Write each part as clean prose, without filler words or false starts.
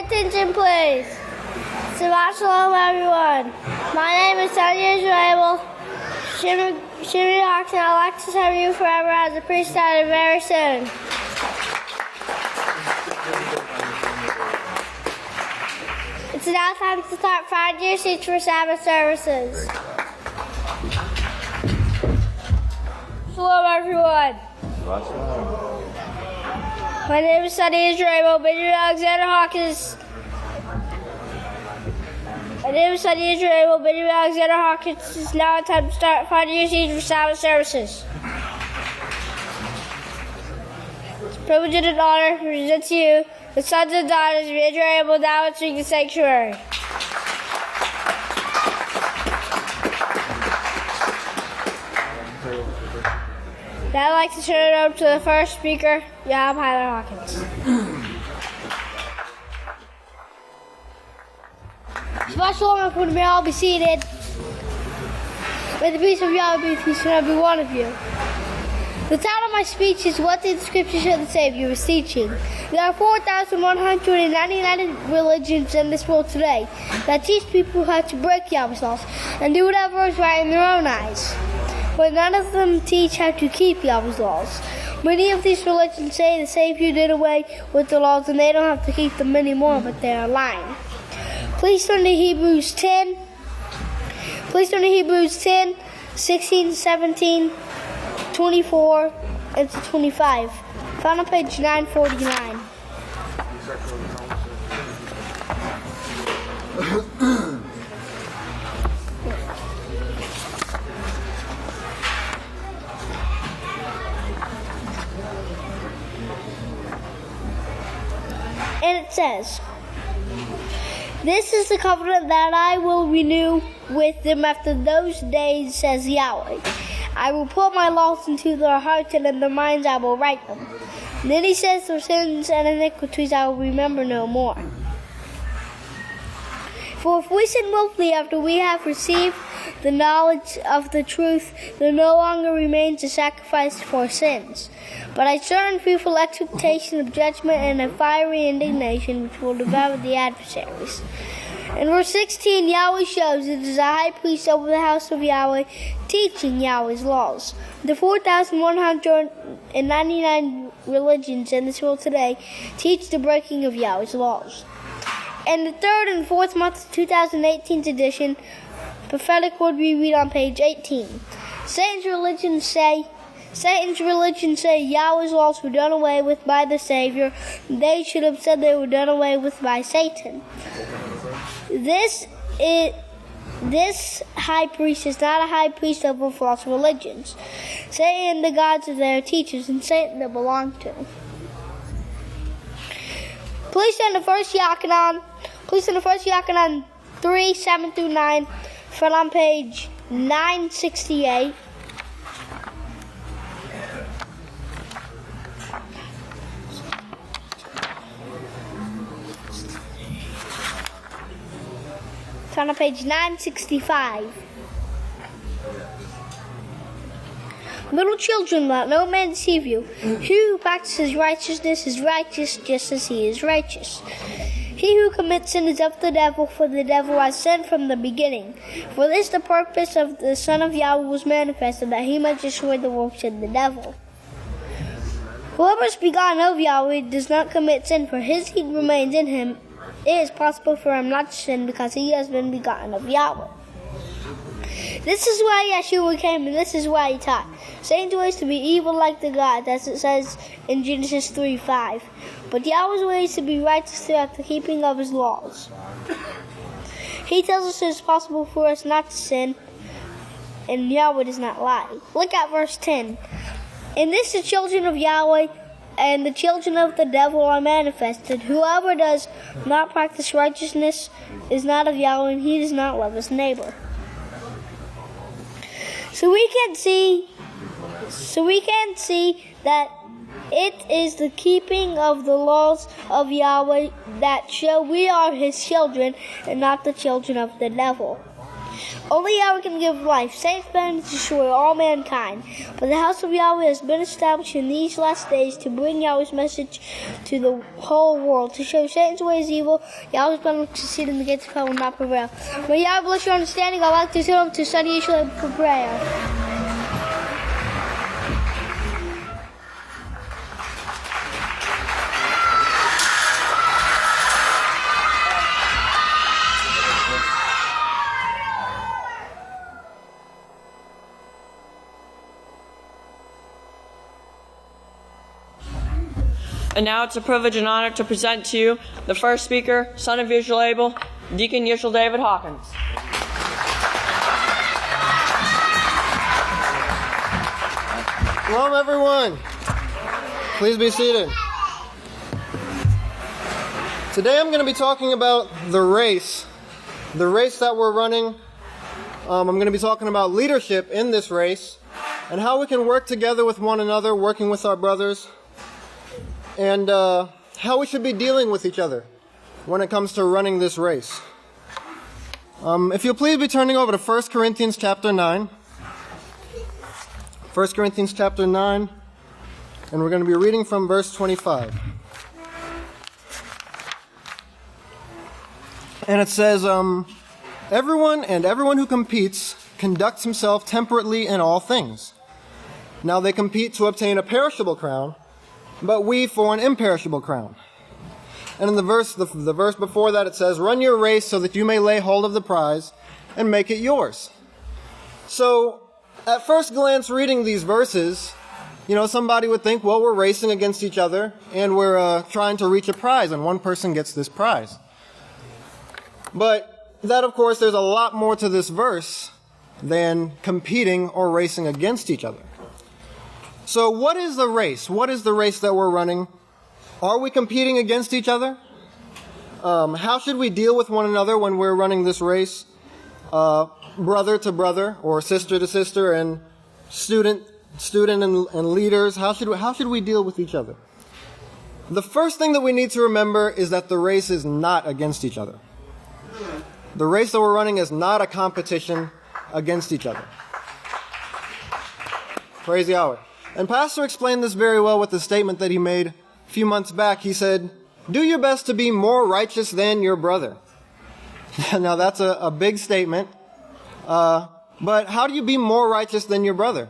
Pay attention, please. Shalom, everyone. My name is Yisrayl. Shimmy Hawks, and I'd like to serve you forever as a priesthood very soon. It's now time to start 5 year seats for Sabbath services. Hello, everyone. My name is Yisrayl. Benjamin Alexander Hawkins. My name is Yisrayl. Benjamin Alexander Hawkins. It's now time to start 5 year seats for Sabbath services. It's a privilege and an honor to present to you the sons and daughters of Yisrayl now entering the sanctuary. Now I'd like to turn it over to the first speaker, Abel Hawkins. Shalom, may all be seated. May the peace of Yahweh be with each and every one of you. The title of my speech is What Did the Scripture Show the Savior was Teaching? There are 4,199 religions in this world today that teach people how to break Yahweh's laws and do whatever is right in their own eyes. But none of them teach how to keep Yahweh's laws. Many of these religions say the Savior did away with the laws and they don't have to keep them anymore, but they are lying. Please turn to Hebrews 10. Please turn to Hebrews 10, 16, 17, 24, and to 25. Found on page 949. And it says, "This is the covenant that I will renew with them after those days, says Yahweh. I will put my laws into their hearts, and in their minds I will write them." And then he says, "Their sins and iniquities I will remember no more." For if we sin willfully after we have received the knowledge of the truth, there no longer remains a sacrifice for sins, but a certain fearful expectation of judgment and a fiery indignation which will devour the adversaries. In verse 16, Yahweh shows it is a high priest over the house of Yahweh, teaching Yahweh's laws. The 4,199 religions in this world today teach the breaking of Yahweh's laws. In the third and fourth month of 2018's edition, prophetic word we read on page 18. Satan's religions say Yahweh's laws were done away with by the Savior. They should have said they were done away with by Satan. This high priest is not a high priest over false religions. Satan and the gods are their teachers, and Satan they belong to. Please turn to 1 Yochanan. Please turn to 1 Yochanan 3, 7 through 9. Found on page 968. Found on page 965. Little children, let no man deceive you. He who practices righteousness is righteous, just as he is righteous. He who commits sin is of the devil, for the devil has sinned from the beginning. For this the purpose of the Son of Yahweh was manifested, that he might destroy the works of the devil. Whoever is begotten of Yahweh does not commit sin, for his seed remains in him. It is possible for him not to sin, because he has been begotten of Yahweh. This is why Yeshua came, and this is why he taught. Satan's ways to be evil like the gods, as it says in Genesis 3:5. But Yahweh's ways to be righteous throughout the keeping of his laws. He tells us it is possible for us not to sin, and Yahweh does not lie. Look at verse 10. "In this the children of Yahweh and the children of the devil are manifested. Whoever does not practice righteousness is not of Yahweh, and he does not love his neighbor." So we can see that it is the keeping of the laws of Yahweh that show we are his children and not the children of the devil. Only Yahweh can give life. Satan's plan is to destroy all mankind. But the house of Yahweh has been established in these last days to bring Yahweh's message to the whole world. To show Satan's way is evil, Yahweh's plan will succeed and the gates of hell will not prevail. May Yahweh bless your understanding. I'd like to turn over to study Yisrayl for prayer. And now it's a privilege and honor to present to you the first speaker, son of Yisrayl Abel, Deacon Yisrayl David Hawkins. Shalom, everyone. Please be seated. Today I'm going to be talking about the race that we're running. I'm going to be talking about leadership in this race and how we can work together with one another, working with our brothers, and how we should be dealing with each other when it comes to running this race. If you'll please be turning over to 1 Corinthians chapter 9. 1 Corinthians chapter 9, and we're going to be reading from verse 25. And it says, everyone who competes conducts himself temperately in all things. Now they compete to obtain a perishable crown, but we for an imperishable crown. And in the verse before that it says, run your race so that you may lay hold of the prize and make it yours. So, at first glance reading these verses, somebody would think, well, we're racing against each other and we're trying to reach a prize and one person gets this prize. But that, of course, there's a lot more to this verse than competing or racing against each other. So what is the race? What is the race that we're running? Are we competing against each other? How should we deal with one another when we're running this race? Brother to brother, or sister to sister, and student and leaders. How should we deal with each other? The first thing that we need to remember is that the race is not against each other. The race that we're running is not a competition against each other. Praise Yahweh. And Pastor explained this very well with the statement that he made a few months back. He said, do your best to be more righteous than your brother. Now that's a big statement. But how do you be more righteous than your brother?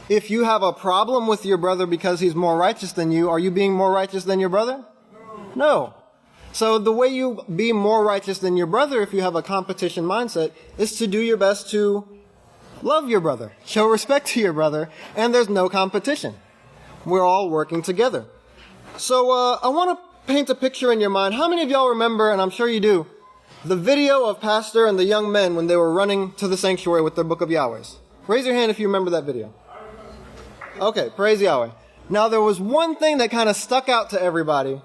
If you have a problem with your brother because he's more righteous than you, are you being more righteous than your brother? No. So the way you be more righteous than your brother, if you have a competition mindset, is to do your best to love your brother, show respect to your brother, and there's no competition. We're all working together. So I want to paint a picture in your mind. How many of y'all remember, and I'm sure you do, the video of Pastor and the young men when they were running to the sanctuary with their Book of Yahwehs? Raise your hand if you remember that video. Okay, praise Yahweh. Now there was one thing that kind of stuck out to everybody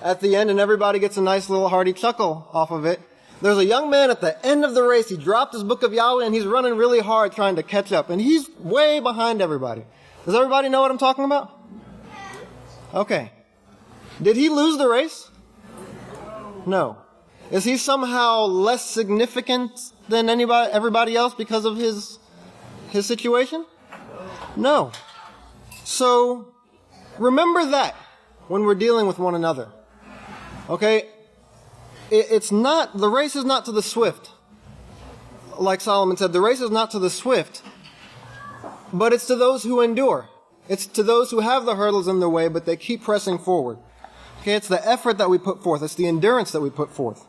at the end, and everybody gets a nice little hearty chuckle off of it. There's a young man at the end of the race. He dropped his Book of Yahweh and he's running really hard trying to catch up. And he's way behind everybody. Does everybody know what I'm talking about? Okay. Did he lose the race? No. Is he somehow less significant than everybody else because of his situation? No. So, remember that when we're dealing with one another. Okay? The race is not to the swift. Like Solomon said, the race is not to the swift, but it's to those who endure. It's to those who have the hurdles in their way, but they keep pressing forward. Okay, it's the effort that we put forth. It's the endurance that we put forth.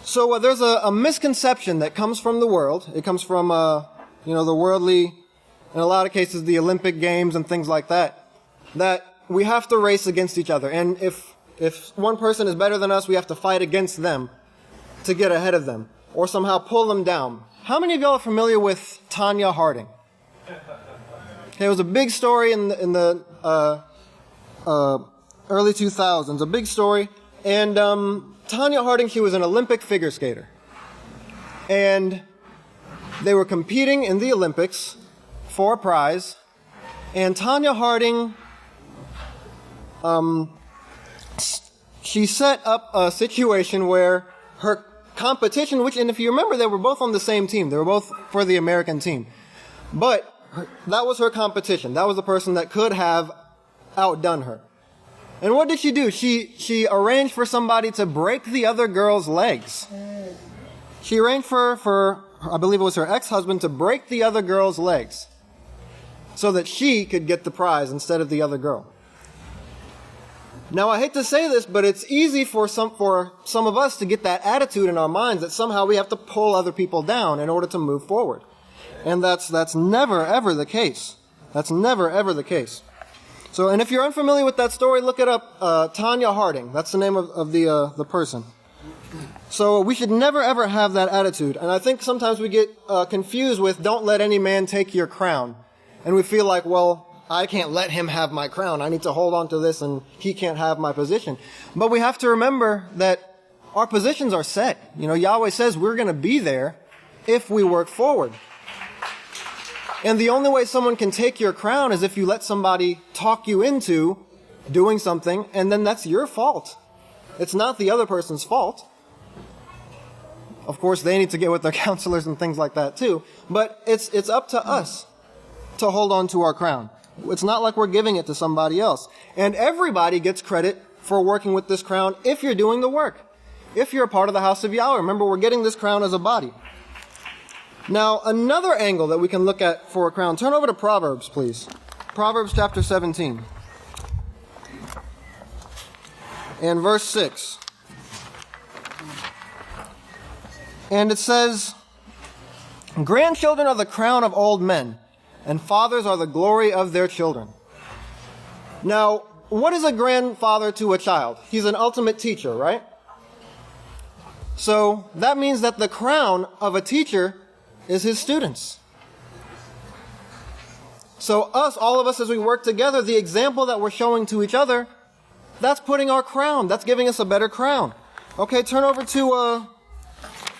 So there's a misconception that comes from the world. It comes from, the worldly, in a lot of cases, the Olympic Games and things like that, that we have to race against each other. And if one person is better than us, we have to fight against them to get ahead of them or somehow pull them down. How many of y'all are familiar with Nathanyah Harding? Okay, it was a big story in the early 2000s, a big story. And Nathanyah Harding, she was an Olympic figure skater. And they were competing in the Olympics for a prize. And Nathanyah Harding, she set up a situation where her competition, and if you remember, they were both on the same team. They were both for the American team. But that was her competition. That was the person that could have outdone her. And what did she do? She arranged for somebody to break the other girl's legs. She arranged for I believe it was her ex-husband, to break the other girl's legs so that she could get the prize instead of the other girl. Now, I hate to say this, but it's easy for some of us to get that attitude in our minds that somehow we have to pull other people down in order to move forward. And that's never, ever the case. That's never, ever the case. So, and if you're unfamiliar with that story, look it up. Tanya Harding. That's the name of the person. So we should never, ever have that attitude. And I think sometimes we get confused with, don't let any man take your crown. And we feel like, well, I can't let him have my crown. I need to hold on to this and he can't have my position. But we have to remember that our positions are set. You know, Yahweh says we're going to be there if we work forward. And the only way someone can take your crown is if you let somebody talk you into doing something, and then that's your fault. It's not the other person's fault. Of course, they need to get with their counselors and things like that too. But it's up to us to hold on to our crown. It's not like we're giving it to somebody else. And everybody gets credit for working with this crown if you're doing the work. If you're a part of the House of Yahweh. Remember, we're getting this crown as a body. Now, another angle that we can look at for a crown. Turn over to Proverbs, please. Proverbs chapter 17. And verse 6. And it says, grandchildren are the crown of old men, and fathers are the glory of their children. Now, what is a grandfather to a child? He's an ultimate teacher, right? So that means that the crown of a teacher is his students. So all of us as we work together, the example that we're showing to each other, that's putting our crown. That's giving us a better crown. Okay, turn over to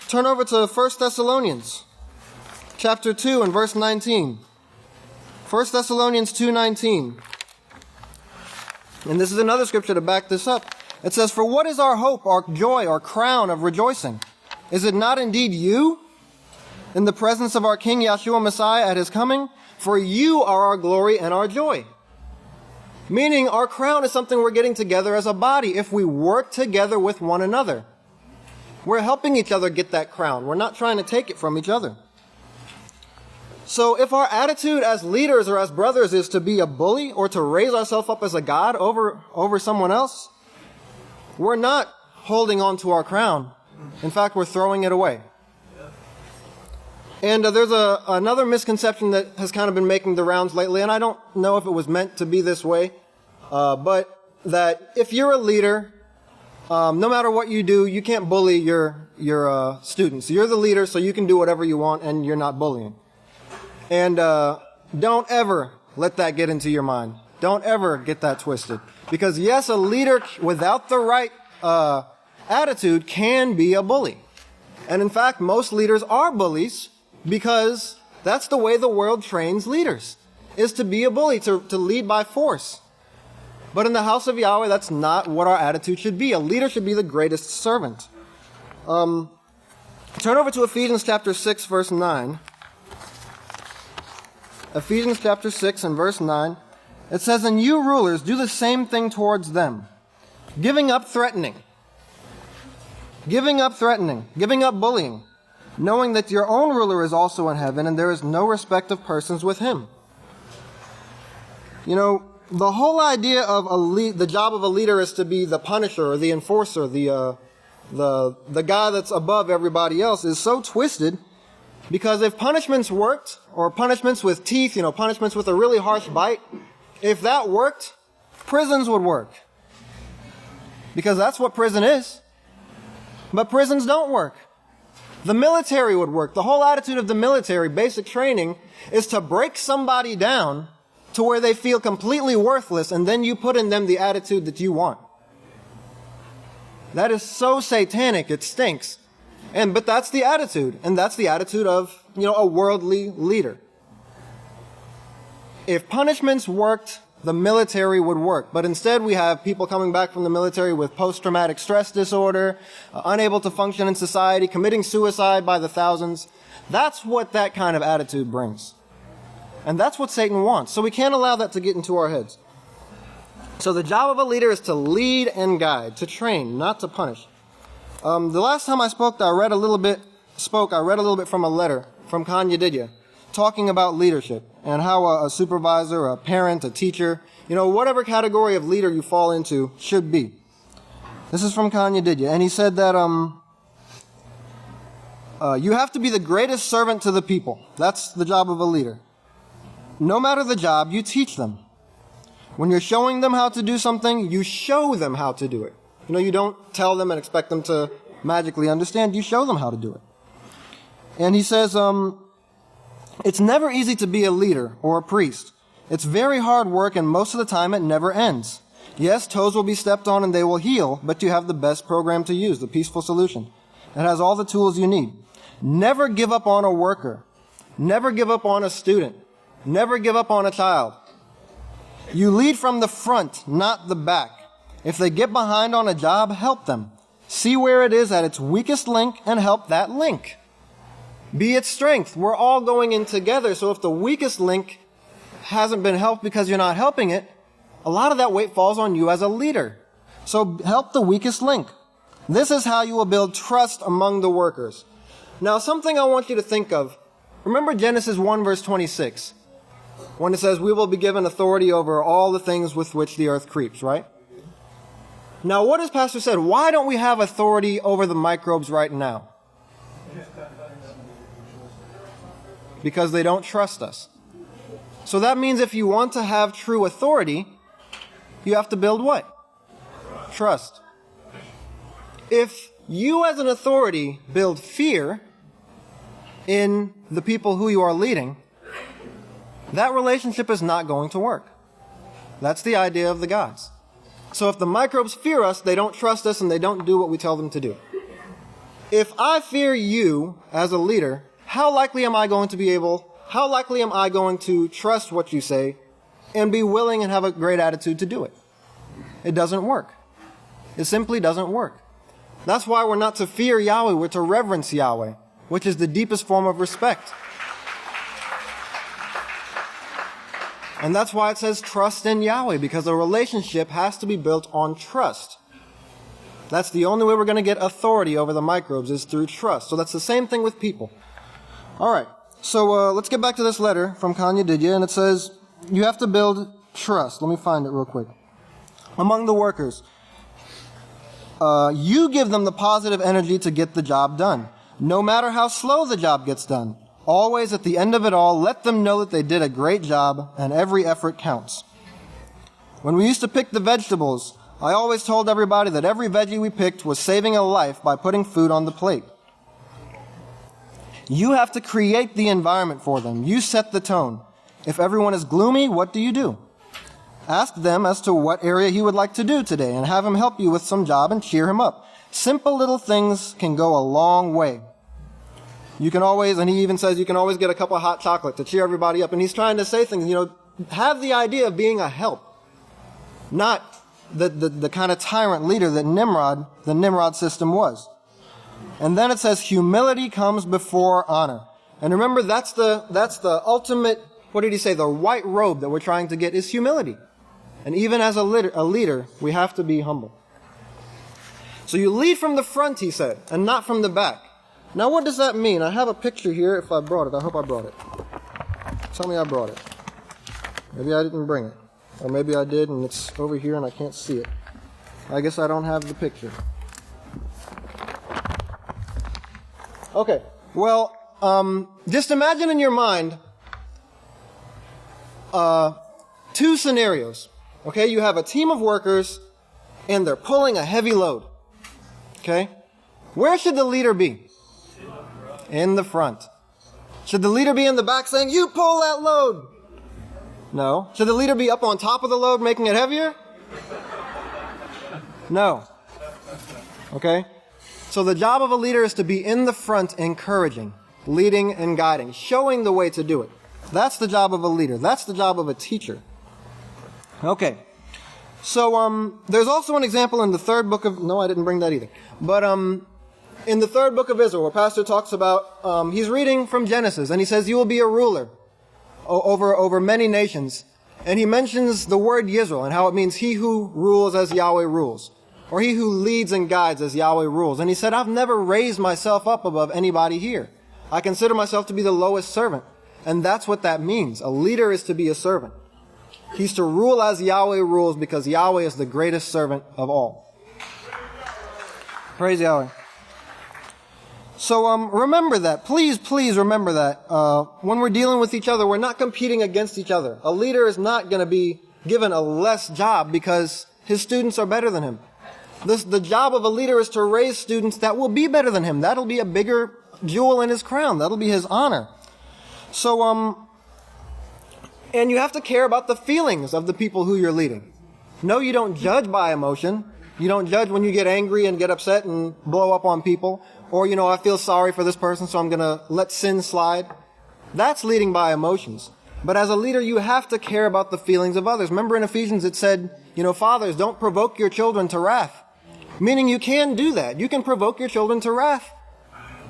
1 Thessalonians chapter 2 and verse 19. 1 Thessalonians 2:19. And this is another scripture to back this up. It says, for what is our hope, our joy, our crown of rejoicing? Is it not indeed you in the presence of our King Yahshua Messiah at his coming? For you are our glory and our joy. Meaning our crown is something we're getting together as a body if we work together with one another. We're helping each other get that crown. We're not trying to take it from each other. So if our attitude as leaders or as brothers is to be a bully or to raise ourselves up as a god over someone else, we're not holding on to our crown. In fact, we're throwing it away. And there's another misconception that has kind of been making the rounds lately, and I don't know if it was meant to be this way, but that if you're a leader, no matter what you do, you can't bully your students. You're the leader, so you can do whatever you want, and you're not bullying. And don't ever let that get into your mind. Don't ever get that twisted. Because yes, a leader without the right attitude can be a bully. And in fact, most leaders are bullies because that's the way the world trains leaders, is to be a bully, to lead by force. But in the house of Yahweh, that's not what our attitude should be. A leader should be the greatest servant. Turn over to Ephesians chapter 6, verse 9. Ephesians chapter 6 and verse 9. It says, and you rulers, do the same thing towards them, giving up threatening, giving up bullying, knowing that your own ruler is also in heaven, and there is no respect of persons with him. You know, the whole idea of the job of a leader is to be the punisher or the enforcer, the guy that's above everybody else, is so twisted. Because if punishments worked, or punishments with teeth, punishments with a really harsh bite, if that worked, prisons would work. Because that's what prison is. But prisons don't work. The military would work. The whole attitude of the military, basic training, is to break somebody down to where they feel completely worthless, and then you put in them the attitude that you want. That is so satanic, it stinks. But that's the attitude, and that's the attitude of, a worldly leader. If punishments worked, the military would work. But instead we have people coming back from the military with post-traumatic stress disorder, unable to function in society, committing suicide by the thousands. That's what that kind of attitude brings. And that's what Satan wants. So we can't allow that to get into our heads. So the job of a leader is to lead and guide, to train, not to punish. The last time I spoke, I read a little bit from a letter from Kohan Yedidya, talking about leadership and how a supervisor, a parent, a teacher, whatever category of leader you fall into should be. This is from Kohan Yedidya, and he said that you have to be the greatest servant to the people. That's the job of a leader. No matter the job, you teach them. When you're showing them how to do something, you show them how to do it. You don't tell them and expect them to magically understand. You show them how to do it. And he says, it's never easy to be a leader or a priest. It's very hard work, and most of the time it never ends. Yes, toes will be stepped on and they will heal, but you have the best program to use, the peaceful solution. It has all the tools you need. Never give up on a worker. Never give up on a student. Never give up on a child. You lead from the front, not the back. If they get behind on a job, help them. See where it is at its weakest link and help that link. Be its strength. We're all going in together, so if the weakest link hasn't been helped because you're not helping it, a lot of that weight falls on you as a leader. So help the weakest link. This is how you will build trust among the workers. Now, something I want you to think of. Remember Genesis 1 verse 26, when it says, we will be given authority over all the things with which the earth creeps, right? Now, what has Pastor said? Why don't we have authority over the microbes right now? Because they don't trust us. So that means if you want to have true authority, you have to build what? Trust. If you as an authority build fear in the people who you are leading, that relationship is not going to work. That's the idea of the gods. So if the microbes fear us, they don't trust us and they don't do what we tell them to do. If I fear you as a leader, how likely am I going to trust what you say and be willing and have a great attitude to do it? It doesn't work. It simply doesn't work. That's why we're not to fear Yahweh, we're to reverence Yahweh, which is the deepest form of respect. And that's why it says trust in Yahweh, because a relationship has to be built on trust. That's the only way we're going to get authority over the microbes, is through trust. So that's the same thing with people. All right. So let's get back to this letter from Kohan Yedidya, and it says you have to build trust. Let me find it real quick. Among the workers, you give them the positive energy to get the job done, no matter how slow the job gets done. Always at the end of it all, let them know that they did a great job and every effort counts. When we used to pick the vegetables, I always told everybody that every veggie we picked was saving a life by putting food on the plate. You have to create the environment for them. You set the tone. If everyone is gloomy, what do you do? Ask them as to what area he would like to do today and have him help you with some job and cheer him up. Simple little things can go a long way. You can always, and he even says you can always get a cup of hot chocolate to cheer everybody up. And he's trying to say things, have the idea of being a help. Not the kind of tyrant leader that the Nimrod system was. And then it says humility comes before honor. And remember, that's the ultimate, what did he say? The white robe that we're trying to get is humility. And even as a leader, we have to be humble. So you lead from the front, he said, and not from the back. Now, what does that mean? I have a picture here. If I brought it, I hope I brought it. Tell me I brought it. Maybe I didn't bring it. Or maybe I did and it's over here and I can't see it. I guess I don't have the picture. Okay. Well, just imagine in your mind two scenarios. Okay? You have a team of workers and they're pulling a heavy load. Okay? Where should the leader be? In the front. Should the leader be in the back saying, you pull that load? No. Should the leader be up on top of the load making it heavier? No. Okay? So the job of a leader is to be in the front encouraging, leading and guiding, showing the way to do it. That's the job of a leader. That's the job of a teacher. Okay. So, there's also an example in the third book of, no, I didn't bring that either. But, in the third book of Israel, where Pastor talks about, he's reading from Genesis, and he says, you will be a ruler over many nations. And he mentions the word Yisrayl and how it means he who rules as Yahweh rules, or he who leads and guides as Yahweh rules. And he said, I've never raised myself up above anybody here. I consider myself to be the lowest servant. And that's what that means. A leader is to be a servant. He's to rule as Yahweh rules because Yahweh is the greatest servant of all. Praise Yahweh. So remember that. Please remember that. When we're dealing with each other, we're not competing against each other. A leader is not going to be given a less job because his students are better than him. The job of a leader is to raise students that will be better than him. That'll be a bigger jewel in his crown. That'll be his honor. So, and you have to care about the feelings of the people who you're leading. No, you don't judge by emotion. You don't judge when you get angry and get upset and blow up on people. Or, I feel sorry for this person, so I'm going to let sin slide. That's leading by emotions. But as a leader, you have to care about the feelings of others. Remember in Ephesians it said, fathers, don't provoke your children to wrath. Meaning you can do that. You can provoke your children to wrath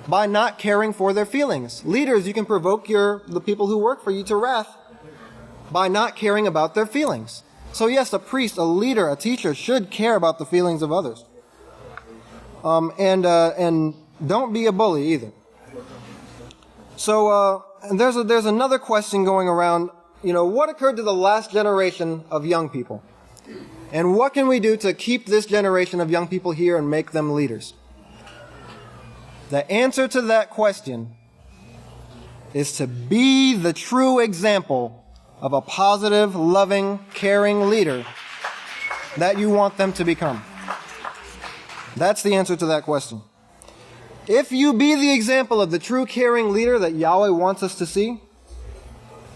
by not caring for their feelings. Leaders, you can provoke the people who work for you to wrath by not caring about their feelings. So yes, a priest, a leader, a teacher should care about the feelings of others. And don't be a bully either. So, and there's another question going around, what occurred to the last generation of young people? And what can we do to keep this generation of young people here and make them leaders? The answer to that question is to be the true example of a positive, loving, caring leader that you want them to become. That's the answer to that question. If you be the example of the true caring leader that Yahweh wants us to see,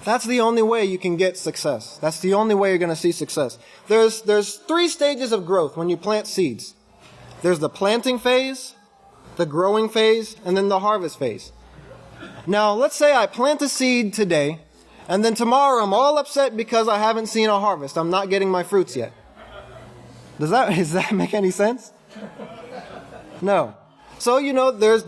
that's the only way you can get success. That's the only way you're going to see success. There's 3 stages of growth when you plant seeds. There's the planting phase, the growing phase, and then the harvest phase. Now, let's say I plant a seed today, and then tomorrow I'm all upset because I haven't seen a harvest. I'm not getting my fruits yet. Does that make any sense? No. So, there's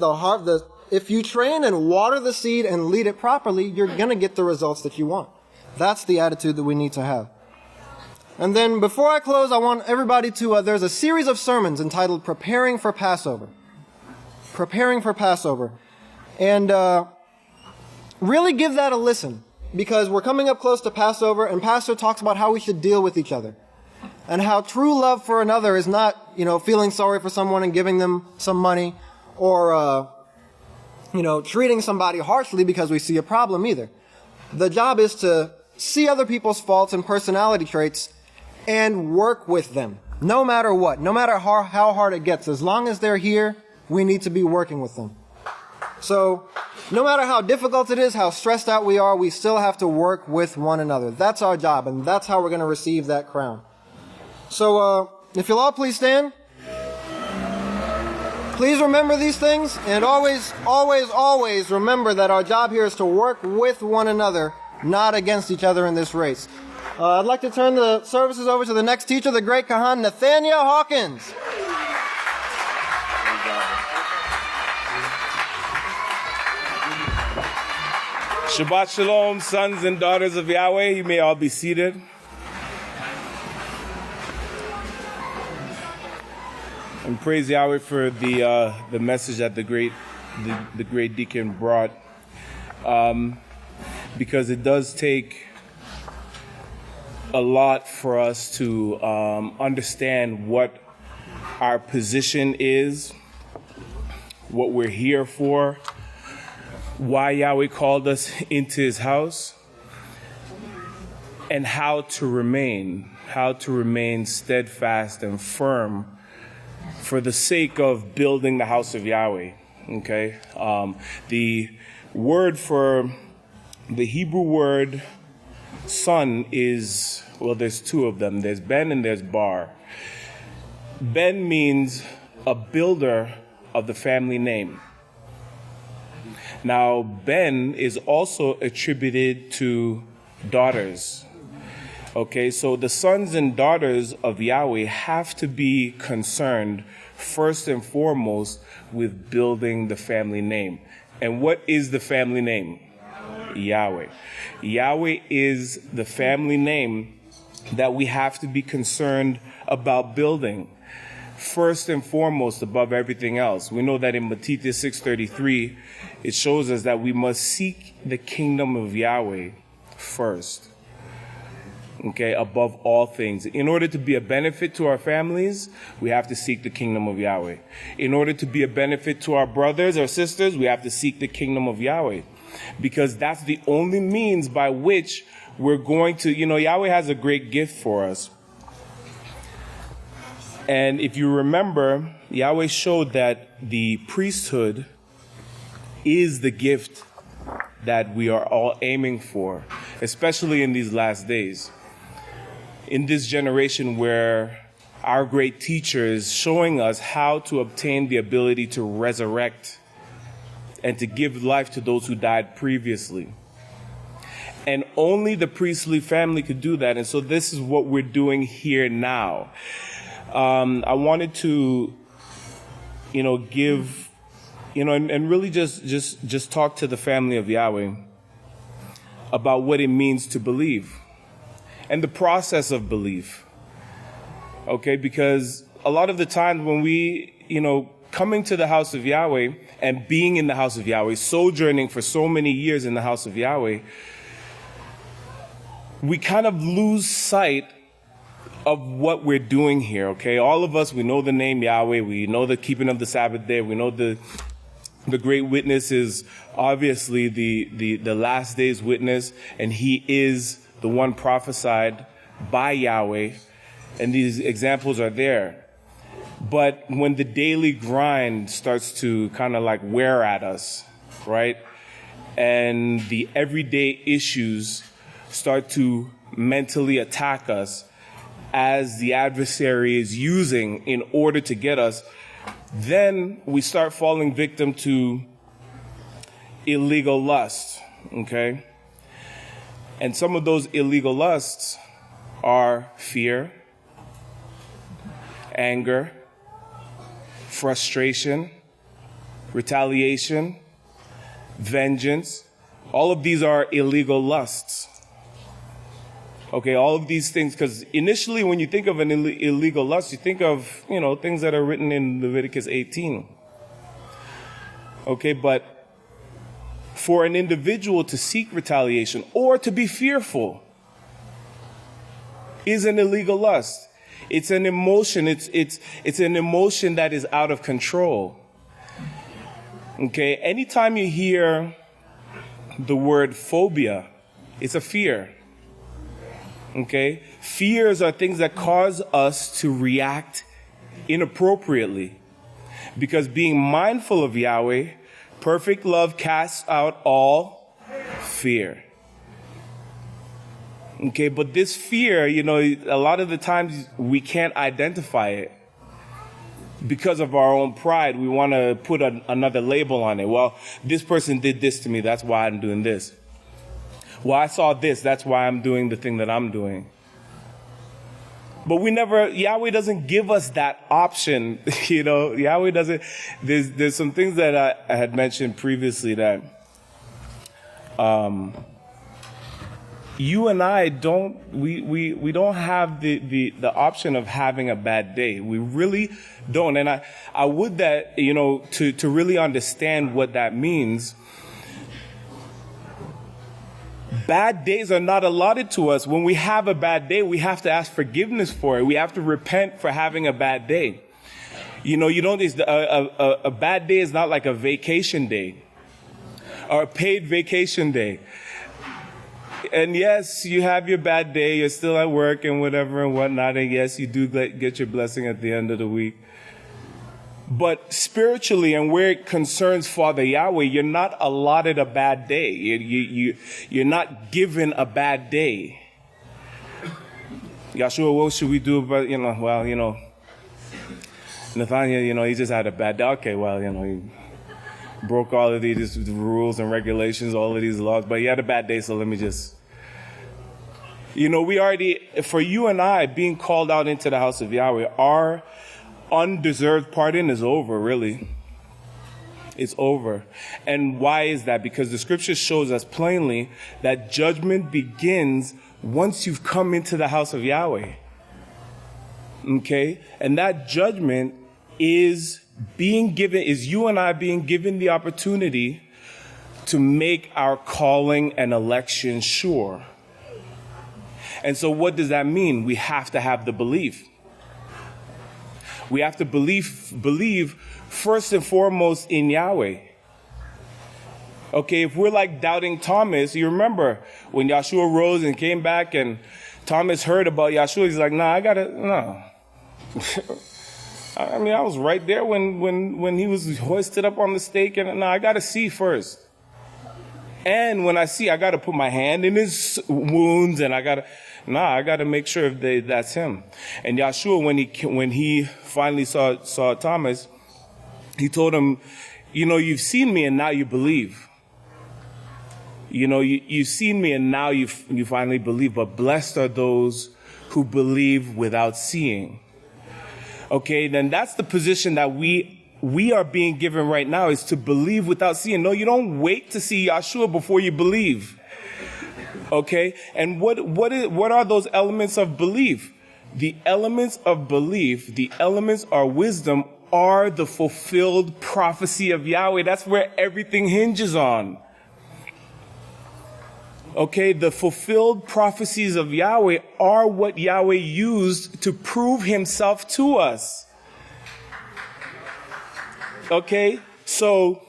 if you train and water the seed and lead it properly, you're going to get the results that you want. That's the attitude that we need to have. And then before I close, I want everybody to, there's a series of sermons entitled Preparing for Passover. Preparing for Passover. And really give that a listen, because we're coming up close to Passover, and Pastor talks about how we should deal with each other. And how true love for another is not, feeling sorry for someone and giving them some money, or, treating somebody harshly because we see a problem either. The job is to see other people's faults and personality traits and work with them. No matter what, no matter how hard it gets, as long as they're here, we need to be working with them. So, no matter how difficult it is, how stressed out we are, we still have to work with one another. That's our job, and that's how we're going to receive that crown. So, if you'll all please stand. Please remember these things, and always, always, always remember that our job here is to work with one another, not against each other in this race. I'd like to turn the services over to the next teacher, the great Kohan, Nathanyah Hawkins. Shabbat Shalom, sons and daughters of Yahweh. You may all be seated. And praise Yahweh for the message that the great deacon brought, because it does take a lot for us to understand what our position is, what we're here for, why Yahweh called us into His house, and how to remain steadfast and firm for the sake of building the house of Yahweh. Okay? The word for the Hebrew word son is, well, there's 2 of them. There's Ben and there's Bar. Ben means a builder of the family name. Now, Ben is also attributed to daughters. Okay, so the sons and daughters of Yahweh have to be concerned first and foremost with building the family name. And what is the family name? Yahweh. Yahweh is the family name that we have to be concerned about building first and foremost above everything else. We know that in Matthew 6:33, it shows us that we must seek the kingdom of Yahweh first. Okay, above all things. In order to be a benefit to our families, we have to seek the kingdom of Yahweh. In order to be a benefit to our brothers or sisters, we have to seek the kingdom of Yahweh. Because that's the only means by which we're going to, Yahweh has a great gift for us. And if you remember, Yahweh showed that the priesthood is the gift that we are all aiming for, especially in these last days. In this generation where our great teacher is showing us how to obtain the ability to resurrect and to give life to those who died previously. And only the priestly family could do that. And so this is what we're doing here now. I wanted to, give, and really just talk to the family of Yahweh about what it means to believe and the process of belief. Okay, because a lot of the times when we, coming to the house of Yahweh and being in the house of Yahweh, sojourning for so many years in the house of Yahweh, we kind of lose sight of what we're doing here, okay? All of us, we know the name Yahweh, we know the keeping of the Sabbath day, we know the great witness is obviously the last day's witness, and he is the one prophesied by Yahweh, and these examples are there. But when the daily grind starts to kind of like wear at us, right? And the everyday issues start to mentally attack us as the adversary is using in order to get us, then we start falling victim to illegal lust, okay? And some of those illegal lusts are fear, anger, frustration, retaliation, vengeance. All of these are illegal lusts. Okay, all of these things, because initially when you think of an illegal lust, you think of, things that are written in Leviticus 18. Okay, but for an individual to seek retaliation or to be fearful is an illegal lust. It's an emotion. It's an emotion that is out of control. Okay, anytime you hear the word phobia, it's a fear. Okay? Fears are things that cause us to react inappropriately. Because being mindful of Yahweh, perfect love casts out all fear. Okay, but this fear, a lot of the times we can't identify it. Because of our own pride, we want to put another label on it. Well, this person did this to me, that's why I'm doing this. Well, I saw this, that's why I'm doing the thing that I'm doing. But Yahweh doesn't give us that option, Yahweh doesn't, there's some things that I had mentioned previously that, you and I we don't have the option of having a bad day. We really don't. And I would that, to really understand what that means, bad days are not allotted to us. When we have a bad day, we have to ask forgiveness for it. We have to repent for having a bad day. A bad day is not like a vacation day or a paid vacation day. And yes, you have your bad day, you're still at work and whatever and whatnot, and yes, you do get your blessing at the end of the week. But spiritually, and where it concerns Father Yahweh, you're not allotted a bad day. You're not given a bad day. Yahshua, what should we do about, Nathanyah, he just had a bad day. Okay, he broke all of these rules and regulations, all of these laws, but he had a bad day, so let me just You know, for you and I, being called out into the house of Yahweh, our undeserved pardon is over, really. It's over. And why is that? Because the scripture shows us plainly that judgment begins once you've come into the house of Yahweh. Okay? And that judgment is you and I being given the opportunity to make our calling and election sure. And so what does that mean? We have to have the belief. We have to believe first and foremost in Yahweh. Okay, if we're like doubting Thomas, you remember when Yahshua rose and came back and Thomas heard about Yahshua, he's like, no. I mean, I was right there when he was hoisted up on the stake, and I got to see first. And when I see, I got to put my hand in his wounds, and I got to make sure that's him. And Yahshua, when he finally saw Thomas, he told him, you know, you've seen me and now you believe. You know, you've seen me and now you finally believe, but blessed are those who believe without seeing. Okay, then that's the position that we are being given right now, is to believe without seeing. No, you don't wait to see Yahshua before you believe. Okay, and what are those elements of belief? The elements of belief, the elements are wisdom, are the fulfilled prophecy of Yahweh. That's where everything hinges on. Okay, the fulfilled prophecies of Yahweh are what Yahweh used to prove himself to us. Okay, so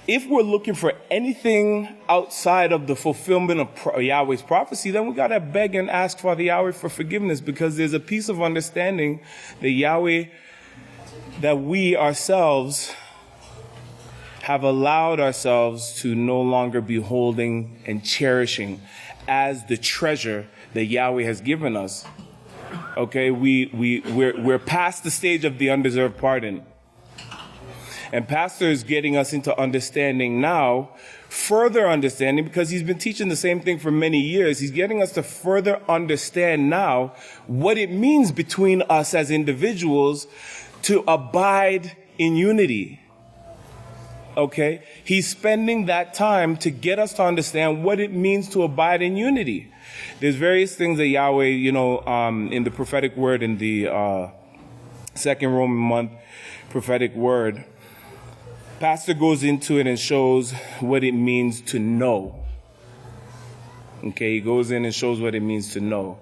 if we're looking for anything outside of the fulfillment of Yahweh's prophecy, then we got to beg and ask Father Yahweh for forgiveness, because there's a piece of understanding that we ourselves have allowed ourselves to no longer be holding and cherishing as the treasure that Yahweh has given us. Okay, we're past the stage of the undeserved pardon. And Pastor is getting us into understanding now, further understanding, because he's been teaching the same thing for many years. He's getting us to further understand now what it means between us as individuals to abide in unity. Okay? He's spending that time to get us to understand what it means to abide in unity. There's various things that Yahweh, in the prophetic word, in the second Roman month prophetic word, Pastor goes into it and shows what it means to know. Okay, he goes in and shows what it means to know.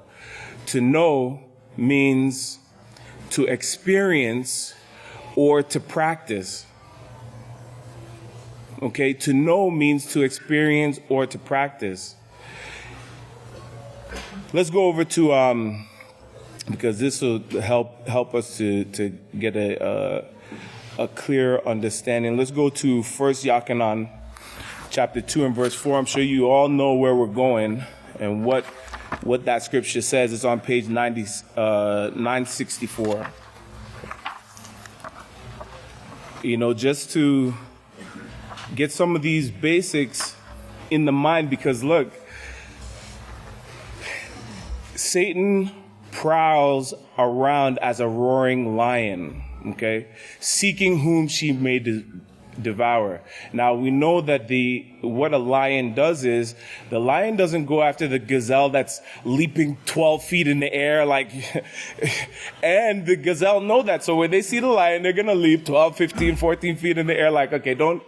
To know means to experience or to practice. Okay, to know means to experience or to practice. Let's go over to, because this will help us to get a clear understanding. Let's go to 1 Yochanan, chapter 2 and verse 4. I'm sure you all know where we're going and what that scripture says. It's on page 964. Just to get some of these basics in the mind, because look, Satan prowls around as a roaring lion, okay, seeking whom she may devour. Now, we know that what a lion does is, the lion doesn't go after the gazelle that's leaping 12 feet in the air, and the gazelle know that. So when they see the lion, they're going to leap 12, 15, 14 feet in the air, okay, don't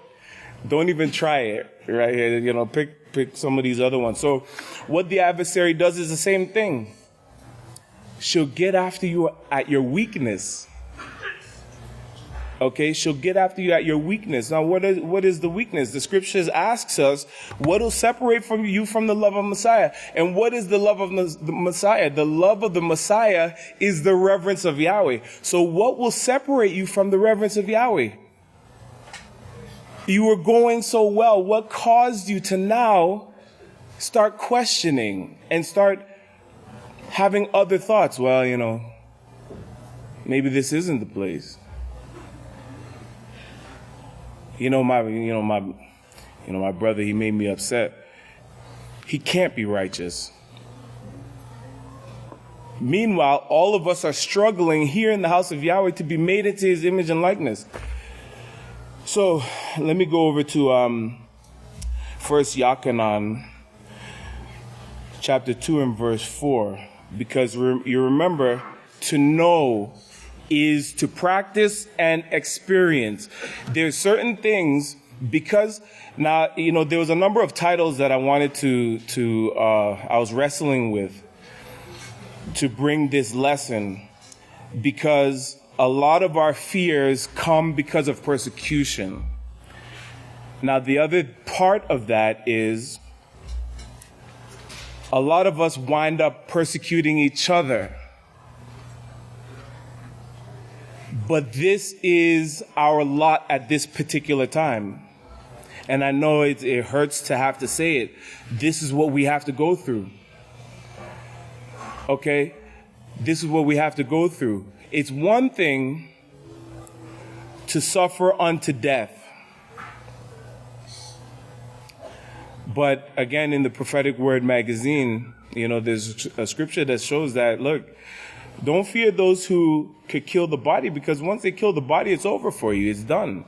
even try it, right here. Pick some of these other ones. So what the adversary does is the same thing. She'll get after you at your weakness. Okay, she'll get after you at your weakness. Now, what is the weakness? The scriptures asks us, what will separate you from the love of Messiah? And what is the love of the Messiah? The love of the Messiah is the reverence of Yahweh. So what will separate you from the reverence of Yahweh? You were going so well. What caused you to now start questioning and start having other thoughts? Well, maybe this isn't the place. My brother, he made me upset. He can't be righteous. Meanwhile, all of us are struggling here in the house of Yahweh to be made into his image and likeness. So let me go over to First Yachanan, chapter 2 and verse 4, because you remember, to know is to practice and experience. There's certain things, because now, there was a number of titles that I wanted I was wrestling with to bring this lesson, because a lot of our fears come because of persecution. Now, the other part of that is a lot of us wind up persecuting each other. But this is our lot at this particular time. And I know it hurts to have to say it. This is what we have to go through. Okay? This is what we have to go through. It's one thing to suffer unto death. But again, in the Prophetic Word magazine, there's a scripture that shows that, look, don't fear those who could kill the body, because once they kill the body, it's over for you. It's done.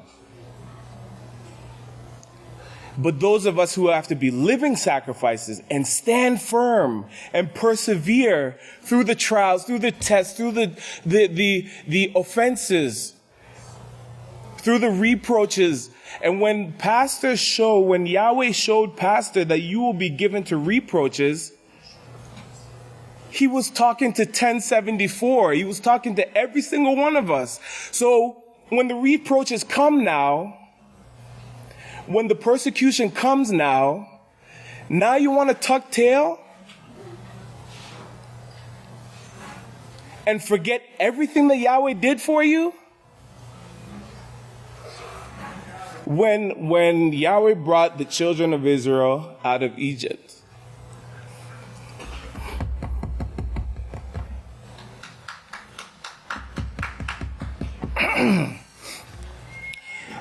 But those of us who have to be living sacrifices and stand firm and persevere through the trials, through the tests, through the offenses, through the reproaches. And when Yahweh showed Pastor that you will be given to reproaches, he was talking to 1074. He was talking to every single one of us. So when the reproaches come now, when the persecution comes now you want to tuck tail and forget everything that Yahweh did for you? When Yahweh brought the children of Israel out of Egypt,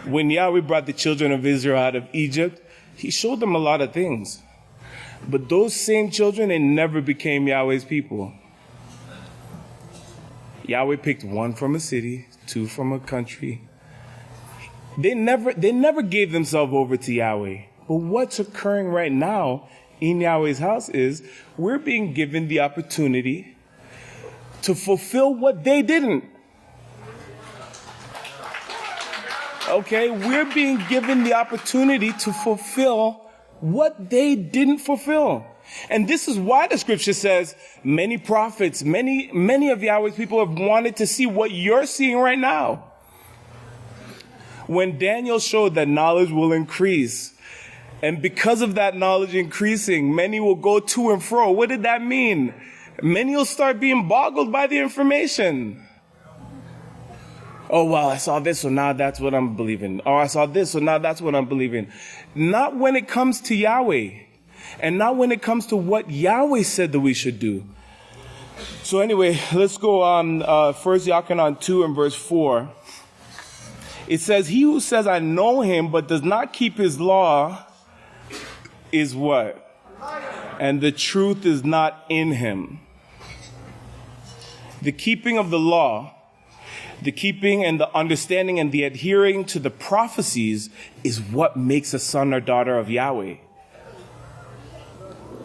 when Yahweh brought the children of Israel out of Egypt, he showed them a lot of things. But those same children, they never became Yahweh's people. Yahweh picked one from a city, two from a country. They never gave themselves over to Yahweh. But what's occurring right now in Yahweh's house is we're being given the opportunity to fulfill what they didn't. Okay, we're being given the opportunity to fulfill what they didn't fulfill. And this is why the scripture says many prophets, many of Yahweh's people have wanted to see what you're seeing right now. When Daniel showed that knowledge will increase, and because of that knowledge increasing, many will go to and fro. What did that mean? Many will start being boggled by the information. Oh, well, I saw this, so now that's what I'm believing. Oh, I saw this, so now that's what I'm believing. Not when it comes to Yahweh. And not when it comes to what Yahweh said that we should do. So anyway, let's go on 1 Yachanan 2 and verse 4. It says, he who says, I know him, but does not keep his law is what? And the truth is not in him. The keeping of the law, the keeping and the understanding and the adhering to the prophecies is what makes a son or daughter of Yahweh.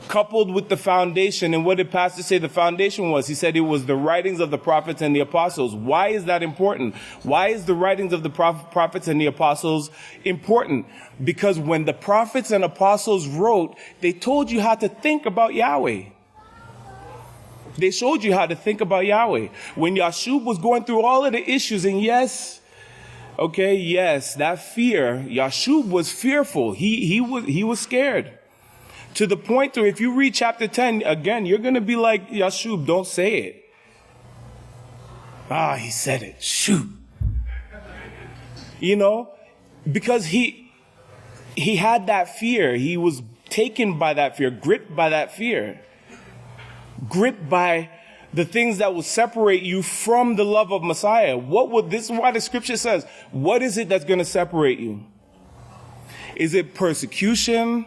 Coupled with the foundation, and what did Pastor say the foundation was? He said it was the writings of the prophets and the apostles. Why is that important? Why is the writings of the prophets and the apostles important? Because when the prophets and apostles wrote, they told you how to think about Yahweh. They showed you how to think about Yahweh. When Yashub was going through all of the issues, and yes, that fear, Yashub was fearful. He was scared. To the point where if you read chapter 10, again, you're going to be like, Yashub, don't say it. He said it. Shoot. Because he had that fear. He was taken by that fear, gripped by that fear. Gripped by the things that will separate you from the love of Messiah. This is why the scripture says, what is it that's going to separate you? Is it persecution?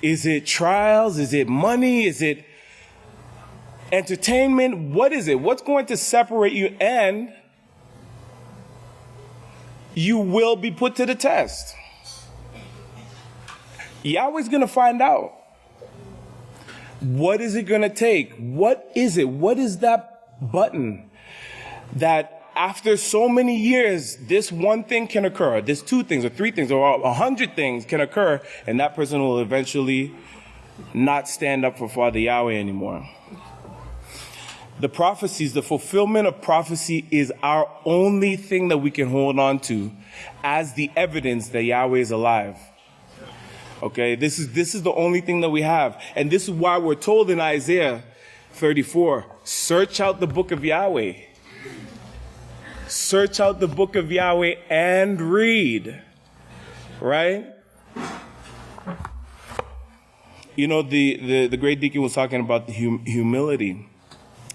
Is it trials? Is it money? Entertainment, what is it? What's going to separate you? And you will be put to the test. Yahweh's going to find out. What is it going to take? What is it? What is that button that after so many years, this one thing can occur, this 2 things or 3 things or 100 things can occur, and that person will eventually not stand up for Father Yahweh anymore. The prophecies, the fulfillment of prophecy is our only thing that we can hold on to as the evidence that Yahweh is alive. Okay, this is the only thing that we have. And this is why we're told in Isaiah 34, search out the book of Yahweh. Search out the book of Yahweh and read. Right? You know, the great deacon was talking about the humility.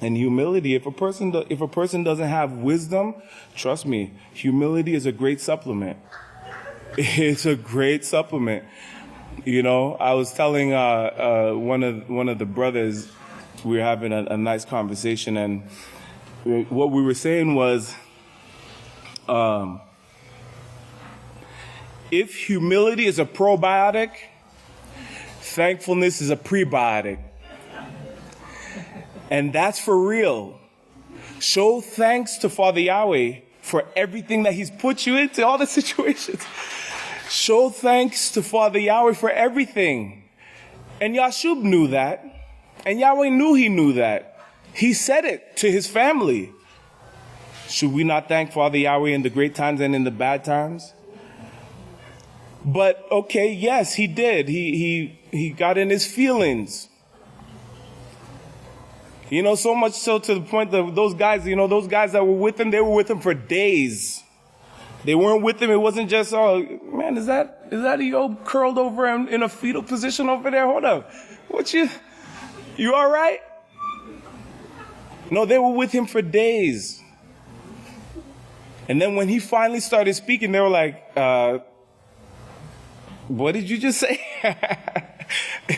And humility, if a person doesn't have wisdom, trust me, humility is a great supplement. It's a great supplement. You know, I was telling one of the brothers, we were having a nice conversation, and what we were saying was, if humility is a probiotic, thankfulness is a prebiotic. And that's for real. Show thanks to Father Yahweh for everything that He's put you into, all the situations. Show thanks to Father Yahweh for everything. And Yashub knew that. And Yahweh knew he knew that. He said it to his family. Should we not thank Father Yahweh in the great times and in the bad times? But, okay, yes, he did. He got in his feelings. You know, so much so to the point that those guys that were with him, they were with him for days. They weren't with him. It wasn't just, oh, man, is that you curled over in a fetal position over there? Hold up. You all right? No, they were with him for days. And then when he finally started speaking, they were like, what did you just say?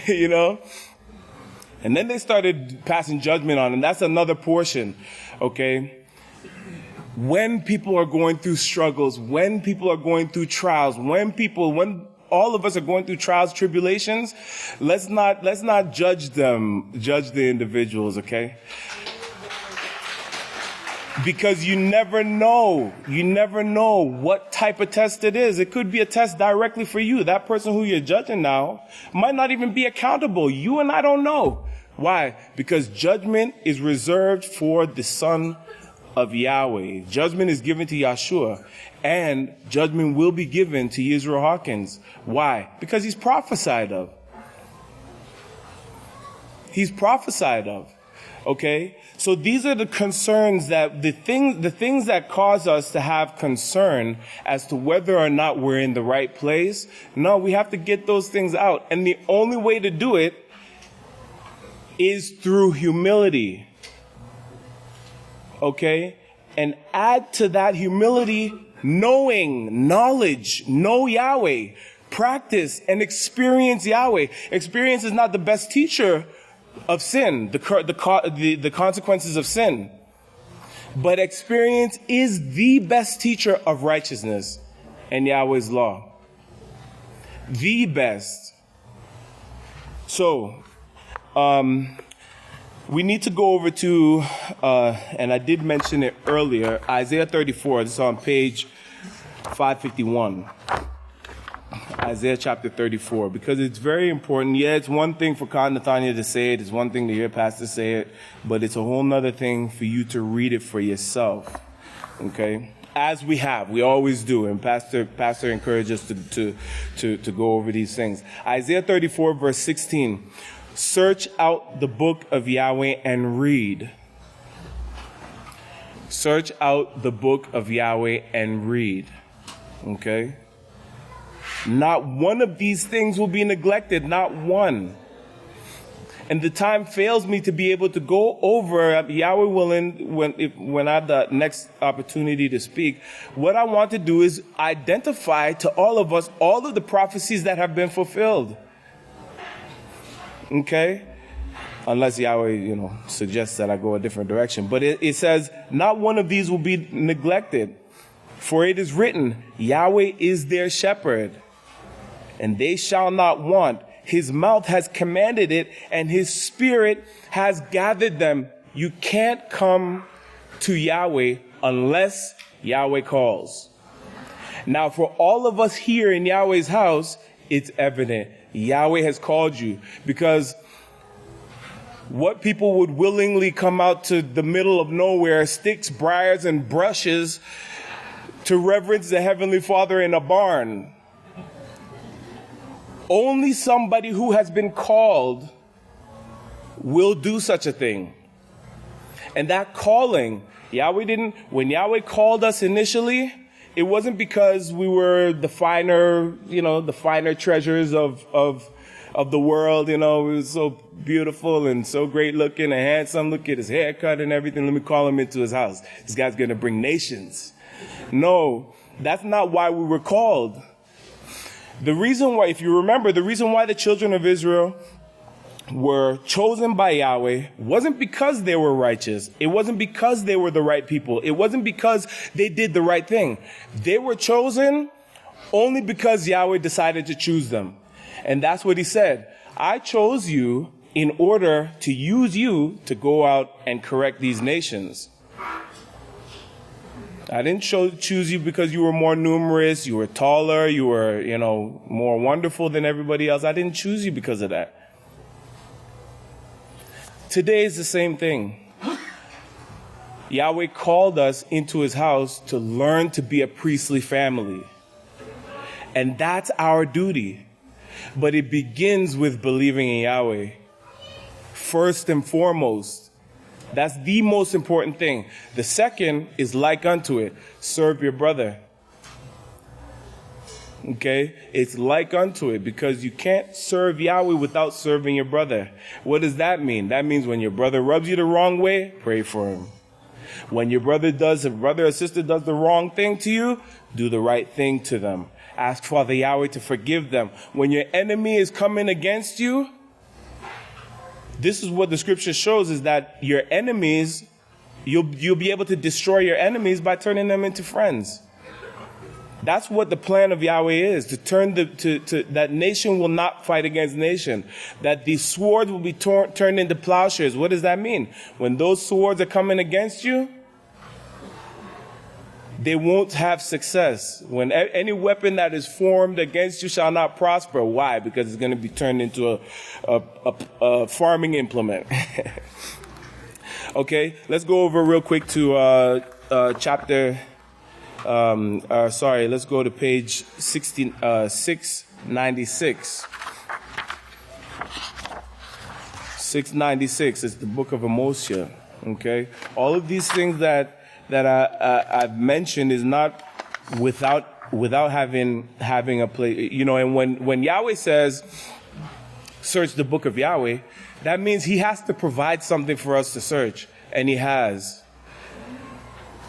You know? And then they started passing judgment on him. That's another portion, okay? When people are going through struggles, when people are going through trials, when all of us are going through trials, tribulations, let's not judge the individuals, okay? Because you never know what type of test it is. It could be a test directly for you. That person who you're judging now might not even be accountable. You and I don't know. Why? Because judgment is reserved for the Son of Yahweh. Judgment is given to Yahshua, and judgment will be given to Yisrayl Hawkins. Why? Because he's prophesied of. He's prophesied of. Okay? So these are the concerns that the things that cause us to have concern as to whether or not we're in the right place. No, we have to get those things out. And the only way to do it is through humility. Okay? And add to that humility knowledge, know Yahweh, practice and experience Yahweh. Experience is not the best teacher of sin, the consequences of sin. But experience is the best teacher of righteousness and Yahweh's law. The best. So, we need to go over to, and I did mention it earlier, Isaiah 34. This is on page 551. Isaiah chapter 34, because it's very important. Yeah, it's one thing for Kohan Nathanyah to say it. It's one thing to hear Pastor say it, but it's a whole nother thing for you to read it for yourself. Okay? As we always do, and Pastor encouraged us to go over these things. Isaiah 34, verse 16. Search out the book of Yahweh and read. Search out the book of Yahweh and read. Okay? Not one of these things will be neglected, not one. And the time fails me to be able to go over, Yahweh willing, when I have the next opportunity to speak, what I want to do is identify to all of us all of the prophecies that have been fulfilled. Okay? Unless Yahweh, suggests that I go a different direction. But it says, not one of these will be neglected. For it is written, Yahweh is their shepherd, and they shall not want. His mouth has commanded it, and his spirit has gathered them. You can't come to Yahweh unless Yahweh calls. Now, for all of us here in Yahweh's house, it's evident. Yahweh has called you, because what people would willingly come out to the middle of nowhere, sticks, briars, and brushes, to reverence the Heavenly Father in a barn. Only somebody who has been called will do such a thing. And that calling, when Yahweh called us initially, it wasn't because we were the finer treasures of the world, we were so beautiful and so great looking and handsome. Look at his haircut and everything. Let me call him into his house. This guy's going to bring nations. No, that's not why we were called. The reason why, if you remember, the reason why the children of Israel were chosen by Yahweh wasn't because they were righteous. It wasn't because they were the right people. It wasn't because they did the right thing. They were chosen only because Yahweh decided to choose them. And that's what he said. I chose you in order to use you to go out and correct these nations. I didn't choose you because you were more numerous, you were taller, you were, more wonderful than everybody else. I didn't choose you because of that. Today is the same thing. Yahweh called us into his house to learn to be a priestly family. And that's our duty. But it begins with believing in Yahweh. First and foremost. That's the most important thing. The second is like unto it. Serve your brother. Okay? It's like unto it, because you can't serve Yahweh without serving your brother. What does that mean? That means when your brother rubs you the wrong way, pray for him. When your brother or sister does the wrong thing to you, do the right thing to them. Ask Father Yahweh to forgive them. When your enemy is coming against you, this is what the scripture shows, is that your enemies, you'll be able to destroy your enemies by turning them into friends. That's what the plan of Yahweh is, to turn that nation will not fight against nation, that these swords will be turned into plowshares. What does that mean? When those swords are coming against you, they won't have success. When any weapon that is formed against you shall not prosper. Why? Because it's going to be turned into a farming implement. Okay, let's go over real quick to let's go to page 696. 696 is the book of Amos. Okay, all of these things that I've mentioned is not without having a place, and when Yahweh says, search the book of Yahweh, that means he has to provide something for us to search. And he has.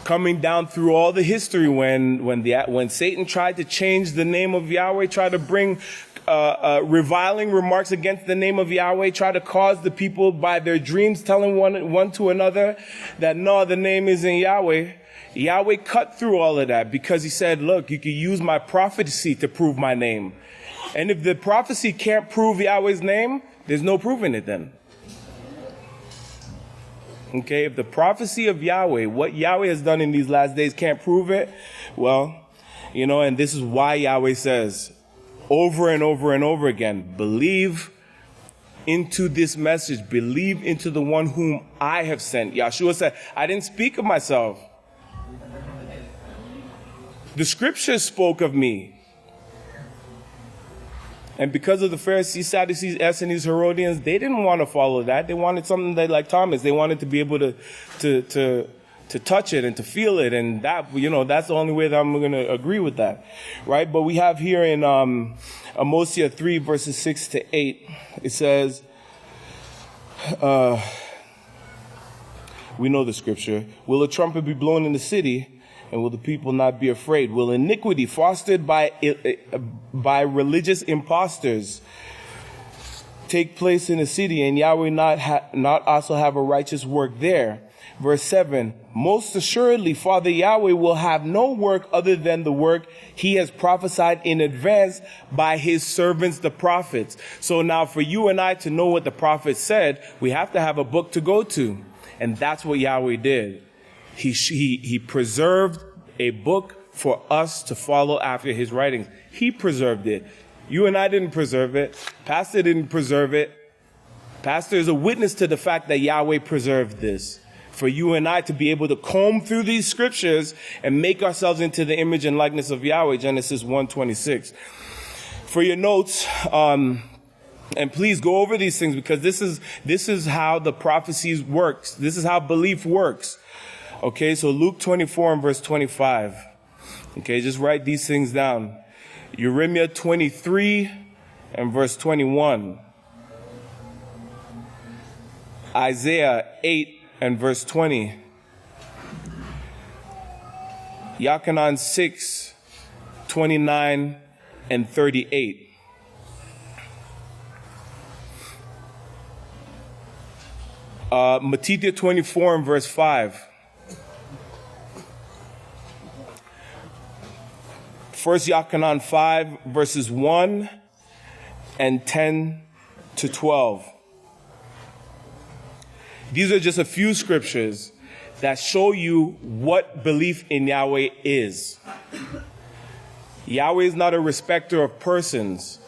Coming down through all the history when Satan tried to change the name of Yahweh, tried to bring reviling remarks against the name of Yahweh, try to cause the people by their dreams telling one to another that no, the name isn't Yahweh. Yahweh cut through all of that because he said, look, you can use my prophecy to prove my name. And if the prophecy can't prove Yahweh's name, there's no proving it then. Okay, if the prophecy of Yahweh, what Yahweh has done in these last days, can't prove it, well, and this is why Yahweh says over and over and over again, believe into this message, believe into the one whom I have sent. Yahshua said, I didn't speak of myself. The scriptures spoke of me. And because of the Pharisees, Sadducees, Essenes, Herodians, they didn't want to follow that. They wanted something that, like Thomas, they wanted to be able to touch it and to feel it. And that, that's the only way that I'm going to agree with that. Right? But we have here in Amos 3, verses 6 to 8, it says, we know the scripture. Will a trumpet be blown in the city? And will the people not be afraid? Will iniquity fostered by religious impostors take place in the city, and Yahweh not also have a righteous work there? Verse 7, most assuredly, Father Yahweh will have no work other than the work he has prophesied in advance by his servants, the prophets. So now for you and I to know what the prophets said, we have to have a book to go to. And that's what Yahweh did. He preserved a book for us to follow after his writings. He preserved it. You and I didn't preserve it. Pastor didn't preserve it. Pastor is a witness to the fact that Yahweh preserved this. For you and I to be able to comb through these scriptures and make ourselves into the image and likeness of Yahweh, Genesis 1:26. For your notes, and please go over these things, because this is how the prophecies works. This is how belief works. Okay, so Luke 24 and verse 25. Okay, just write these things down. Jeremiah 23 and verse 21. Isaiah 8 and verse 20. Yachanan 6, 29 and 38. Matthew 24 and verse 5. 1 Yachanan 5 verses 1 and 10 to 12. These are just a few scriptures that show you what belief in Yahweh is. Yahweh is not a respecter of persons.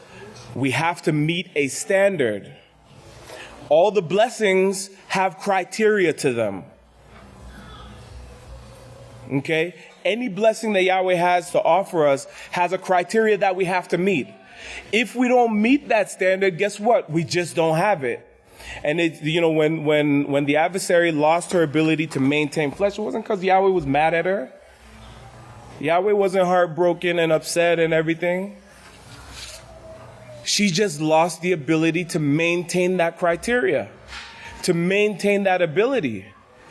We have to meet a standard. All the blessings have criteria to them. Okay? Any blessing that Yahweh has to offer us has a criteria that we have to meet. If we don't meet that standard, guess what? We just don't have it. And it, when the adversary lost her ability to maintain flesh, it wasn't because Yahweh was mad at her. Yahweh wasn't heartbroken and upset and everything. She just lost the ability to maintain that criteria, to maintain that ability.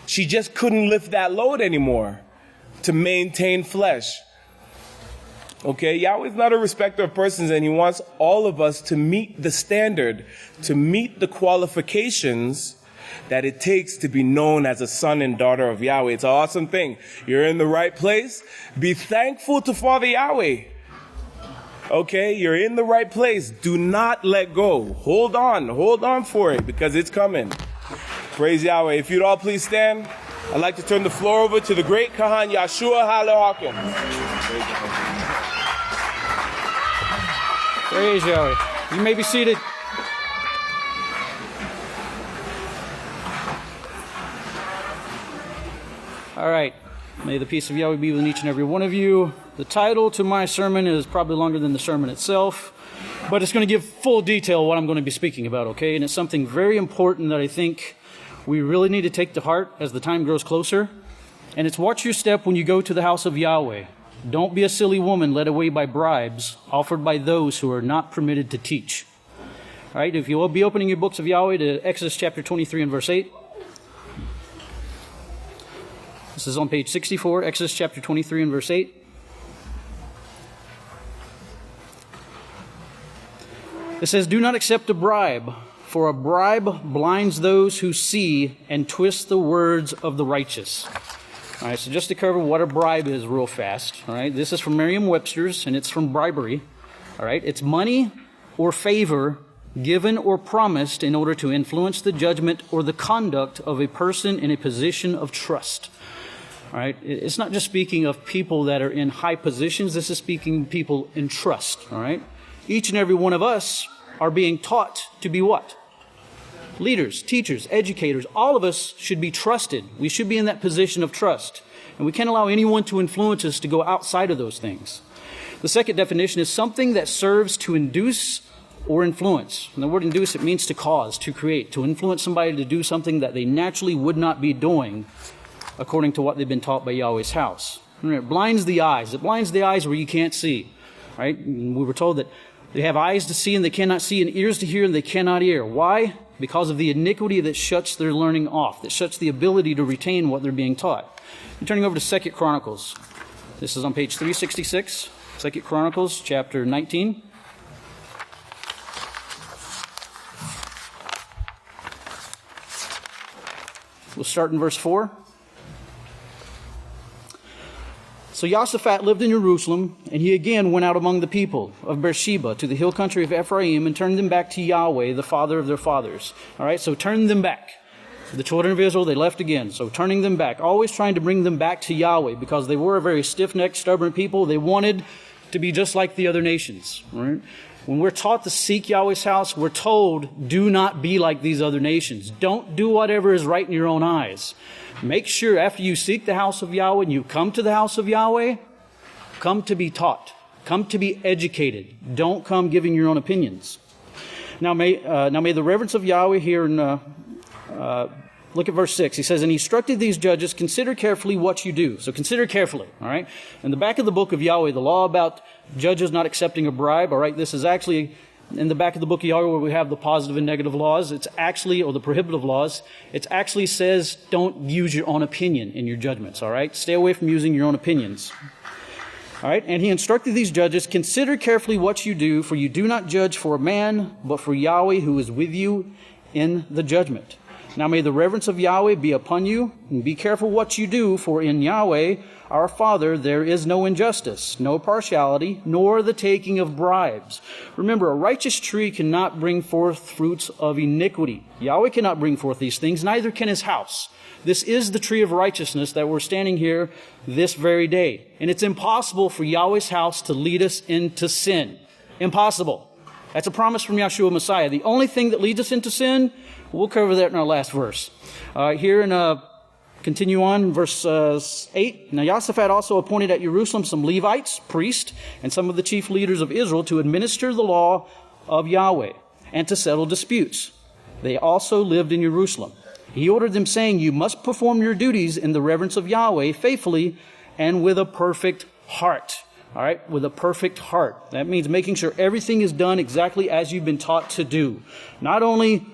She just couldn't lift that load anymore to maintain flesh. Okay, Yahweh's not a respecter of persons, and he wants all of us to meet the standard, to meet the qualifications that it takes to be known as a son and daughter of Yahweh. It's an awesome thing. You're in the right place. Be thankful to Father Yahweh. Okay, you're in the right place. Do not let go. Hold on for it, because it's coming. Praise Yahweh. If you'd all please stand, I'd like to turn the floor over to the great Kohan Yeshua Hawkins. Praise Yahweh. You may be seated. All right. May the peace of Yahweh be with each and every one of you. The title to my sermon is probably longer than the sermon itself, but it's going to give full detail what I'm going to be speaking about, okay? And it's something very important that I think we really need to take to heart as the time grows closer. And it's watch your step when you go to the house of Yahweh. Don't be a silly woman led away by bribes offered by those who are not permitted to teach. All right, if you will be opening your books of Yahweh to Exodus chapter 23 and verse 8. This is on page 64, Exodus chapter 23 and verse 8. It says, "Do not accept a bribe, for a bribe blinds those who see and twists the words of the righteous." All right, so just to cover what a bribe is real fast. All right, this is from Merriam-Webster's, and it's from bribery. All right, it's money or favor given or promised in order to influence the judgment or the conduct of a person in a position of trust. All right, it's not just speaking of people that are in high positions. This is speaking people in trust. All right, each and every one of us are being taught to be what? Leaders, teachers, educators, all of us should be trusted. We should be in that position of trust. And we can't allow anyone to influence us to go outside of those things. The second definition is something that serves to induce or influence. And the word induce, it means to cause, to create, to influence somebody to do something that they naturally would not be doing according to what they've been taught by Yahweh's house. And it blinds the eyes. It blinds the eyes where you can't see. Right? And we were told that they have eyes to see and they cannot see, and ears to hear and they cannot hear. Why? Because of the iniquity that shuts their learning off, that shuts the ability to retain what they're being taught. I'm turning over to 2 Chronicles. This is on page 366, 2 Chronicles chapter 19. We'll start in verse 4. So Jehoshaphat lived in Jerusalem, and he again went out among the people of Beersheba to the hill country of Ephraim and turned them back to Yahweh, the Father of their fathers. All right, so turn them back. The children of Israel, they left again. So turning them back, always trying to bring them back to Yahweh, because they were a very stiff-necked, stubborn people. They wanted to be just like the other nations. Right? When we're taught to seek Yahweh's house, we're told, do not be like these other nations. Don't do whatever is right in your own eyes. Make sure after you seek the house of Yahweh and you come to the house of Yahweh, come to be taught. Come to be educated. Don't come giving your own opinions. Now may the reverence of Yahweh here in look at verse 6. He says, and he instructed these judges, consider carefully what you do. So consider carefully, all right? In the back of the book of Yahweh, the law about judges not accepting a bribe, all right? This is actually in the back of the book of Yahweh where we have the positive and negative laws. It's actually, or the prohibitive laws, it actually says don't use your own opinion in your judgments, all right? Stay away from using your own opinions. All right, and he instructed these judges, consider carefully what you do, for you do not judge for a man, but for Yahweh who is with you in the judgment. Now may the reverence of Yahweh be upon you, and be careful what you do, for in Yahweh, our Father, there is no injustice, no partiality, nor the taking of bribes. Remember, a righteous tree cannot bring forth fruits of iniquity. Yahweh cannot bring forth these things, neither can his house. This is the tree of righteousness that we're standing here this very day. And it's impossible for Yahweh's house to lead us into sin. Impossible. That's a promise from Yahshua Messiah. The only thing that leads us into sin, we'll cover that in our last verse. Continue on, verse 8. Now Jehoshaphat also appointed at Jerusalem some Levites, priests, and some of the chief leaders of Israel to administer the law of Yahweh and to settle disputes. They also lived in Jerusalem. He ordered them, saying, you must perform your duties in the reverence of Yahweh faithfully and with a perfect heart. All right, with a perfect heart. That means making sure everything is done exactly as you've been taught to do. Not only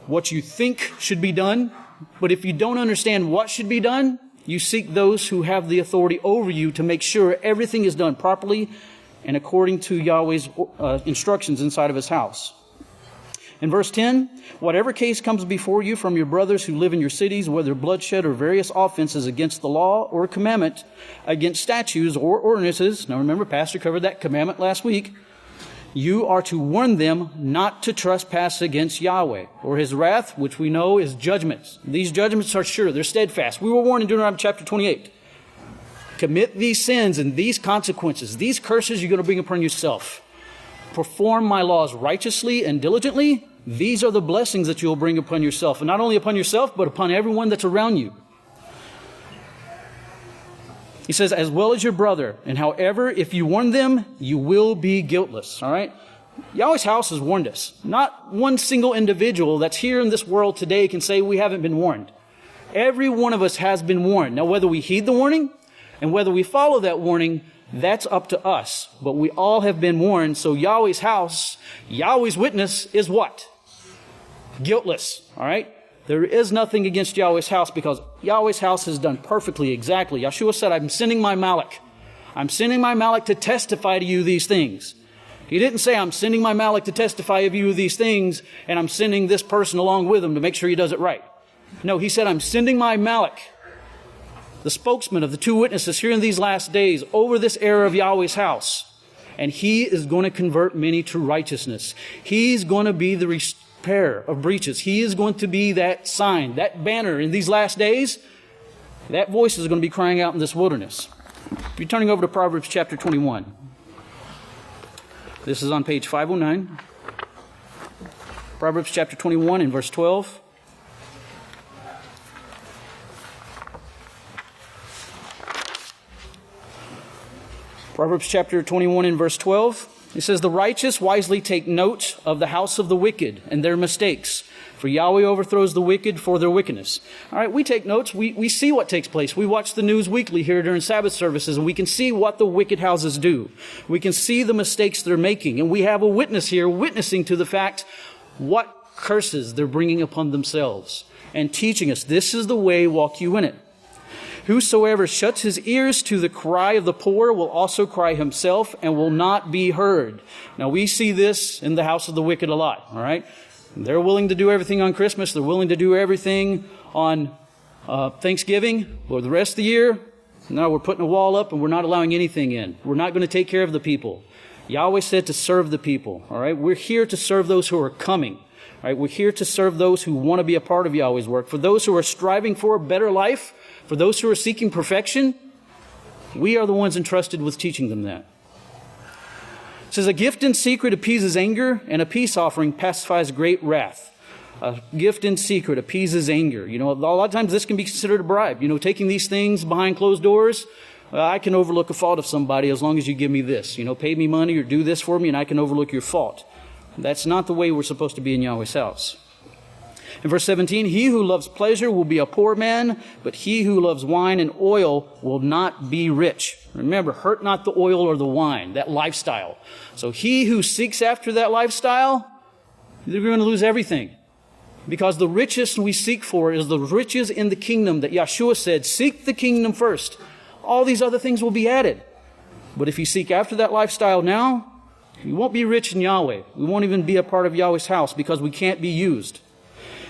what you think should be done, but if you don't understand what should be done, you seek those who have the authority over you to make sure everything is done properly and according to Yahweh's instructions inside of his house. In verse 10, whatever case comes before you from your brothers who live in your cities, whether bloodshed or various offenses against the law or commandment, against statutes or ordinances, now remember, Pastor covered that commandment last week, you are to warn them not to trespass against Yahweh, or his wrath, which we know is judgments. These judgments are sure, they're steadfast. We were warned in Deuteronomy chapter 28. Commit these sins and these consequences, these curses you're going to bring upon yourself. Perform my laws righteously and diligently. These are the blessings that you'll bring upon yourself. And not only upon yourself, but upon everyone that's around you. He says, as well as your brother. And however, if you warn them, you will be guiltless. All right? Yahweh's house has warned us. Not one single individual that's here in this world today can say we haven't been warned. Every one of us has been warned. Now, whether we heed the warning and whether we follow that warning, that's up to us. But we all have been warned. So Yahweh's house, Yahweh's witness is what? Guiltless. All right? There is nothing against Yahweh's house because Yahweh's house has done perfectly, exactly. Yahshua said, I'm sending my Malach. I'm sending my Malach to testify to you these things. He didn't say, I'm sending my Malach to testify of you these things, and I'm sending this person along with him to make sure he does it right. No, he said, I'm sending my Malach, the spokesman of the two witnesses here in these last days over this era of Yahweh's house. And he is going to convert many to righteousness. He's going to be the repair of breaches. He is going to be that sign, that banner in these last days. That voice is going to be crying out in this wilderness. If you're turning over to Proverbs chapter 21. This is on page 509. Proverbs chapter 21 and verse 12. Proverbs chapter 21 and verse 12. It says, the righteous wisely take note of the house of the wicked and their mistakes. For Yahweh overthrows the wicked for their wickedness. All right, we take notes. We see what takes place. We watch the news weekly here during Sabbath services, and we can see what the wicked houses do. We can see the mistakes they're making. And we have a witness here witnessing to the fact what curses they're bringing upon themselves and teaching us, this is the way, walk you in it. Whosoever shuts his ears to the cry of the poor will also cry himself and will not be heard. Now, we see this in the house of the wicked a lot, all right? They're willing to do everything on Christmas. They're willing to do everything on Thanksgiving, or the rest of the year, no, we're putting a wall up and we're not allowing anything in. We're not going to take care of the people. Yahweh said to serve the people. All right, we're here to serve those who are coming. All right, we're here to serve those who want to be a part of Yahweh's work. For those who are striving for a better life, for those who are seeking perfection, we are the ones entrusted with teaching them that. It says, a gift in secret appeases anger, and a peace offering pacifies great wrath. A gift in secret appeases anger. You know, a lot of times this can be considered a bribe. You know, taking these things behind closed doors, I can overlook a fault of somebody as long as you give me this. You know, pay me money or do this for me and I can overlook your fault. That's not the way we're supposed to be in Yahweh's house. In verse 17, he who loves pleasure will be a poor man, but he who loves wine and oil will not be rich. Remember, hurt not the oil or the wine, that lifestyle. So he who seeks after that lifestyle, they're going to lose everything. Because the richest we seek for is the riches in the kingdom that Yeshua said, seek the kingdom first. All these other things will be added. But if you seek after that lifestyle now, you won't be rich in Yahweh. We won't even be a part of Yahweh's house because we can't be used.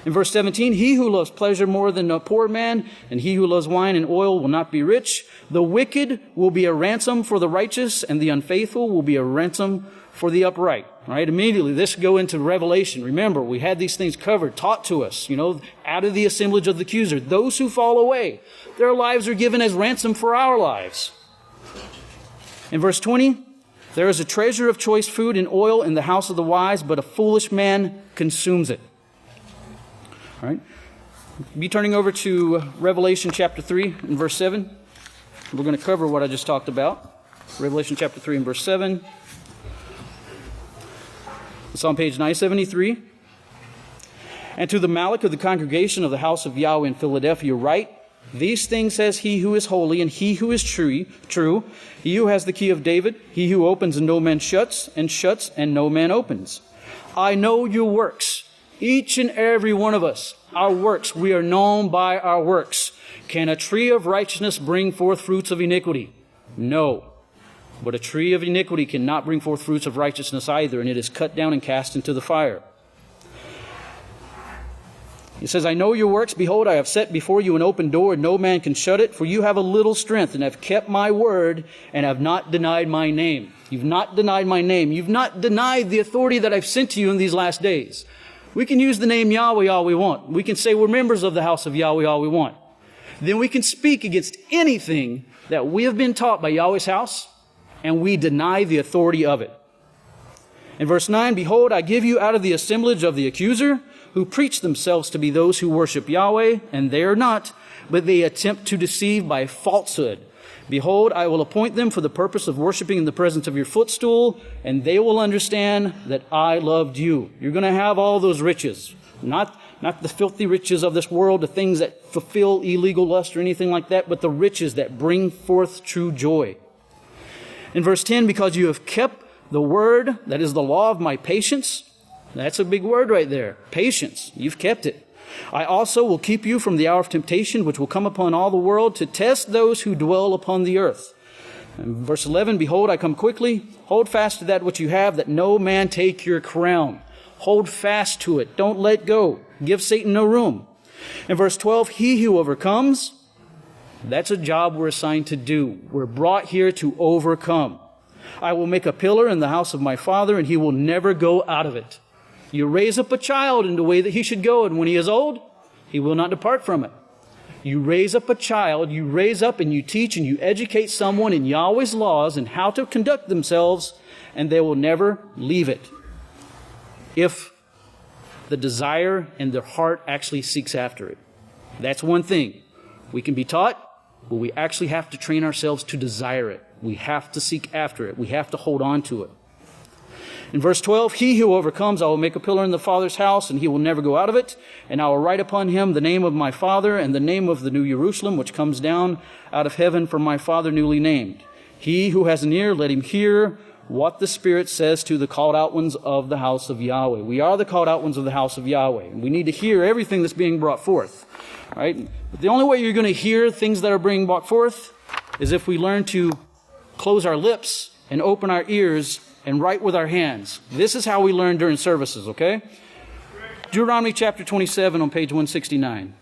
In verse 17, he who loves pleasure more than a poor man, and he who loves wine and oil will not be rich. The wicked will be a ransom for the righteous, and the unfaithful will be a ransom for the upright. All right, immediately, this go into Revelation. Remember, we had these things covered, taught to us, you know, out of the assemblage of the accuser. Those who fall away, their lives are given as ransom for our lives. In verse 20, there is a treasure of choice food and oil in the house of the wise, but a foolish man consumes it. All right, be turning over to Revelation chapter 3 and verse 7. We're going to cover what I just talked about. Revelation chapter 3 and verse 7. It's on page 973. And to the Malach of the congregation of the House of Yahweh in Philadelphia write, these things says he who is holy and he who is true, he who has the key of David, he who opens and no man shuts, and shuts and no man opens. I know your works, each and every one of us, our works, we are known by our works. Can a tree of righteousness bring forth fruits of iniquity? No. But a tree of iniquity cannot bring forth fruits of righteousness either, and it is cut down and cast into the fire. He says, I know your works. Behold, I have set before you an open door, and no man can shut it. For you have a little strength, and have kept my word, and have not denied my name. You've not denied my name. You've not denied the authority that I've sent to you in these last days. We can use the name Yahweh all we want. We can say we're members of the house of Yahweh all we want. Then we can speak against anything that we have been taught by Yahweh's house, and we deny the authority of it. In verse 9, behold, I give you out of the assemblage of the accuser, who preach themselves to be those who worship Yahweh, and they are not, but they attempt to deceive by falsehood. Behold, I will appoint them for the purpose of worshiping in the presence of your footstool, and they will understand that I loved you. You're going to have all those riches, not the filthy riches of this world, the things that fulfill illegal lust or anything like that, but the riches that bring forth true joy. In verse 10, because you have kept the word, that is the law of my patience. That's a big word right there. Patience. You've kept it. I also will keep you from the hour of temptation, which will come upon all the world to test those who dwell upon the earth. In verse 11, behold, I come quickly. Hold fast to that which you have, that no man take your crown. Hold fast to it. Don't let go. Give Satan no room. In verse 12, he who overcomes, that's a job we're assigned to do. We're brought here to overcome. I will make a pillar in the house of my father, and he will never go out of it. You raise up a child in the way that he should go, and when he is old, he will not depart from it. You raise up a child, you raise up and you teach and you educate someone in Yahweh's laws and how to conduct themselves, and they will never leave it. If the desire and their heart actually seeks after it. That's one thing. We can be taught, but we actually have to train ourselves to desire it. We have to seek after it. We have to hold on to it. In verse 12, he who overcomes, I will make a pillar in the Father's house, and he will never go out of it. And I will write upon him the name of my Father and the name of the new Jerusalem, which comes down out of heaven from my Father newly named. He who has an ear, let him hear what the Spirit says to the called out ones of the house of Yahweh. We are the called out ones of the house of Yahweh. And we need to hear everything that's being brought forth. All right? But the only way you're going to hear things that are being brought forth is if we learn to close our lips and open our ears and write with our hands. This is how we learn during services, okay? Deuteronomy chapter 27 on page 169.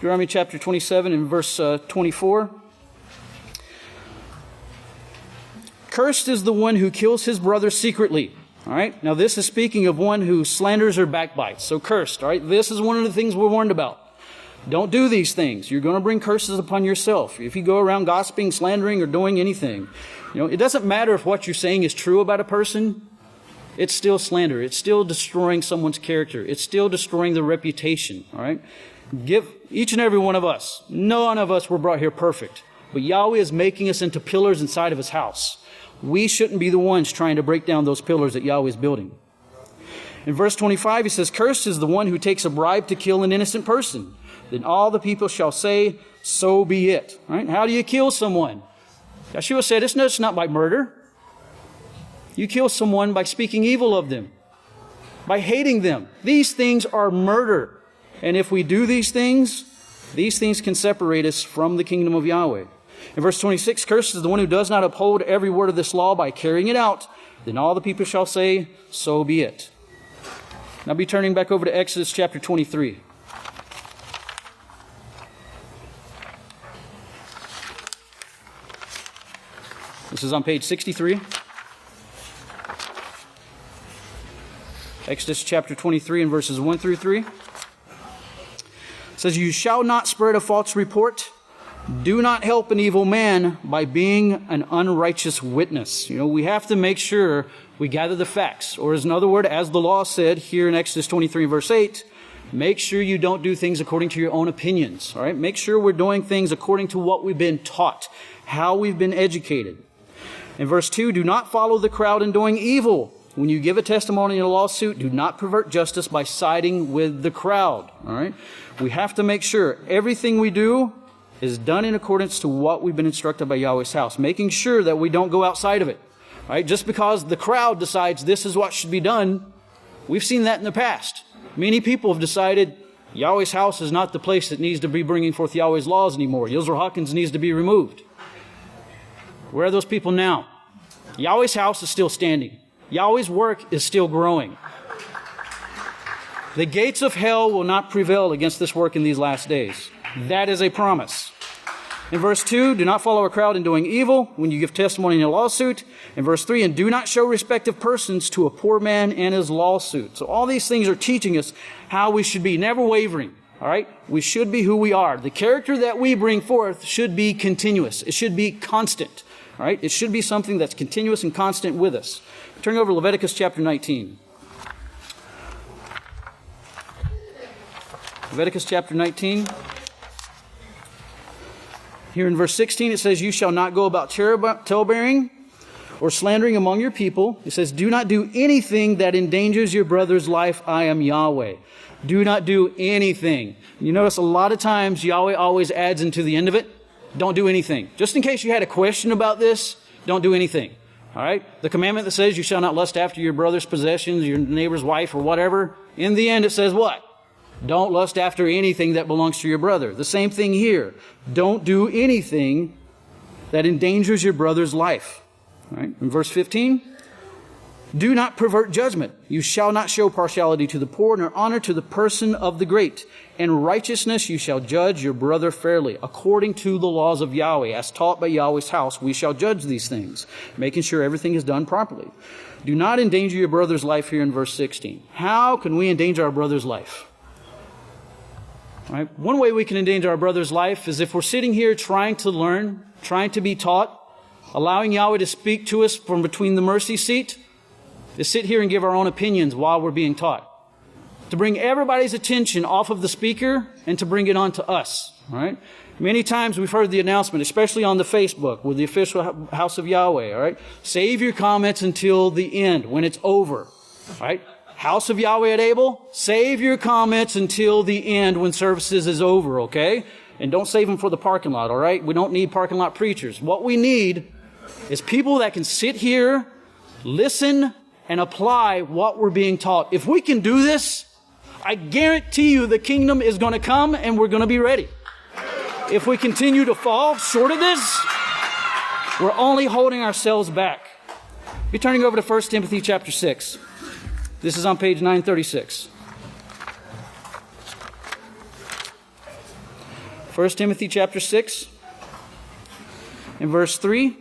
Deuteronomy chapter 27 and verse 24. Cursed is the one who kills his brother secretly. All right. Now this is speaking of one who slanders or backbites. So cursed. All right. This is one of the things we're warned about. Don't do these things. You're going to bring curses upon yourself. If you go around gossiping, slandering, or doing anything, it doesn't matter if what you're saying is true about a person. It's still slander. It's still destroying someone's character. It's still destroying their reputation. All right. Give each and every one of us. None of us were brought here perfect, but Yahweh is making us into pillars inside of His house. We shouldn't be the ones trying to break down those pillars that Yahweh is building. In verse 25, he says, "Cursed is the one who takes a bribe to kill an innocent person. Then all the people shall say, so be it." All right? How do you kill someone? Yeshua said, it's not by murder. You kill someone by speaking evil of them, by hating them. These things are murder. And if we do these things can separate us from the kingdom of Yahweh. In verse 26, "Cursed is the one who does not uphold every word of this law by carrying it out. Then all the people shall say, so be it." Now be turning back over to Exodus chapter 23. This is on page 63. Exodus chapter 23 and verses 1 through 3. It says, "You shall not spread a false report. Do not help an evil man by being an unrighteous witness." We have to make sure we gather the facts. Or as another word, as the law said here in Exodus 23 verse 8, make sure you don't do things according to your own opinions. All right? Make sure we're doing things according to what we've been taught, how we've been educated. In verse 2, "Do not follow the crowd in doing evil. When you give a testimony in a lawsuit, do not pervert justice by siding with the crowd." All right? We have to make sure everything we do is done in accordance to what we've been instructed by Yahweh's house, making sure that we don't go outside of it. All right? Just because the crowd decides this is what should be done, we've seen that in the past. Many people have decided Yahweh's house is not the place that needs to be bringing forth Yahweh's laws anymore. Yisrayl Hawkins needs to be removed. Where are those people now? Yahweh's house is still standing. Yahweh's work is still growing. The gates of hell will not prevail against this work in these last days. That is a promise. In verse 2, "Do not follow a crowd in doing evil when you give testimony in a lawsuit." In verse 3, "And do not show respect of persons to a poor man and his lawsuit." So all these things are teaching us how we should be, never wavering. All right? We should be who we are. The character that we bring forth should be continuous. It should be constant. All right? It should be something that's continuous and constant with us. Turn over to Leviticus chapter 19. Leviticus chapter 19. Here in verse 16 it says, "You shall not go about talebearing or slandering among your people." It says, "Do not do anything that endangers your brother's life. I am Yahweh." Do not do anything. You notice a lot of times Yahweh always adds into the end of it, don't do anything. Just in case you had a question about this, don't do anything. All right? The commandment that says you shall not lust after your brother's possessions, your neighbor's wife, or whatever, in the end it says what? Don't lust after anything that belongs to your brother. The same thing here. Don't do anything that endangers your brother's life. All right? In verse 15, "Do not pervert judgment. You shall not show partiality to the poor, nor honor to the person of the great. In righteousness you shall judge your brother fairly, according to the laws of Yahweh. As taught by Yahweh's house, we shall judge these things," making sure everything is done properly. Do not endanger your brother's life here in verse 16. How can we endanger our brother's life? All right? One way we can endanger our brother's life is if we're sitting here trying to learn, trying to be taught, allowing Yahweh to speak to us from between the mercy seat, to sit here and give our own opinions while we're being taught. To bring everybody's attention off of the speaker and to bring it on to us. All right? Many times we've heard the announcement, especially on the Facebook with the official House of Yahweh. All right? Save your comments until the end, when it's over. All right? House of Yahweh at Abel, save your comments until the end when services is over, okay? And don't save them for the parking lot, all right? We don't need parking lot preachers. What we need is people that can sit here, listen, and apply what we're being taught. If we can do this, I guarantee you the kingdom is going to come and we're going to be ready. If we continue to fall short of this, we're only holding ourselves back. Be turning over to 1 Timothy chapter 6. This is on page 936. 1 Timothy chapter 6 and verse 3.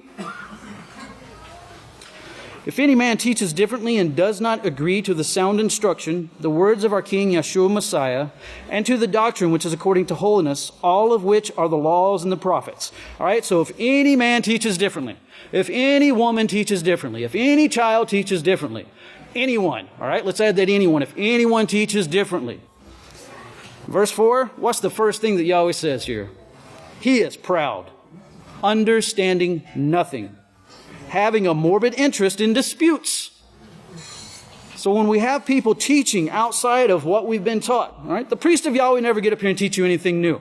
If any man teaches differently and does not agree to the sound instruction, the words of our King Yeshua Messiah, and to the doctrine which is according to holiness, all of which are the laws and the prophets. All right, so if any man teaches differently, if any woman teaches differently, if any child teaches differently, anyone, all right, let's add that anyone, if anyone teaches differently. Verse 4, what's the first thing that Yahweh says here? He is proud, understanding nothing, having a morbid interest in disputes. So when we have people teaching outside of what we've been taught, all right, the priest of Yahweh never get up here and teach you anything new.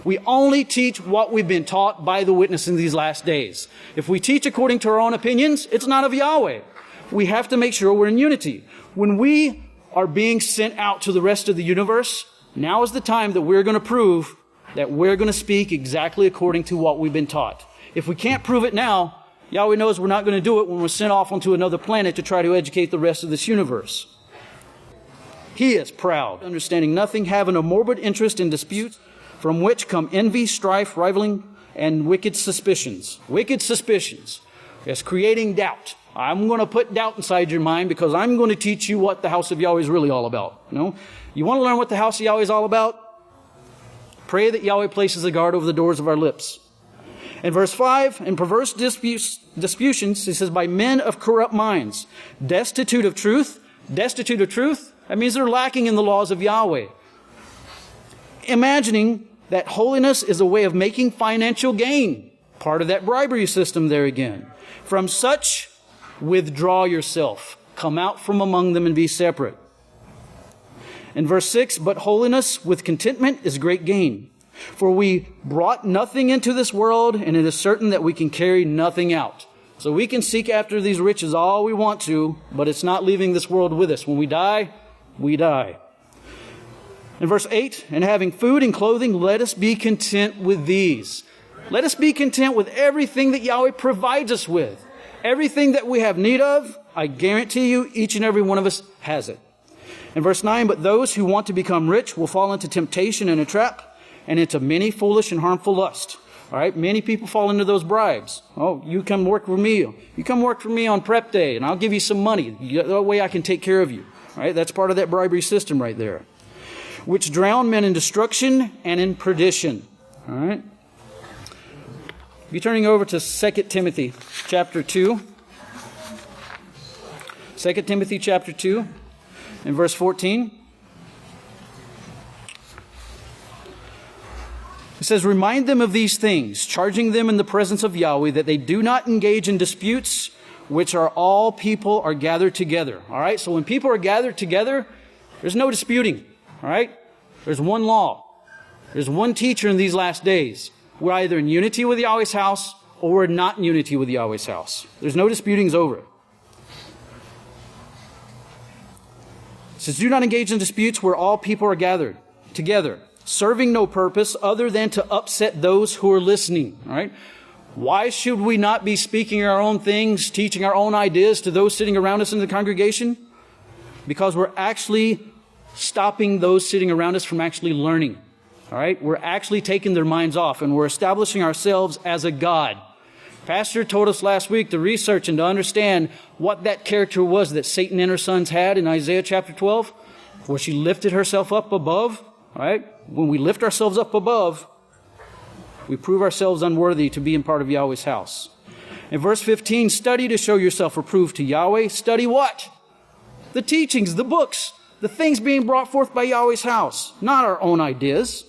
We only teach what we've been taught by the witness in these last days. If we teach according to our own opinions, it's not of Yahweh. We have to make sure we're in unity. When we are being sent out to the rest of the universe, now is the time that we're going to prove that we're going to speak exactly according to what we've been taught. If we can't prove it now, Yahweh knows we're not going to do it when we're sent off onto another planet to try to educate the rest of this universe. He is proud, understanding nothing, having a morbid interest in disputes, from which come envy, strife, rivaling, and wicked suspicions. Wicked suspicions. Yes, creating doubt. I'm going to put doubt inside your mind because I'm going to teach you what the house of Yahweh is really all about. You want to learn what the house of Yahweh is all about? Pray that Yahweh places a guard over the doors of our lips. In verse 5, in perverse disputions, he says, by men of corrupt minds, destitute of truth. Destitute of truth, that means they're lacking in the laws of Yahweh. Imagining that holiness is a way of making financial gain. Part of that bribery system there again. From such, withdraw yourself. Come out from among them and be separate. In verse 6, but holiness with contentment is great gain. For we brought nothing into this world, and it is certain that we can carry nothing out. So we can seek after these riches all we want to, but it's not leaving this world with us. When we die, we die. In verse 8, and having food and clothing, let us be content with these. Let us be content with everything that Yahweh provides us with. Everything that we have need of, I guarantee you, each and every one of us has it. In verse 9, but those who want to become rich will fall into temptation and a trap, and into many foolish and harmful lusts. All right, many people fall into those bribes. Oh, you come work for me. You come work for me on prep day, and I'll give you some money. That way I can take care of you. All right, that's part of that bribery system right there. Which drown men in destruction and in perdition. All right. You're turning over to 2 Timothy chapter 2. 2 Timothy chapter 2 and verse 14. It says, remind them of these things, charging them in the presence of Yahweh that they do not engage in disputes, which are all people are gathered together. All right, so when people are gathered together, there's no disputing. All right, there's one law. There's one teacher in these last days. We're either in unity with Yahweh's house or we're not in unity with Yahweh's house. There's no disputings over it. It says, do not engage in disputes where all people are gathered together, serving no purpose other than to upset those who are listening. All right? Why should we not be speaking our own things, teaching our own ideas to those sitting around us in the congregation? Because we're actually stopping those sitting around us from actually learning. All right? We're actually taking their minds off, and we're establishing ourselves as a God. Pastor told us last week to research and to understand what that character was that Satan and her sons had in Isaiah chapter 12, where she lifted herself up above. All right? When we lift ourselves up above, we prove ourselves unworthy to be in part of Yahweh's house. In verse 15, study to show yourself approved to Yahweh. Study what? The teachings, the books, the things being brought forth by Yahweh's house, not our own ideas.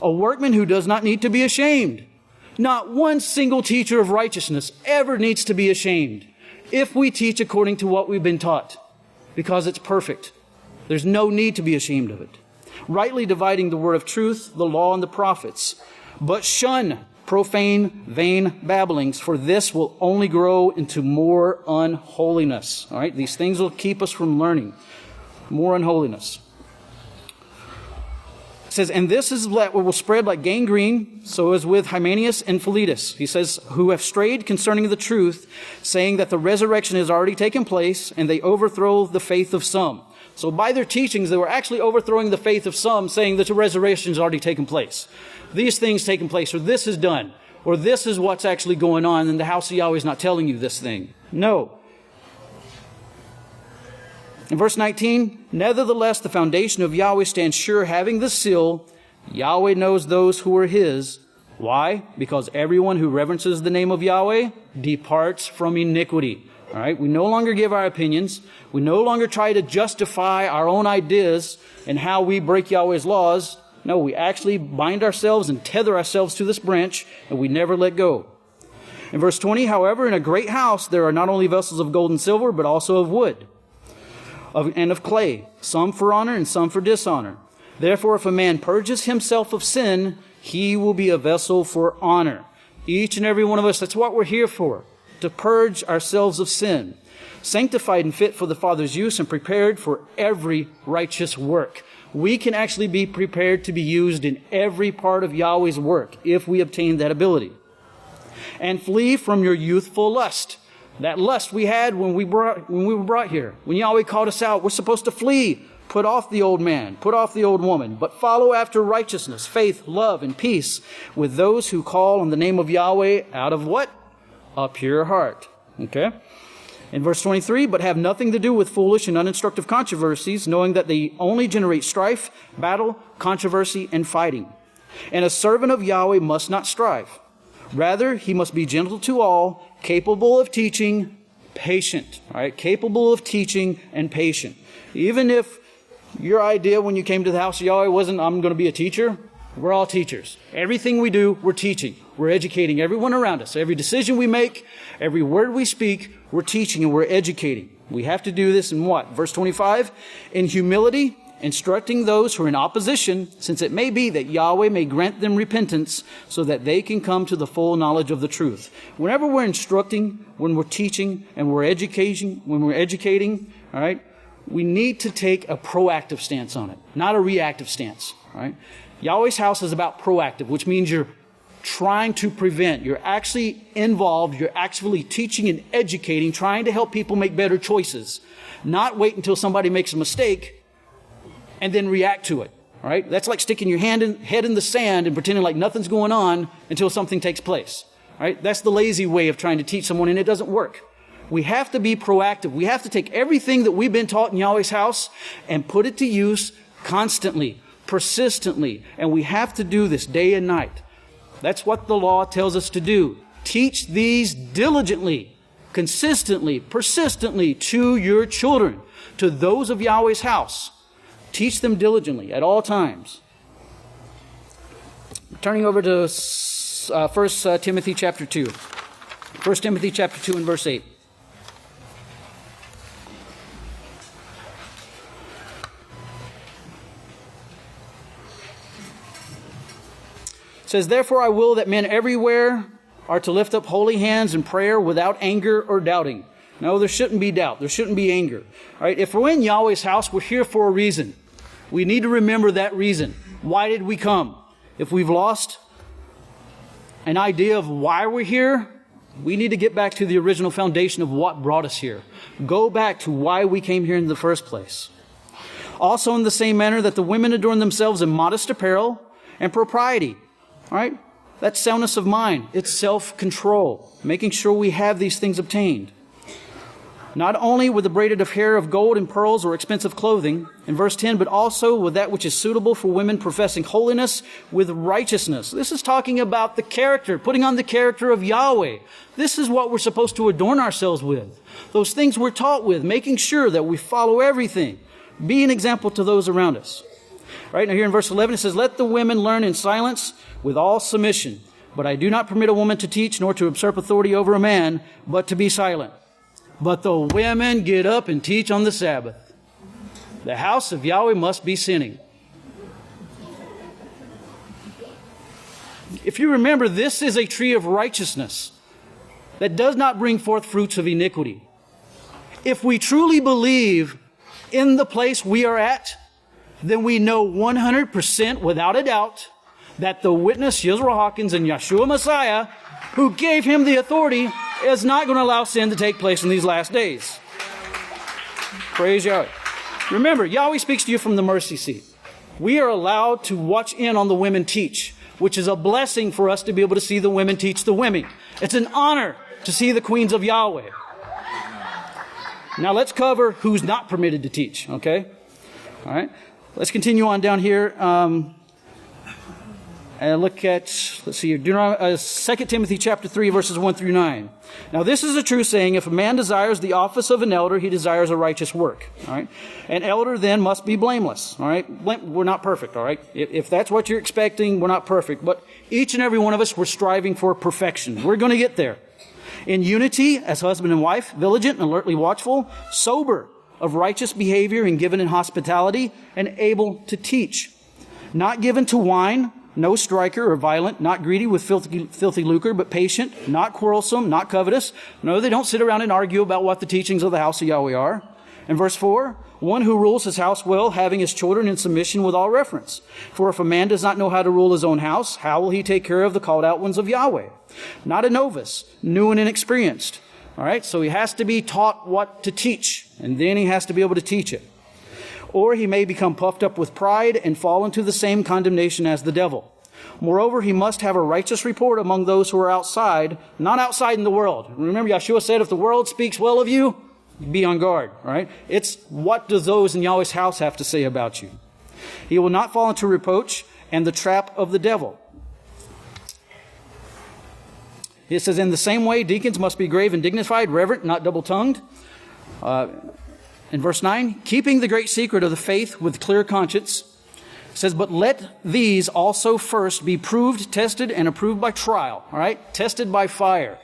A workman who does not need to be ashamed. Not one single teacher of righteousness ever needs to be ashamed if we teach according to what we've been taught, because it's perfect. There's no need to be ashamed of it. Rightly dividing the word of truth, the law, and the prophets. But shun profane, vain babblings, for this will only grow into more unholiness. All right, these things will keep us from learning more unholiness. It says, and this is what will spread like gangrene, so as with Hymenaeus and Philetus. He says, who have strayed concerning the truth, saying that the resurrection has already taken place, and they overthrow the faith of some. So by their teachings, they were actually overthrowing the faith of some, saying that the resurrection has already taken place. These things taken place, or this is done, or this is what's actually going on, and the house of Yahweh is not telling you this thing. No. In verse 19, nevertheless, the foundation of Yahweh stands sure, having the seal. Yahweh knows those who are his. Why? Because everyone who reverences the name of Yahweh departs from iniquity. All right? We no longer give our opinions. We no longer try to justify our own ideas and how we break Yahweh's laws. No, we actually bind ourselves and tether ourselves to this branch, and we never let go. In verse 20, however, in a great house there are not only vessels of gold and silver, but also of wood and of clay, some for honor and some for dishonor. Therefore, if a man purges himself of sin, he will be a vessel for honor. Each and every one of us, that's what we're here for, to purge ourselves of sin, sanctified and fit for the Father's use and prepared for every righteous work. We can actually be prepared to be used in every part of Yahweh's work if we obtain that ability. And flee from your youthful lust. That lust we had when we were brought here. When Yahweh called us out, we're supposed to flee. Put off the old man, put off the old woman, but follow after righteousness, faith, love, and peace with those who call on the name of Yahweh out of what? A pure heart. Okay? In verse 23, but have nothing to do with foolish and uninstructive controversies, knowing that they only generate strife, battle, controversy, and fighting. And a servant of Yahweh must not strive. Rather, he must be gentle to all, capable of teaching, patient. All right? Capable of teaching and patient. Even if your idea when you came to the house of Yahweh wasn't, I'm going to be a teacher, we're all teachers. Everything we do, we're teaching. We're educating everyone around us. Every decision we make, every word we speak, we're teaching and we're educating. We have to do this in what? Verse 25, in humility, instructing those who are in opposition, since it may be that Yahweh may grant them repentance so that they can come to the full knowledge of the truth. Whenever we're instructing, when we're teaching, and we're educating, all right, we need to take a proactive stance on it, not a reactive stance. All right? Yahweh's house is about proactive, which means you're trying to prevent. You're actually involved. You're actually teaching and educating, trying to help people make better choices. Not wait until somebody makes a mistake and then react to it. All right? That's like sticking your head in the sand and pretending like nothing's going on until something takes place. All right? That's the lazy way of trying to teach someone, and it doesn't work. We have to be proactive. We have to take everything that we've been taught in Yahweh's house and put it to use constantly, persistently. And we have to do this day and night. That's what the law tells us to do. Teach these diligently, consistently, persistently to your children, to those of Yahweh's house. Teach them diligently at all times. Turning over to 1 Timothy chapter 2. 1 Timothy chapter 2 and verse 8. It says, therefore I will that men everywhere are to lift up holy hands in prayer without anger or doubting. No, there shouldn't be doubt. There shouldn't be anger. All right? If we're in Yahweh's house, we're here for a reason. We need to remember that reason. Why did we come? If we've lost an idea of why we're here, we need to get back to the original foundation of what brought us here. Go back to why we came here in the first place. Also in the same manner that the women adorn themselves in modest apparel and propriety. All right? That's soundness of mind. It's self-control. Making sure we have these things obtained. Not only with the braided of hair of gold and pearls or expensive clothing, in verse 10, but also with that which is suitable for women professing holiness with righteousness. This is talking about the character, putting on the character of Yahweh. This is what we're supposed to adorn ourselves with. Those things we're taught with, making sure that we follow everything. Be an example to those around us. Right now here in verse 11 it says, let the women learn in silence with all submission. But I do not permit a woman to teach nor to usurp authority over a man, but to be silent. But the women get up and teach on the Sabbath. The house of Yahweh must be sinning. If you remember, this is a tree of righteousness that does not bring forth fruits of iniquity. If we truly believe in the place we are at, then we know 100% without a doubt that the witness, Yisrayl Hawkins and Yeshua Messiah, who gave him the authority, is not going to allow sin to take place in these last days. Praise Yahweh. Remember, Yahweh speaks to you from the mercy seat. We are allowed to watch in on the women teach, which is a blessing for us to be able to see the women teach the women. It's an honor to see the queens of Yahweh. Now let's cover who's not permitted to teach, okay? All right. Let's continue on down here. And look at, let's see here, 2 Timothy chapter 3, verses 1 through 9. Now this is a true saying, if a man desires the office of an elder, he desires a righteous work. All right. An elder then must be blameless. All right. We're not perfect. All right. If that's what you're expecting, we're not perfect. But each and every one of us, we're striving for perfection. We're going to get there. In unity, as husband and wife, vigilant and alertly watchful, sober, of righteous behavior and given in hospitality, and able to teach. Not given to wine, no striker or violent, not greedy with filthy lucre, but patient, not quarrelsome, not covetous. No, they don't sit around and argue about what the teachings of the house of Yahweh are. And verse 4, one who rules his house well, having his children in submission with all reverence. For if a man does not know how to rule his own house, how will he take care of the called out ones of Yahweh? Not a novice, new and inexperienced. All right, so he has to be taught what to teach, and then he has to be able to teach it. Or he may become puffed up with pride and fall into the same condemnation as the devil. Moreover, he must have a righteous report among those who are outside, not outside in the world. Remember, Yeshua said, if the world speaks well of you, be on guard. All right, it's what do those in Yahweh's house have to say about you? He will not fall into reproach and the trap of the devil. It says, in the same way, deacons must be grave and dignified, reverent, not double-tongued. In verse 9, keeping the great secret of the faith with clear conscience. It says, but let these also first be proved, tested, and approved by trial. All right, tested by fire.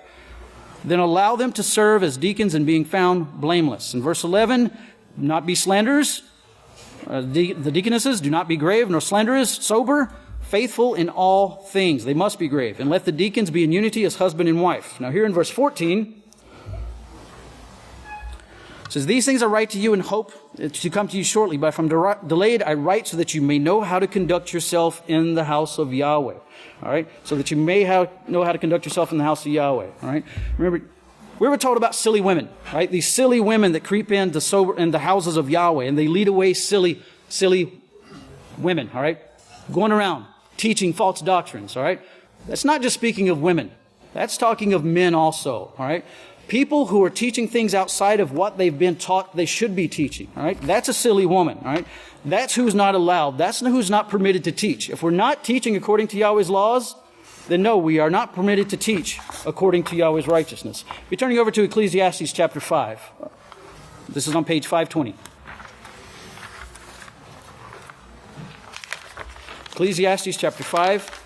Then allow them to serve as deacons and being found blameless. In verse 11, not be slanderers. The deaconesses, do not be grave nor slanderers, sober, faithful in all things. They must be grave. And let the deacons be in unity as husband and wife. Now here in verse 14, it says, these things I write to you and hope to come to you shortly, but if I'm delayed, I write so that you may know how to conduct yourself in the house of Yahweh. All right? So that you may know how to conduct yourself in the house of Yahweh. All right? Remember, we were told about silly women, right? These silly women that creep into the houses of Yahweh, and they lead away silly women, all right? Going around teaching false doctrines, all right? That's not just speaking of women. That's talking of men also, all right? People who are teaching things outside of what they've been taught they should be teaching, all right? That's a silly woman, all right? That's who's not allowed. That's who's not permitted to teach. If we're not teaching according to Yahweh's laws, then no, we are not permitted to teach according to Yahweh's righteousness. We're turning over to Ecclesiastes chapter 5. This is on page 520. Ecclesiastes chapter 5.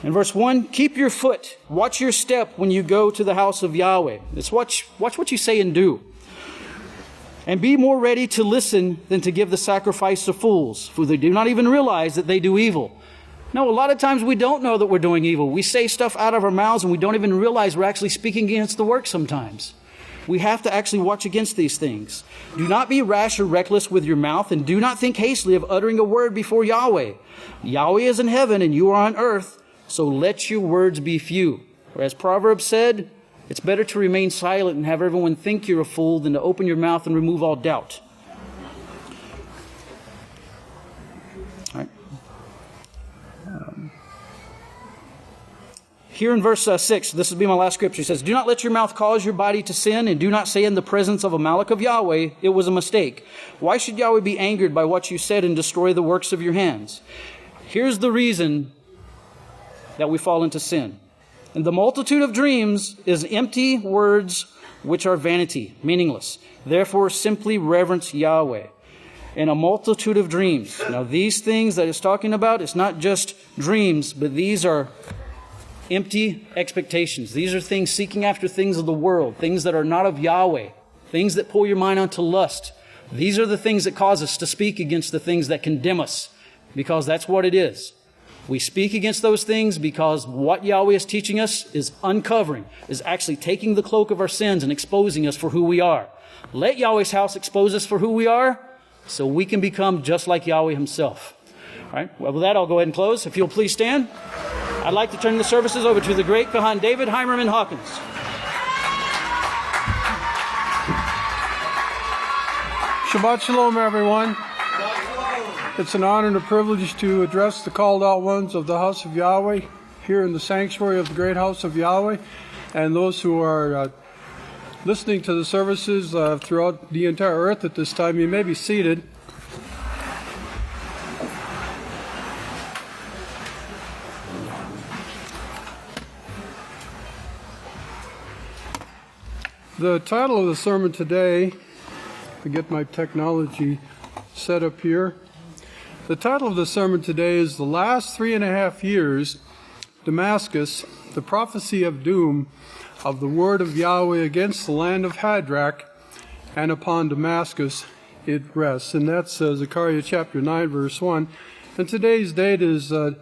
In verse 1, keep your foot, watch your step when you go to the house of Yahweh. It's watch what you say and do. And be more ready to listen than to give the sacrifice to fools, for they do not even realize that they do evil. No, a lot of times we don't know that we're doing evil. We say stuff out of our mouths and we don't even realize we're actually speaking against the work sometimes. We have to actually watch against these things. Do not be rash or reckless with your mouth, and do not think hastily of uttering a word before Yahweh. Yahweh is in heaven and you are on earth, so let your words be few. For as Proverbs said, it's better to remain silent and have everyone think you're a fool than to open your mouth and remove all doubt. All right. Here in verse 6, this will be my last scripture. It says, do not let your mouth cause your body to sin, and do not say in the presence of a Malach of Yahweh, it was a mistake. Why should Yahweh be angered by what you said and destroy the works of your hands? Here's the reason that we fall into sin. And the multitude of dreams is empty words which are vanity, meaningless. Therefore, simply reverence Yahweh. And a multitude of dreams. Now, these things that it's talking about, it's not just dreams, but these are empty expectations. These are things seeking after things of the world, things that are not of Yahweh, things that pull your mind onto lust. These are the things that cause us to speak against the things that condemn us, because that's what it is. We speak against those things because what Yahweh is teaching us is uncovering, is actually taking the cloak of our sins and exposing us for who we are. Let Yahweh's house expose us for who we are so we can become just like Yahweh himself. All right. Well, with that, I'll go ahead and close. If you'll please stand. I'd like to turn the services over to the great Kohan David Heimerman Hawkins. Shabbat Shalom, everyone. It's an honor and a privilege to address the called out ones of the House of Yahweh here in the sanctuary of the great House of Yahweh, and those who are listening to the services throughout the entire earth at this time. You may be seated. The title of the sermon today, to get my technology set up here. The title of the sermon today is The Last 3.5 Years, Damascus, the Prophecy of Doom of the Word of Yahweh against the land of Hadrach, and upon Damascus it rests. And that's Zechariah chapter 9, verse 1. And today's date is the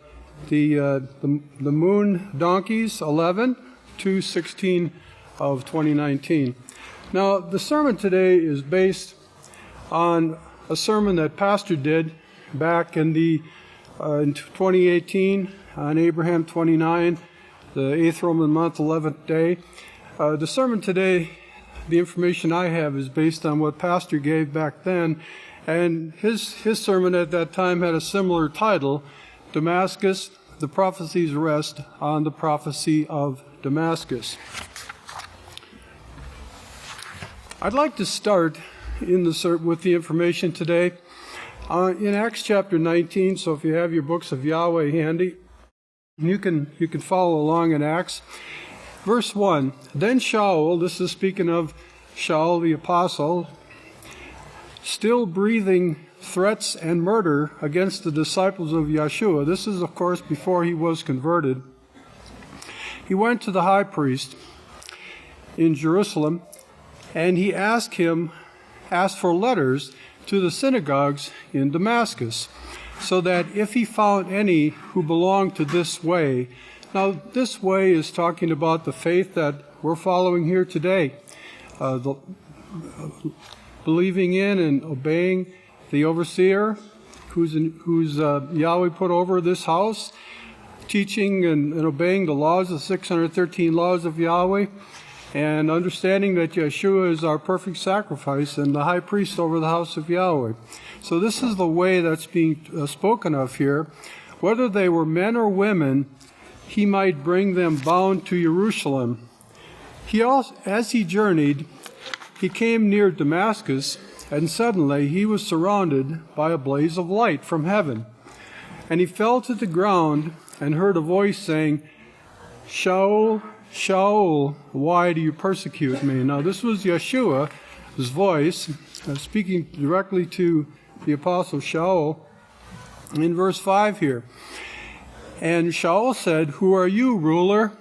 moon donkeys, 11/2/16 of 2019. Now, the sermon today is based on a sermon that Pastor did back in 2018 on Abraham 29, the 8th Roman month, 11th day. The sermon today, the information I have, is based on what Pastor gave back then, and his sermon at that time had a similar title, Damascus, the prophecies rest on the prophecy of Damascus. I'd like to start with the information today in Acts chapter 19. So if you have your books of Yahweh handy, you can follow along in Acts. Verse 1, Then Shaul, this is speaking of Shaul the apostle, still breathing threats and murder against the disciples of Yeshua. This is, of course, before he was converted. He went to the high priest in Jerusalem, and he asked for letters to the synagogues in Damascus, so that if he found any who belonged to this way. Now, this way is talking about the faith that we're following here today, believing in and obeying the overseer who's Yahweh put over this house, teaching and obeying the laws, the 613 laws of Yahweh, and understanding that Yeshua is our perfect sacrifice and the high priest over the house of Yahweh. So this is the way that's being spoken of here. Whether they were men or women, he might bring them bound to Jerusalem. As he journeyed, he came near Damascus, and suddenly he was surrounded by a blaze of light from heaven. And he fell to the ground and heard a voice saying, Shaul, Shaul, why do you persecute me? Now, this was Yeshua's voice, speaking directly to the apostle Shaul in verse 5 here. And Shaul said, Who are you, ruler?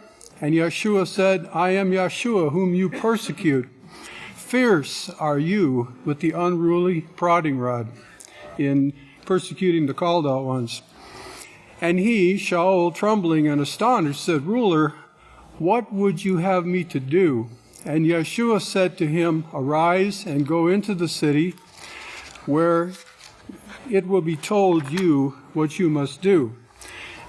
And Yeshua said, I am Yeshua, whom you persecute. Fierce are you with the unruly prodding rod in persecuting the called out ones. And he, Shaul, trembling and astonished, said, Ruler, what would you have me to do? And Yeshua said to him, Arise and go into the city, where it will be told you what you must do.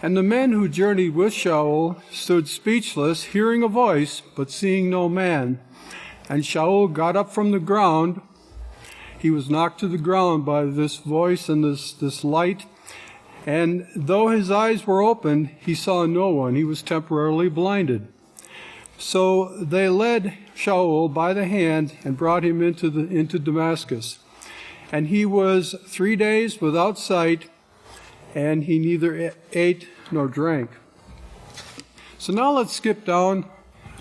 And the men who journeyed with Shaul stood speechless, hearing a voice, but seeing no man. And Shaul got up from the ground. He was knocked to the ground by this voice and this light. And though his eyes were opened, he saw no one. He was temporarily blinded. So they led Shaul by the hand and brought him into Damascus. And he was 3 days without sight, and he neither ate nor drank. So now let's skip down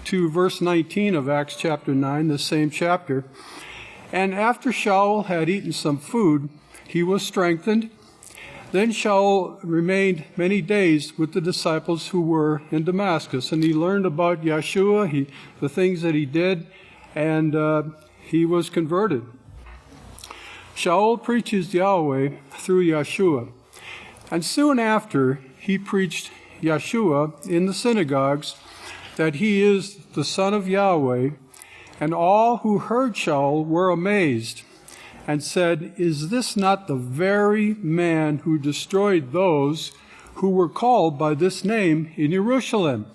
to verse 19 of Acts chapter 9, the same chapter. And after Shaul had eaten some food, he was strengthened. Then Shaul remained many days with the disciples who were in Damascus, and he learned about Yeshua, the things that he did, and he was converted. Shaul preaches Yahweh through Yeshua, and soon after he preached Yeshua in the synagogues, that he is the Son of Yahweh, and all who heard Shaul were amazed, and said, Is this not the very man who destroyed those who were called by this name in Jerusalem,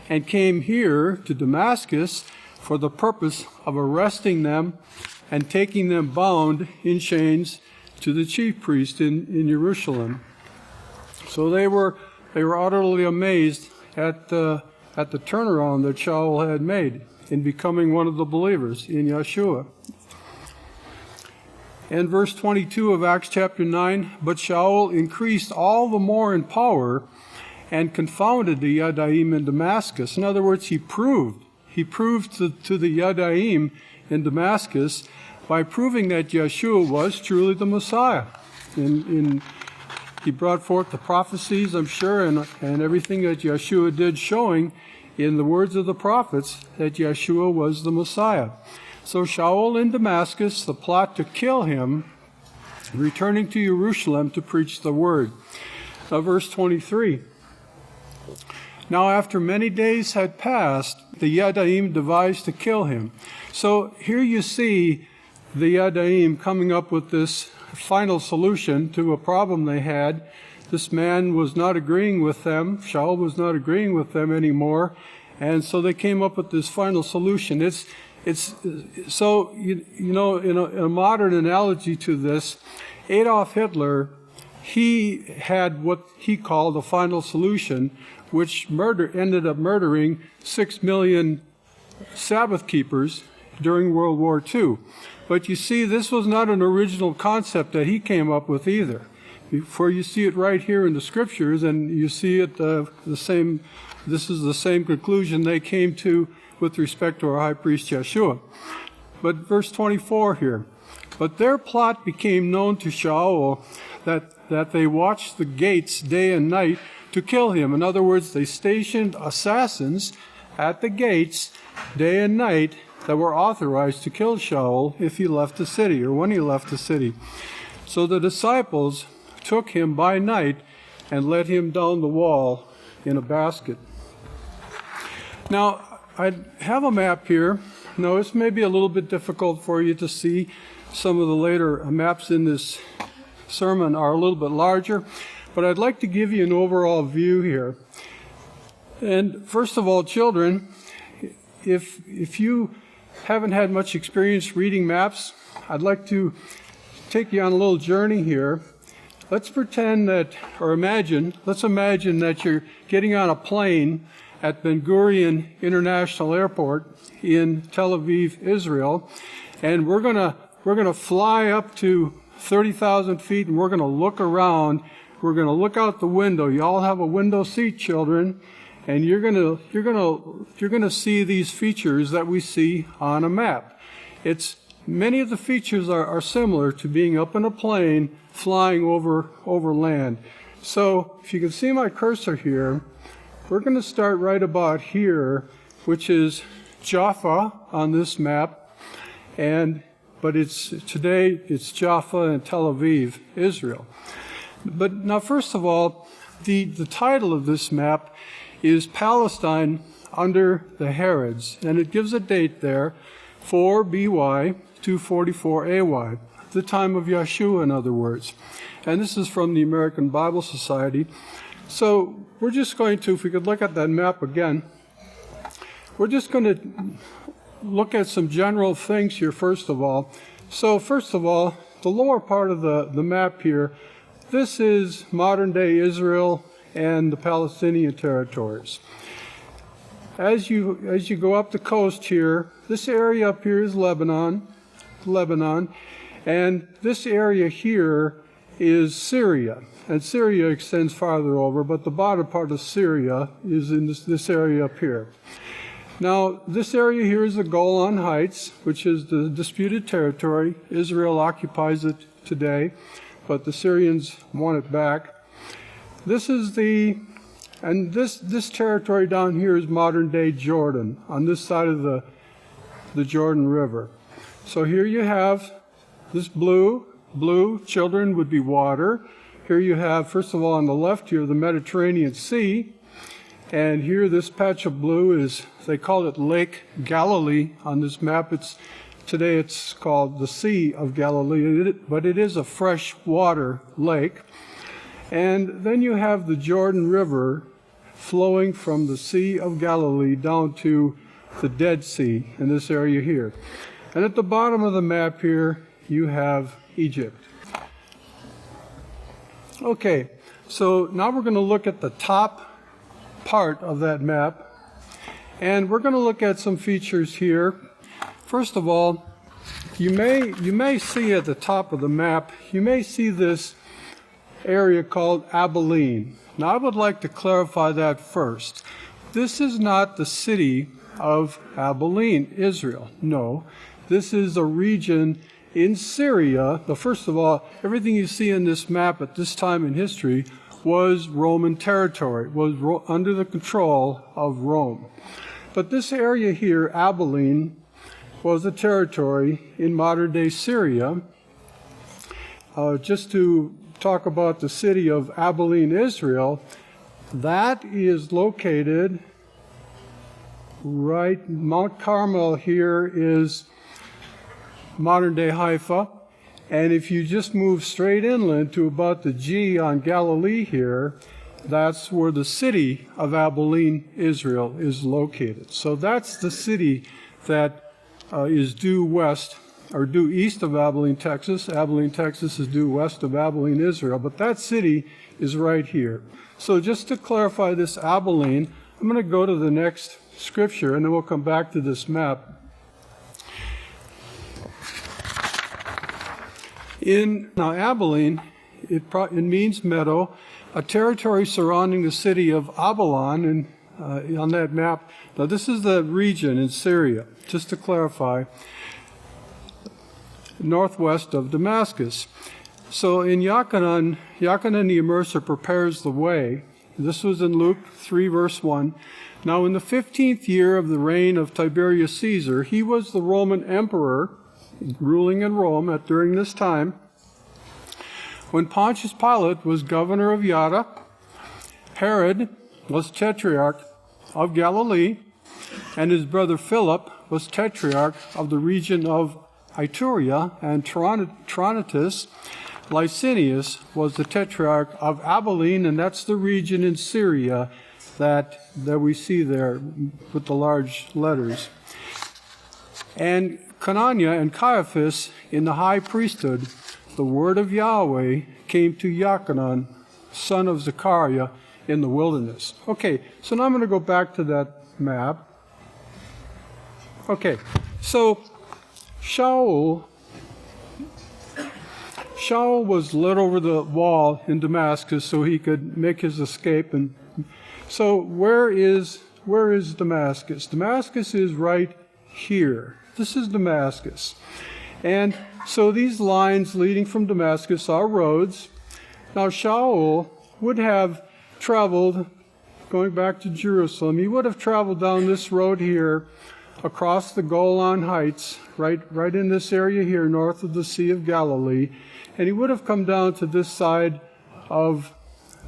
and came here to Damascus for the purpose of arresting them and taking them bound in chains to the chief priest in Jerusalem. So they were utterly amazed at the turnaround that Shaul had made in becoming one of the believers in Yeshua. And verse 22 of Acts chapter 9, but Shaul increased all the more in power and confounded the Yadaim in Damascus. In other words, he proved to the Yadaim in Damascus by proving that Yeshua was truly the Messiah. He brought forth the prophecies, I'm sure, and everything that Yeshua did, showing in the words of the prophets that Yeshua was the Messiah. So Shaul in Damascus, the plot to kill him, returning to Jerusalem to preach the word. Now verse 23. Now after many days had passed, the Yadaim devised to kill him. So here you see the Yadaim coming up with this final solution to a problem they had. This man was not agreeing with them. Shaul was not agreeing with them anymore. And so they came up with this final solution. It's so, you know, in a modern analogy to this, Adolf Hitler, he had what he called a final solution, which ended up murdering 6 million Sabbath keepers during World War II. But you see, this was not an original concept that he came up with either. For you see it right here in the scriptures, and you see it this is the same conclusion they came to with respect to our high priest Yeshua. But verse 24 here, but their plot became known to Shaul that they watched the gates day and night to kill him. In other words, they stationed assassins at the gates day and night that were authorized to kill Shaul if he left the city or when he left the city. So the disciples took him by night and let him down the wall in a basket. Now, I have a map here. Now, this may be a little bit difficult for you to see. Some of the later maps in this sermon are a little bit larger, but I'd like to give you an overall view here. And first of all, children, if you haven't had much experience reading maps, I'd like to take you on a little journey here. Let's imagine that you're getting on a plane at Ben Gurion International Airport in Tel Aviv, Israel, and we're gonna fly up to 30,000 feet, and we're gonna look around. We're gonna look out the window. You all have a window seat, children, and you're gonna see these features that we see on a map. Many of the features are similar to being up in a plane flying over land. So if you can see my cursor here, we're going to start right about here, which is Jaffa on this map, but today it's Jaffa and Tel Aviv, Israel. But now, first of all, the title of this map is Palestine under the Herods, and it gives a date there, 4 BY 244 AY, the time of Yeshua, in other words. And this is from the American Bible Society. So we're just going to, if we could look at that map again, we're just going to look at some general things here first of all. So first of all, the lower part of the map here, this is modern-day Israel and the Palestinian territories. As you go up the coast here, this area up here is Lebanon, and this area here is Syria. And Syria extends farther over, but the bottom part of Syria is in this area up here. Now, this area here is the Golan Heights, which is the disputed territory. Israel occupies it today, but the Syrians want it back. This territory down here is modern-day Jordan, on this side of the Jordan River. So here you have this blue, children, would be water. Here you have, first of all, on the left here, the Mediterranean Sea. And here, this patch of blue is, they call it Lake Galilee on this map. Today it's called the Sea of Galilee, but it is a freshwater lake. And then you have the Jordan River flowing from the Sea of Galilee down to the Dead Sea in this area here. And at the bottom of the map here, you have Egypt. Okay, so now we're going to look at the top part of that map. And we're going to look at some features here. First of all, you may see at the top of the map, you may see this area called Abelin. Now I would like to clarify that first. This is not the city of Abelin, Israel. No, this is a region in Syria. But first of all, everything you see in this map at this time in history was Roman territory, was under the control of Rome. But this area here, Abelin, was a territory in modern-day Syria. Just to talk about the city of Abelin, Israel, that is located right, Mount Carmel here is modern-day Haifa, and if you just move straight inland to about the G on Galilee here, that's where the city of Abelin, Israel, is located. So that's the city that is due west, or due east of Abilene, Texas. Abilene, Texas is due west of Abilene, Israel, but that city is right here. So just to clarify this Abilene, I'm going to go to the next scripture, and then we'll come back to this map. Now Abilene, it means meadow, a territory surrounding the city of Abelin, and on that map. Now this is the region in Syria, just to clarify, northwest of Damascus. So in Yochanan the Immerser prepares the way. This was in Luke 3, verse 1. Now in the 15th year of the reign of Tiberius Caesar, he was the Roman emperor, ruling in Rome during this time, when Pontius Pilate was governor of Judea, Herod was tetrarch of Galilee, and his brother Philip was tetrarch of the region of Iturea, and Tronitus, Licinius was the tetrarch of Abelin, and that's the region in Syria that we see there with the large letters. And Conania and Caiaphas in the high priesthood, the word of Yahweh came to Yochanan, son of Zechariah, in the wilderness. Okay, so now I'm going to go back to that map. Okay, so Shaul was led over the wall in Damascus so he could make his escape. And so where is Damascus? Damascus is right here. This is Damascus. And so these lines leading from Damascus are roads. Now Shaul would have traveled, going back to Jerusalem, he would have traveled down this road here across the Golan Heights, right in this area here north of the Sea of Galilee, and he would have come down to this side of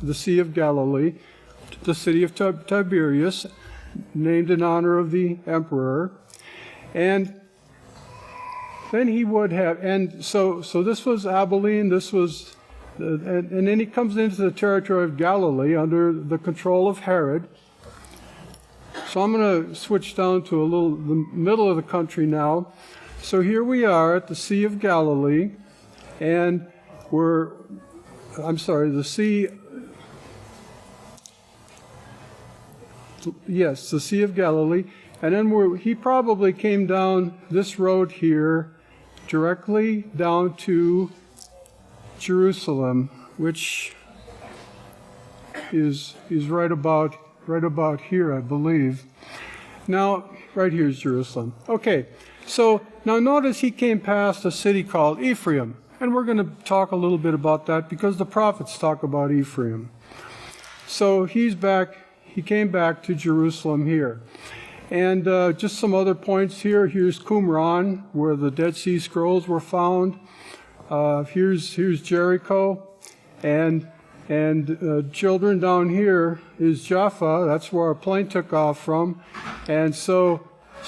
the Sea of Galilee, to the city of Tiberias, named in honor of the emperor, and then he would have, and so this was Abelin, this was, and then he comes into the territory of Galilee under the control of Herod. So I'm going to switch down to the middle of the country now. So here we are at the Sea of Galilee, and the Sea of Galilee. And then he probably came down this road here, directly down to Jerusalem, which is right about here, I believe. Now, right here is Jerusalem. Okay, so now notice he came past a city called Ephraim, and we're going to talk a little bit about that because the prophets talk about Ephraim. So he came back to Jerusalem here. And just some other points here. Here's Qumran, where the Dead Sea Scrolls were found. Here's Jericho, and children down here is Jaffa. That's where our plane took off from. And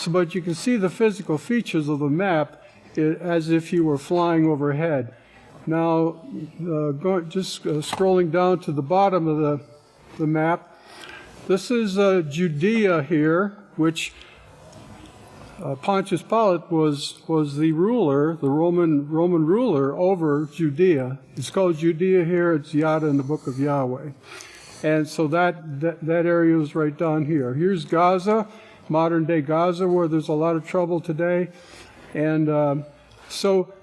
but you can see the physical features of the map as if you were flying overhead. Now, scrolling down to the bottom of the map, this is Judea here, which Pontius Pilate was the ruler, the Roman ruler over Judea. It's called Judea here. It's Yada in the book of Yahweh. And so that area is right down here. Here's Gaza, modern day Gaza, where there's a lot of trouble today. And so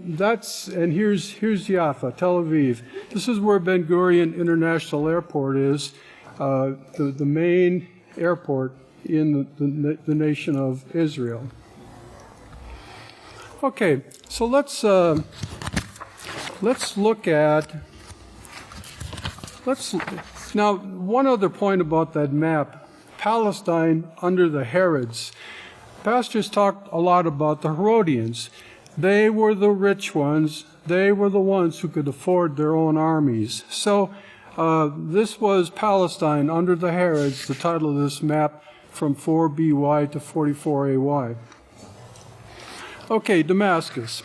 that's, and here's Jaffa, Tel Aviv. This is where Ben Gurion International Airport is, the main airport in the nation of Israel. Okay, so let's look at, now one other point about that map, Palestine under the Herods. Pastors talked a lot about the Herodians. They were the rich ones. They were the ones who could afford their own armies. So this was Palestine under the Herods, the title of this map, from 4 BY to 44 AY. Okay, Damascus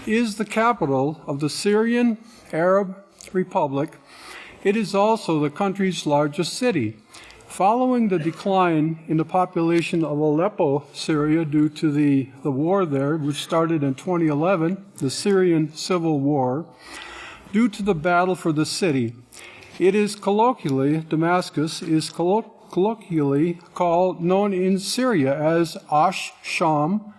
is the capital of the Syrian Arab Republic. It is also the country's largest city. Following the decline in the population of Aleppo, Syria, due to the war there, which started in 2011, the Syrian Civil War, due to the battle for the city, it is Damascus is colloquially known in Syria as Ash-Sham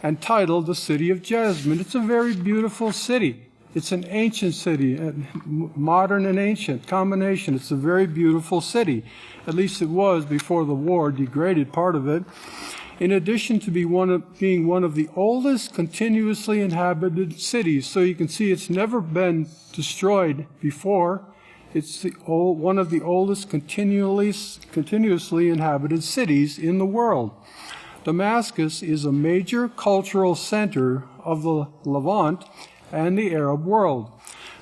and titled the City of Jasmine. It's a very beautiful city. It's an ancient city, modern and ancient combination. It's a very beautiful city. At least it was before the war degraded part of it. In addition to being one of the oldest continuously inhabited cities. So you can see it's never been destroyed before. It's one of the oldest continuously inhabited cities in the world. Damascus is a major cultural center of the Levant and the Arab world.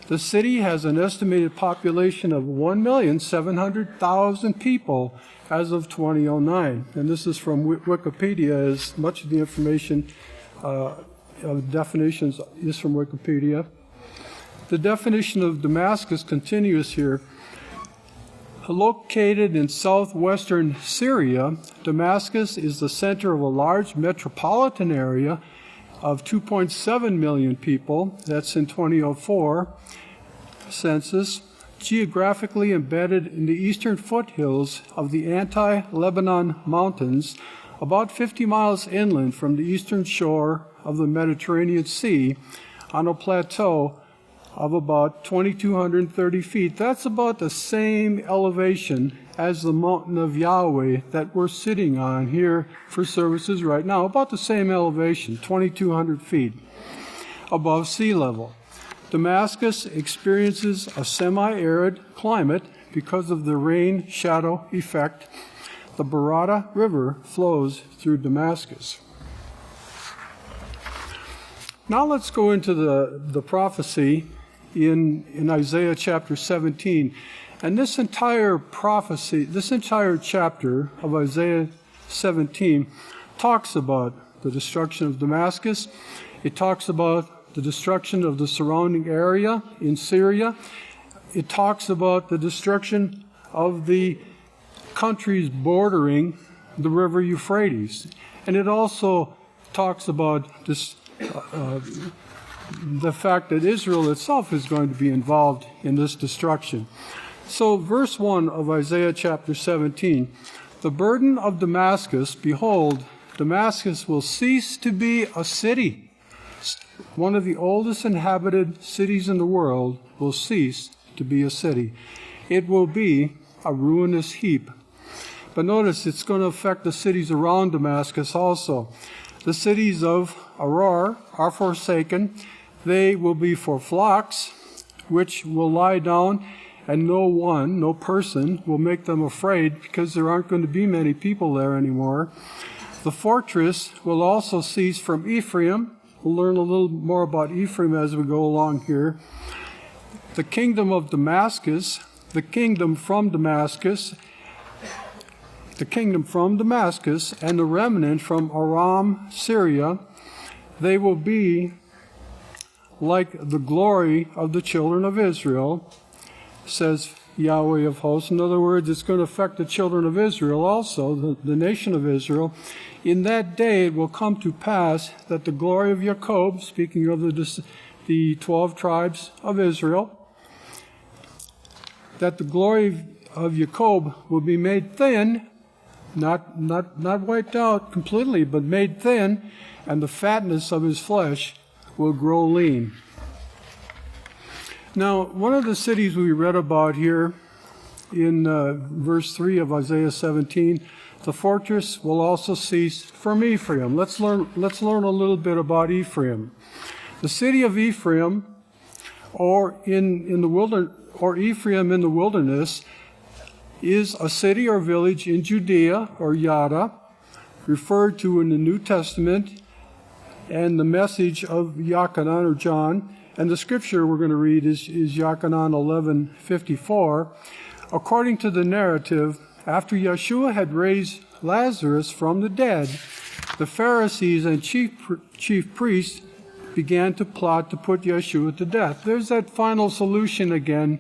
The city has an estimated population of 1,700,000 people as of 2009. And this is from Wikipedia, as much of the information of definitions is from Wikipedia. The definition of Damascus continues here. Located in southwestern Syria, Damascus is the center of a large metropolitan area of 2.7 million people. That's in 2004 census, geographically embedded in the eastern foothills of the anti-Lebanon mountains, about 50 miles inland from the eastern shore of the Mediterranean Sea, on a plateau of about 2,230 feet. That's about the same elevation as the mountain of Yahweh that we're sitting on here for services right now. About the same elevation, 2,200 feet above sea level. Damascus experiences a semi-arid climate because of the rain-shadow effect. The Barada River flows through Damascus. Now let's go into the prophecy in Isaiah chapter 17. And this entire prophecy, this entire chapter of Isaiah 17 talks about the destruction of Damascus. It talks about the destruction of the surrounding area in Syria. It talks about the destruction of the countries bordering the river Euphrates. And it also talks about this, the fact that Israel itself is going to be involved in this destruction. So verse 1 of Isaiah chapter 17, the burden of Damascus, behold, Damascus will cease to be a city. One of the oldest inhabited cities in the world will cease to be a city. It will be a ruinous heap. But notice it's going to affect the cities around Damascus also. The cities of Arar are forsaken. They will be for flocks, which will lie down, and no person will make them afraid, because there aren't going to be many people there anymore. The fortress will also cease from Ephraim. We'll learn a little more about Ephraim as we go along here. The kingdom of Damascus, the kingdom from Damascus, and the remnant from Aram, Syria, they will be like the glory of the children of Israel, says Yahweh of hosts. In other words, it's going to affect the children of Israel also, the nation of Israel. In that day it will come to pass that the glory of Jacob, speaking of the 12 tribes of Israel, that the glory of Jacob will be made thin, not wiped out completely, but made thin, and the fatness of his flesh will grow lean. Now, one of the cities we read about here in verse 3 of Isaiah 17, the fortress will also cease from Ephraim. Let's learn a little bit about Ephraim. The city of Ephraim, or in the wilderness, or Ephraim in the wilderness, is a city or village in Judea, or Yada, referred to in the New Testament, and the message of Yochanan, or John, and the scripture we're going to read is Yochanan 11:54. According to the narrative, after Yeshua had raised Lazarus from the dead, the Pharisees and chief priests began to plot to put Yeshua to death. There's that final solution again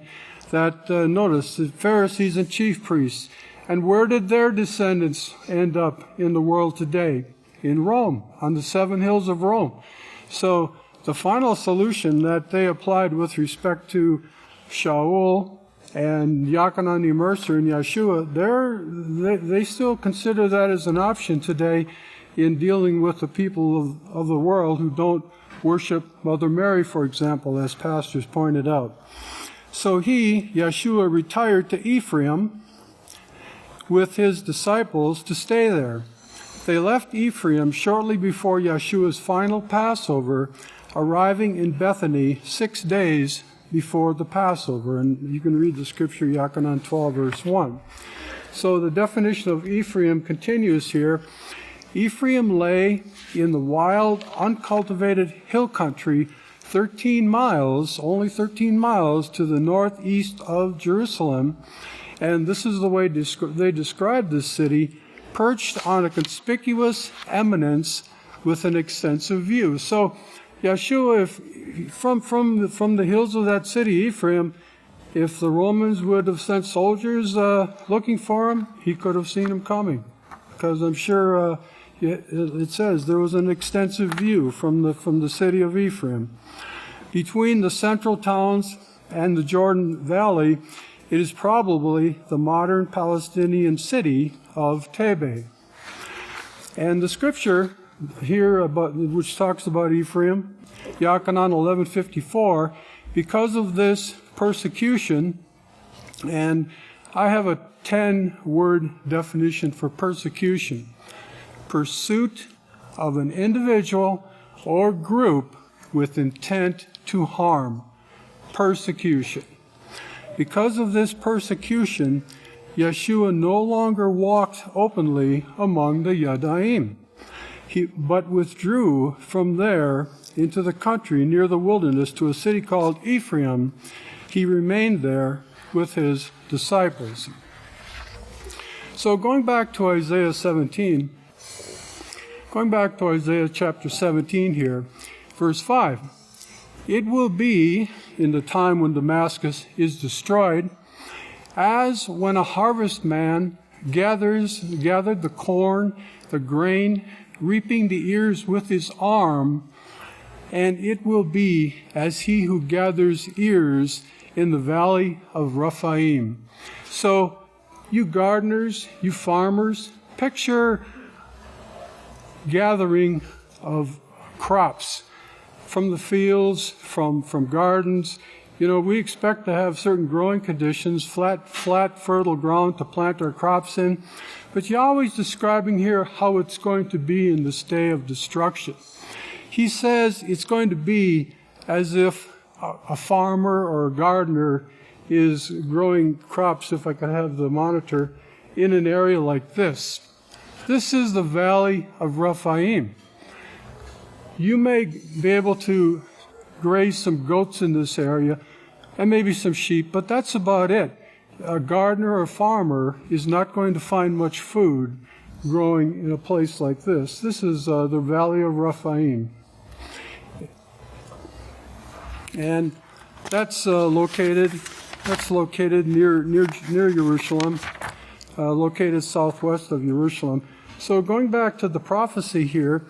that, notice, the Pharisees and chief priests. And where did their descendants end up in the world today? In Rome, on the 7 hills of Rome. So the final solution that they applied with respect to Shaul and Yochanan the Immerser and Yeshua, they still consider that as an option today in dealing with the people of the world who don't worship Mother Mary, for example, as pastors pointed out. So Yeshua, retired to Ephraim with his disciples to stay there. They left Ephraim shortly before Yeshua's final Passover, arriving in Bethany 6 days before the Passover. And you can read the scripture, Yochanan 12, verse 1. So the definition of Ephraim continues here. Ephraim lay in the wild, uncultivated hill country, only 13 miles to the northeast of Jerusalem. And this is the way they describe this city, perched on a conspicuous eminence with an extensive view. So Yeshua, from the hills of that city, Ephraim, if the Romans would have sent soldiers looking for him, he could have seen him coming. Because I'm sure it says there was an extensive view from the city of Ephraim. Between the central towns and the Jordan Valley, it is probably the modern Palestinian city of Tebeh. And the scripture here which talks about Ephraim, Yochanan 11:54, because of this persecution, and I have a 10-word definition for persecution: pursuit of an individual or group with intent to harm. Persecution. Because of this persecution, Yeshua no longer walked openly among the Yadaim, but withdrew from there into the country near the wilderness to a city called Ephraim. He remained there with his disciples. So going back to Isaiah chapter 17 here, verse 5, it will be in the time when Damascus is destroyed, as when a harvestman gathered the corn, the grain, reaping the ears with his arm, and it will be as he who gathers ears in the valley of Rephaim. So, you gardeners, you farmers, picture gathering of crops from the fields, from gardens. You know, we expect to have certain growing conditions, flat, fertile ground to plant our crops in. But Yahweh's describing here how it's going to be in this day of destruction. He says it's going to be as if a farmer or a gardener is growing crops, if I could have the monitor, in an area like this. This is the valley of Rephaim. You may be able to graze some goats in this area and maybe some sheep, but that's about it. A gardener or farmer is not going to find much food growing in a place like this. This is the valley of Rephaim. And that's located That's located near Jerusalem, located southwest of Jerusalem. So going back to the prophecy here,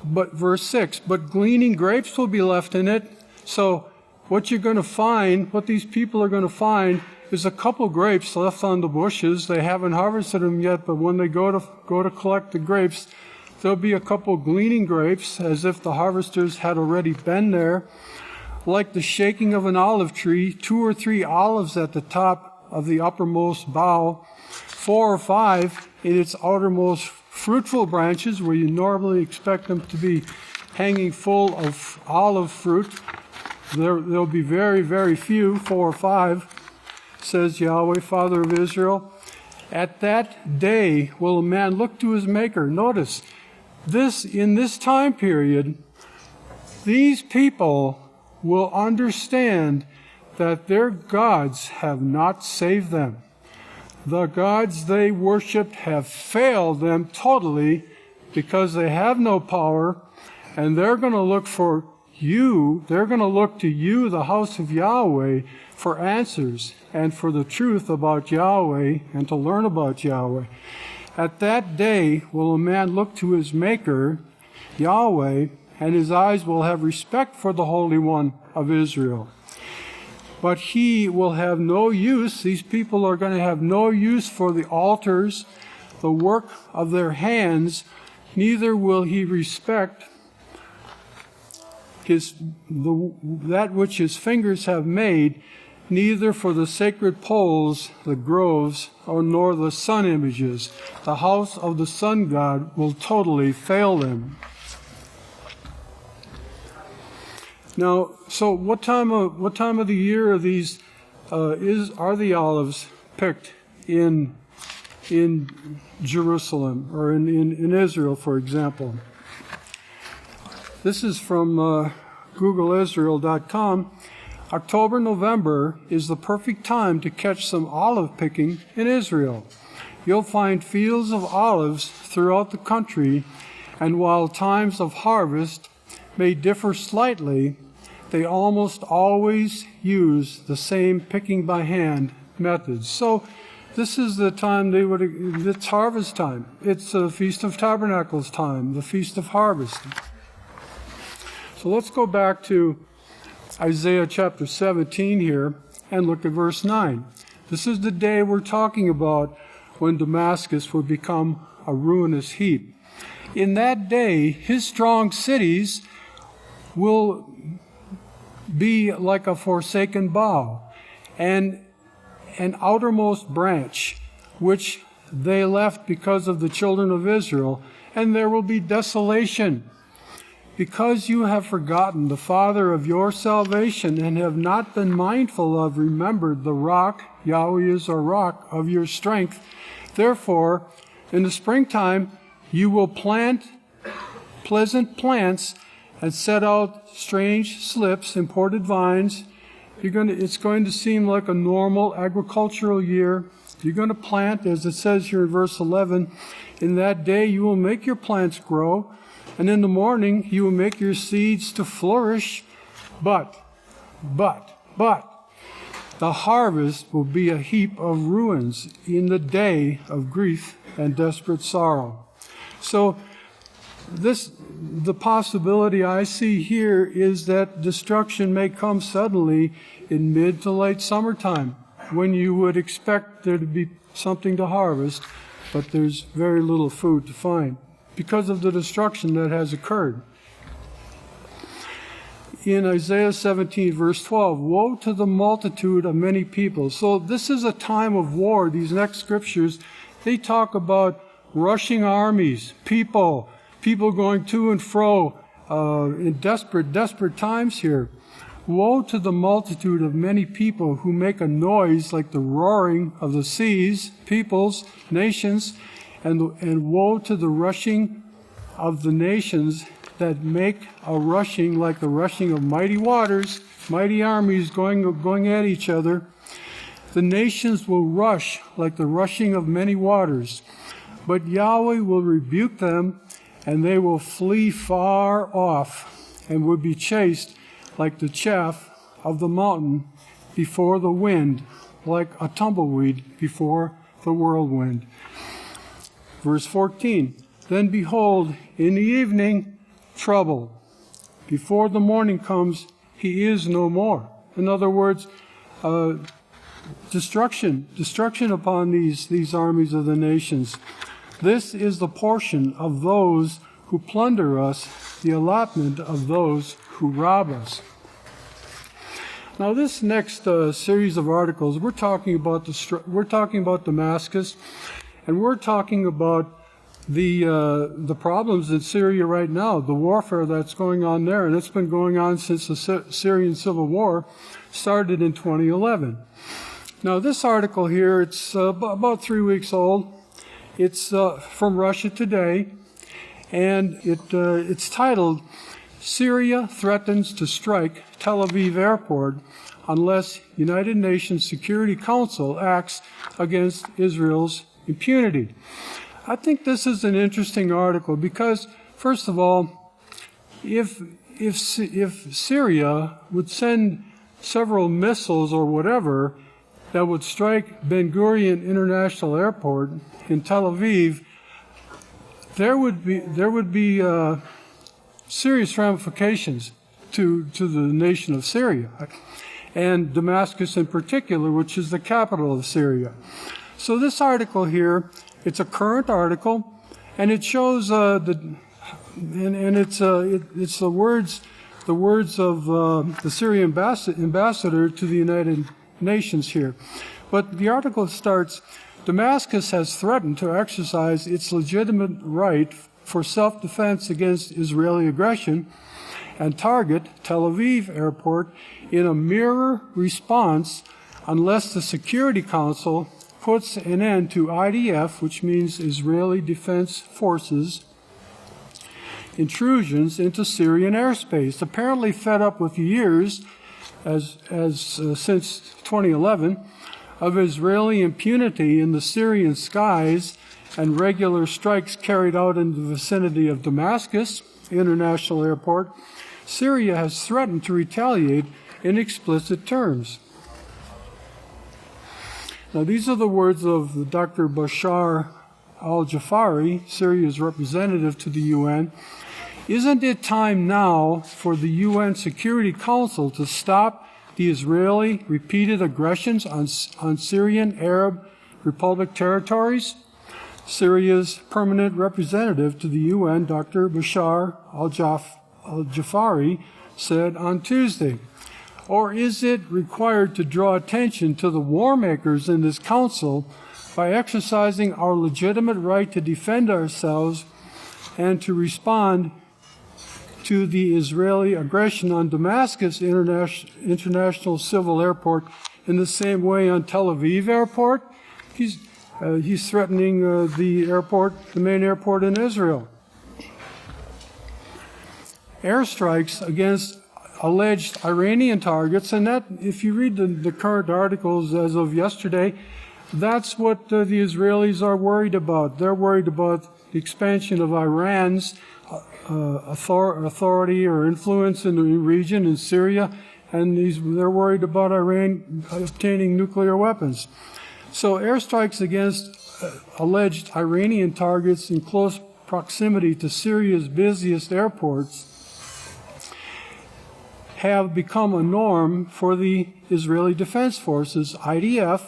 but verse 6, but gleaning grapes will be left in it. So what you're going to find, what these people are going to find, is a couple grapes left on the bushes. They haven't harvested them yet, but when they go to collect the grapes, there'll be a couple gleaning grapes, as if the harvesters had already been there. Like the shaking of an olive tree, 2 or 3 olives at the top of the uppermost bough, 4 or 5 in its outermost fruitful branches, where you normally expect them to be hanging full of olive fruit. There'll be very, very few, 4 or 5, says Yahweh, Father of Israel. At that day will a man look to his Maker. Notice, in this time period, these people will understand that their gods have not saved them. The gods they worshipped have failed them totally because they have no power, and they're going to look for you. They're going to look to you, the house of Yahweh, for answers and for the truth about Yahweh and to learn about Yahweh. At that day will a man look to his Maker, Yahweh, and his eyes will have respect for the Holy One of Israel. But he will have no use, these people are going to have no use for the altars, the work of their hands, neither will he respect that which his fingers have made, neither for the sacred poles, the groves, nor the sun images. The house of the sun god will totally fail them. Now, so what time of the year are these? Are the olives picked in Jerusalem or in Israel, for example? This is from GoogleIsrael.com. October, November is the perfect time to catch some olive picking in Israel. You'll find fields of olives throughout the country, and while times of harvest may differ slightly, they almost always use the same picking by hand methods. So this is the time it's harvest time. It's the Feast of Tabernacles time, the Feast of Harvest. So let's go back to Isaiah chapter 17 here and look at verse 9. This is the day we're talking about when Damascus will become a ruinous heap. In that day, his strong cities will be like a forsaken bough, and an outermost branch, which they left because of the children of Israel, and there will be desolation. Because you have forgotten the Father of your salvation, and have not been mindful of, remembered the rock, Yahweh is a rock of your strength. Therefore, in the springtime, you will plant pleasant plants and set out strange slips, imported vines. It's going to seem like a normal agricultural year. You're going to plant, as it says here in verse 11, in that day you will make your plants grow, and in the morning you will make your seeds to flourish. But, the harvest will be a heap of ruins in the day of grief and desperate sorrow. So, the possibility I see here is that destruction may come suddenly in mid to late summertime, when you would expect there to be something to harvest, but there's very little food to find because of the destruction that has occurred. In Isaiah 17, verse 12, woe to the multitude of many people. So this is a time of war. These next scriptures, they talk about rushing armies, people going to and fro in desperate times here. Woe to the multitude of many people who make a noise like the roaring of the seas, peoples, nations, and woe to the rushing of the nations that make a rushing like the rushing of mighty waters, mighty armies going at each other. The nations will rush like the rushing of many waters, but Yahweh will rebuke them, and they will flee far off and will be chased like the chaff of the mountain before the wind, like a tumbleweed before the whirlwind. Verse 14, then behold, in the evening, trouble. Before the morning comes, he is no more. In other words, destruction upon these armies of the nations. This is the portion of those who plunder us, the allotment of those who rob us. Now, this next series of articles, we're talking about Damascus, and we're talking about the problems in Syria right now, the warfare that's going on there, and it's been going on since the Syrian Civil War started in 2011. Now, this article here, it's about 3 weeks old. It's from Russia Today, and it's titled, Syria Threatens to Strike Tel Aviv Airport Unless United Nations Security Council Acts Against Israel's Impunity. I think this is an interesting article because, first of all, if Syria would send several missiles or whatever that would strike Ben Gurion International Airport in Tel Aviv, there would be serious ramifications to the nation of Syria, and Damascus in particular, which is the capital of Syria. So this article here, it's a current article, and it shows it's the words of the Syrian ambassador to the United Nations here. But the article starts, Damascus has threatened to exercise its legitimate right for self-defense against Israeli aggression and target Tel Aviv airport in a mirror response unless the Security Council puts an end to IDF, which means Israeli Defense Forces, intrusions into Syrian airspace. Apparently fed up with years, since 2011, of Israeli impunity in the Syrian skies and regular strikes carried out in the vicinity of Damascus International Airport, Syria has threatened to retaliate in explicit terms. Now, these are the words of Dr. Bashar al-Jafari, Syria's representative to the UN. Isn't it time now for the UN Security Council to stop the Israeli repeated aggressions on Syrian Arab Republic territories? Syria's permanent representative to the UN, Dr. Bashar al-Jafari, said on Tuesday. Or is it required to draw attention to the war makers in this council by exercising our legitimate right to defend ourselves and to respond to the Israeli aggression on Damascus International Civil Airport in the same way on Tel Aviv Airport? He's threatening the airport, the main airport in Israel. Airstrikes against alleged Iranian targets, and that, if you read the current articles as of yesterday, that's what the Israelis are worried about. They're worried about the expansion of Iran's authority or influence in the region in Syria, and they're worried about Iran obtaining nuclear weapons. So airstrikes against alleged Iranian targets in close proximity to Syria's busiest airports have become a norm for the Israeli Defense Forces, IDF,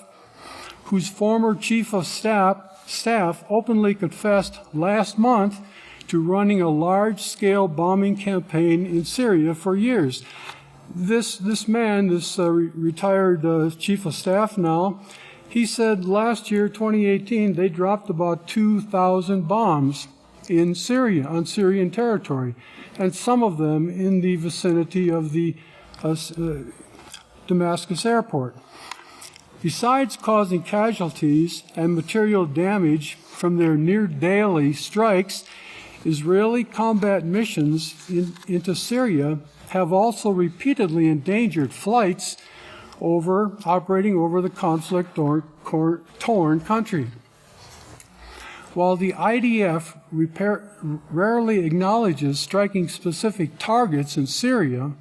whose former chief of staff openly confessed last month to running a large-scale bombing campaign in Syria for years. This man, retired chief of staff now, he said last year, 2018, they dropped about 2,000 bombs in Syria, on Syrian territory, and some of them in the vicinity of the Damascus airport. Besides causing casualties and material damage from their near-daily strikes, Israeli combat missions into Syria have also repeatedly endangered flights operating over the conflict-torn country. While the IDF rarely acknowledges striking specific targets in Syria,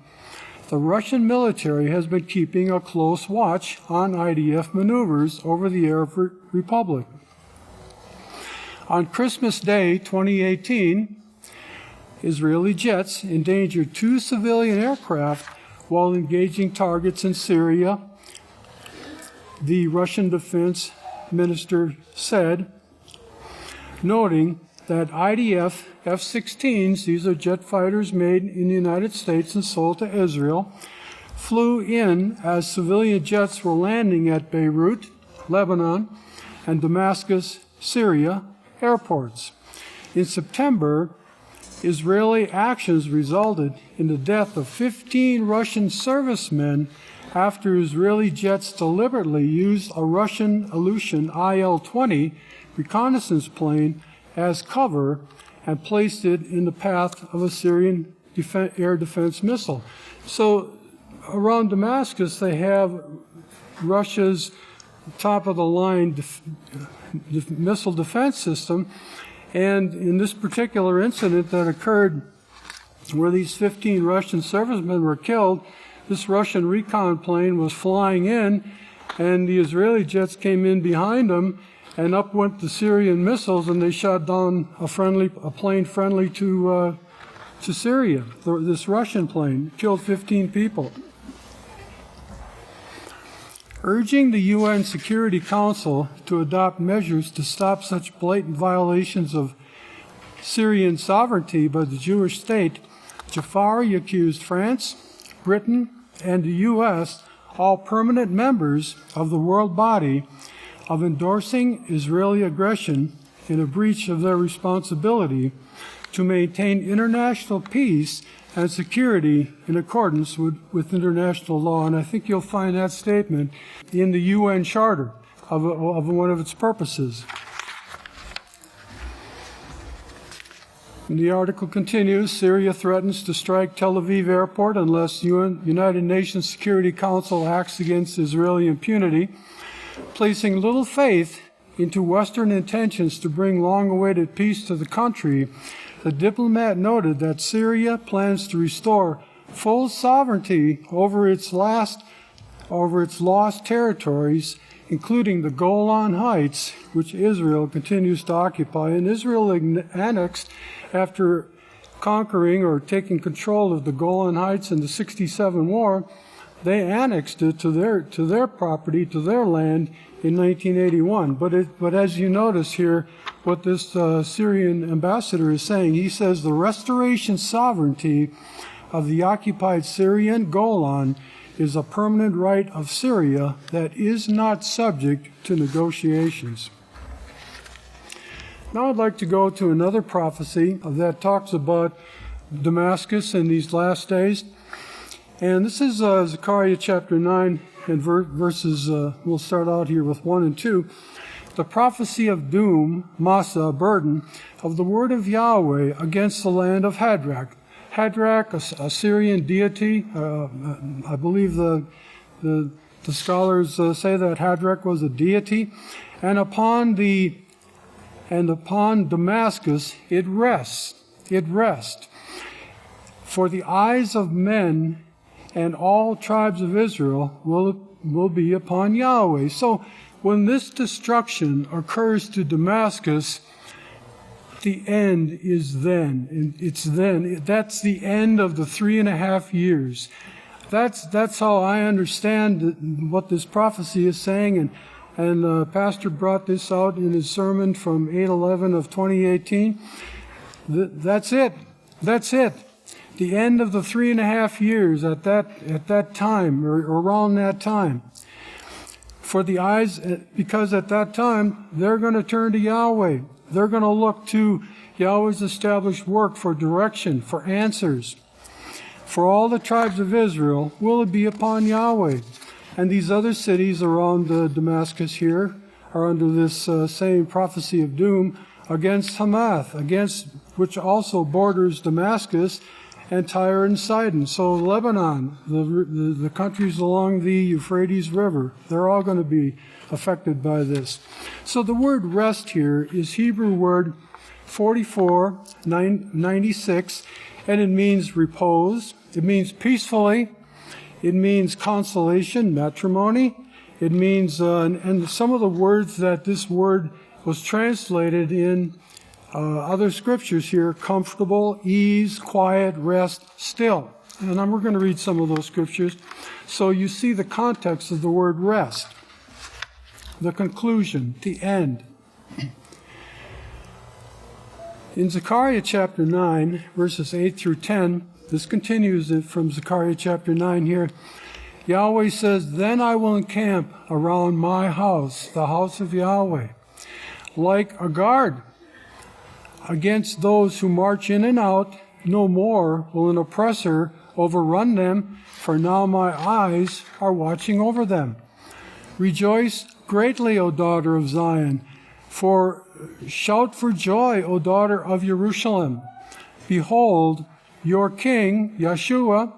the Russian military has been keeping a close watch on IDF maneuvers over the Arab Republic. On Christmas Day 2018, Israeli jets endangered 2 civilian aircraft while engaging targets in Syria. The Russian defense minister said, noting that IDF F-16s, these are jet fighters made in the United States and sold to Israel, flew in as civilian jets were landing at Beirut, Lebanon, and Damascus, Syria airports. In September, Israeli actions resulted in the death of 15 Russian servicemen after Israeli jets deliberately used a Russian Ilyushin IL-20 reconnaissance plane as cover and placed it in the path of a Syrian air defense missile. So around Damascus, they have Russia's top-of-the-line missile defense system. And in this particular incident that occurred where these 15 Russian servicemen were killed, this Russian recon plane was flying in, and the Israeli jets came in behind them, and up went the Syrian missiles, and they shot down a plane friendly to Syria. This Russian plane killed 15 people. Urging the UN Security Council to adopt measures to stop such blatant violations of Syrian sovereignty by the Jewish state, Jafari accused France, Britain, and the U.S., all permanent members of the world body, of endorsing Israeli aggression in a breach of their responsibility to maintain international peace and security in accordance with international law. And I think you'll find that statement in the UN Charter of one of its purposes. And the article continues, Syria threatens to strike Tel Aviv airport unless United Nations Security Council acts against Israeli impunity, placing little faith into Western intentions to bring long-awaited peace to the country. The diplomat noted that Syria plans to restore full sovereignty over its lost territories, including the Golan Heights, which Israel continues to occupy. And Israel annexed, after conquering or taking control of the Golan Heights in the 1967 war, they annexed it to their property, to their land in 1981. But as you notice here, what this Syrian ambassador is saying, he says the restoration sovereignty of the occupied Syrian Golan is a permanent right of Syria that is not subject to negotiations. Now I'd like to go to another prophecy that talks about Damascus in these last days. And this is Zechariah chapter 9 and verses, we'll start out here with 1 and 2. The prophecy of doom, Massa, burden, of the word of Yahweh against the land of Hadrach. Hadrach, a Syrian deity. I believe the scholars say that Hadrach was a deity. And upon Damascus it rests. For the eyes of men and all tribes of Israel will be upon Yahweh. So when this destruction occurs to Damascus, the end is then. And it's then. That's the end of the 3.5 years. That's how I understand what this prophecy is saying. And Pastor brought this out in his sermon from 8/11 of 2018. That's it. The end of the 3.5 years at that time, or around that time. For the eyes, because at that time, they're going to turn to Yahweh. They're going to look to Yahweh's established work for direction, for answers. For all the tribes of Israel will be upon Yahweh. And these other cities around Damascus here are under this same prophecy of doom against Hamath, against which also borders Damascus, and Tyre and Sidon. So Lebanon, the countries along the Euphrates River, they're all going to be affected by this. So the word rest here is Hebrew word 4496, and it means repose. It means peacefully. It means consolation, matrimony. It means, and some of the words that this word was translated in other scriptures here, comfortable, ease, quiet, rest, still. And we're going to read some of those scriptures. So you see the context of the word rest, the conclusion, the end. In Zechariah chapter 9, verses 8 through 10, this continues from Zechariah chapter 9 here. Yahweh says, "Then I will encamp around my house, the house of Yahweh, like a guard against those who march in and out. No more will an oppressor overrun them, for now my eyes are watching over them. Rejoice greatly, O daughter of Zion, for shout for joy, O daughter of Jerusalem. Behold, your king, Yeshua,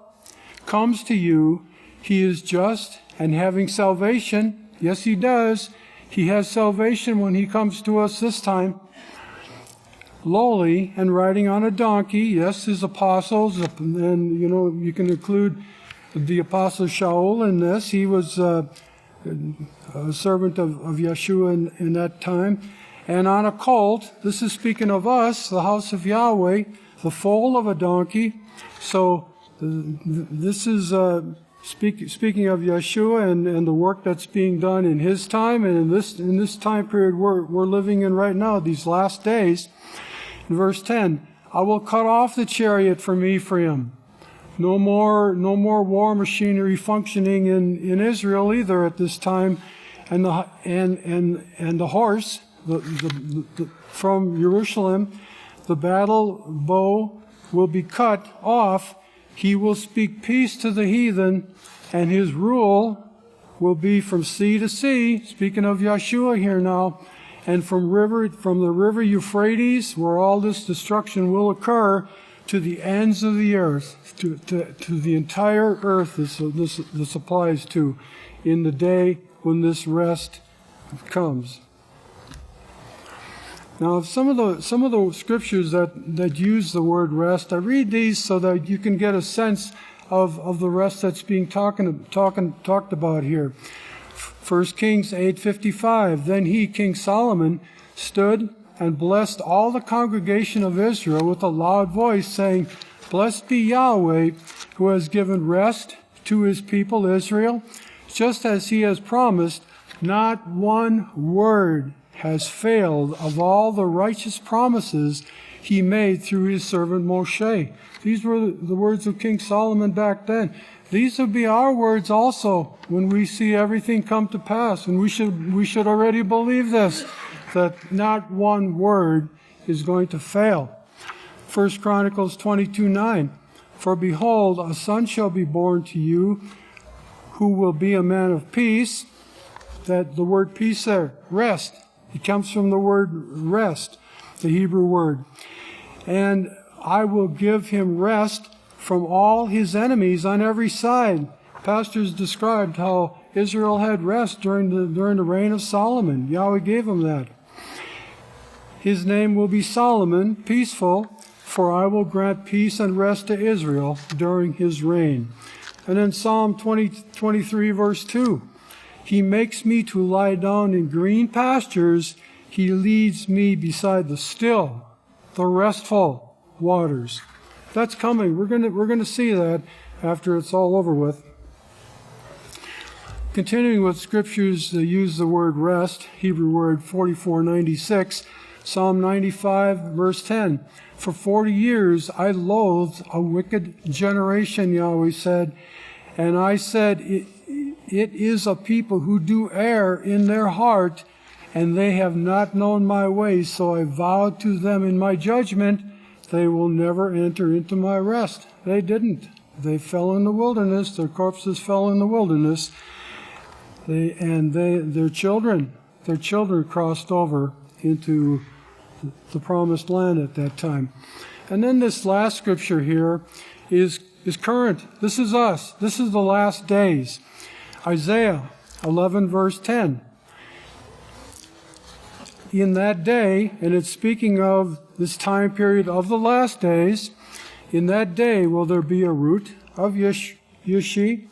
comes to you. He is just and having salvation. Yes, he does. He has salvation when he comes to us this time. Lowly and riding on a donkey. Yes, his apostles, and you can include the apostle Shaul in this. He was a servant of Yeshua in that time. And on a colt. This is speaking of us, the house of Yahweh, the foal of a donkey. So this is speaking of Yeshua and the work that's being done in his time and in this time period we're living in right now, these last days. In verse 10, I will cut off the chariot from Ephraim. No more war machinery functioning in Israel either at this time, and the horse from Jerusalem, the battle bow will be cut off. He will speak peace to the heathen, and his rule will be from sea to sea. Speaking of Yeshua here now, and from the river Euphrates, where all this destruction will occur, to the ends of the earth, to the entire earth. This applies to in the day when this rest comes. Now, some of the scriptures that use the word rest, I read these so that you can get a sense of the rest that's being talked about here. 1 Kings 8:55. Then he, King Solomon, stood and blessed all the congregation of Israel with a loud voice, saying, "Blessed be Yahweh, who has given rest to his people Israel, just as he has promised. Not one word has failed of all the righteous promises he made through his servant Moshe." These were the words of King Solomon back then. These will be our words also when we see everything come to pass. And we should already believe this, that not one word is going to fail. 1 Chronicles 22:9. For behold, a son shall be born to you, who will be a man of peace. That the word peace there, rest. It comes from the word rest, the Hebrew word. And I will give him rest from all his enemies on every side. Pastors described how Israel had rest during the reign of Solomon. Yahweh gave him that. His name will be Solomon, peaceful, for I will grant peace and rest to Israel during his reign. And then Psalm 23 verse 2. He makes me to lie down in green pastures. He leads me beside the still, the restful waters. That's coming. We're going to see that after it's all over with. Continuing with scriptures that use the word rest, Hebrew word 4496, Psalm 95 verse 10. For 40 years I loathed a wicked generation, Yahweh said, and I said, it is a people who do err in their heart, and they have not known my ways. So I vowed to them in my judgment, they will never enter into my rest. They didn't. They fell in the wilderness. Their corpses fell in the wilderness. Their children crossed over into the promised land at that time. And then this last scripture here is current. This is us. This is the last days. Isaiah 11 verse 10. In that day, and it's speaking of this time period of the last days, in that day will there be a root of Yeshe,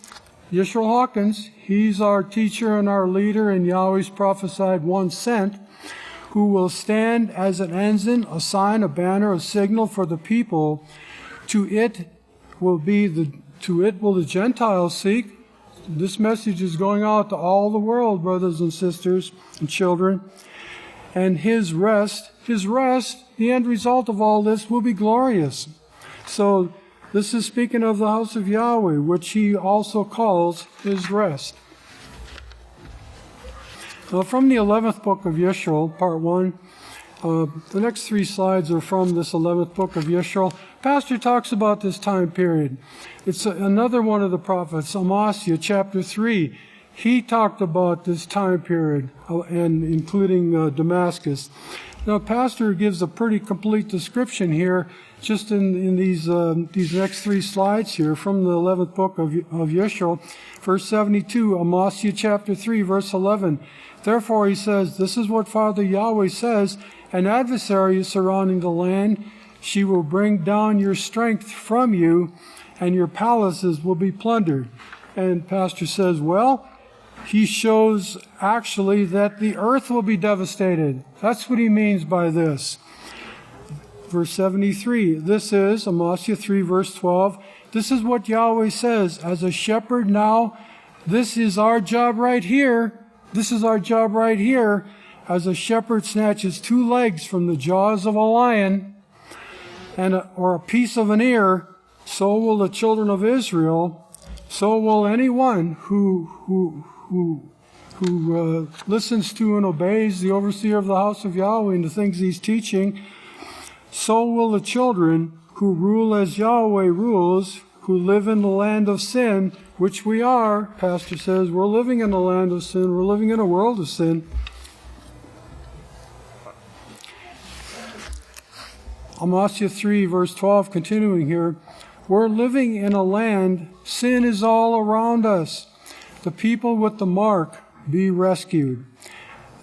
Yisrayl Hawkins, he's our teacher and our leader in Yahweh's prophesied one sent, who will stand as an ensign, a sign, a banner, a signal for the people. To it will the Gentiles seek. This message is going out to all the world, brothers and sisters and children. And his rest, the end result of all this will be glorious. So this is speaking of the house of Yahweh, which he also calls his rest. Now, from the 11th book of Yisrayl, part 1, the next 3 slides are from this 11th book of Yisrayl. Pastor talks about this time period. It's another one of the prophets, Amasiah, chapter 3. He talked about this time period, and including Damascus. Now, Pastor gives a pretty complete description here, just in these next 3 slides here, from the 11th book of Yisrayl. Verse 72, Amasiah chapter 3, verse 11. Therefore, he says, this is what Father Yahweh says, an adversary is surrounding the land. She will bring down your strength from you, and your palaces will be plundered. And Pastor says, well, he shows actually that the earth will be devastated. That's what he means by this. Verse 73, this is Amasiah 3, verse 12. This is what Yahweh says, as a shepherd now, this is our job right here. This is our job right here. As a shepherd snatches 2 legs from the jaws of a lion, or a piece of an ear, so will the children of Israel, so will anyone who listens to and obeys the overseer of the house of Yahweh and the things he's teaching, so will the children who rule as Yahweh rules, who live in the land of sin, which we are. Pastor says we're living in the land of sin. We're living in a world of sin. Amasiah 3, verse 12, continuing here. We're living in a land, sin is all around us. The people with the mark be rescued.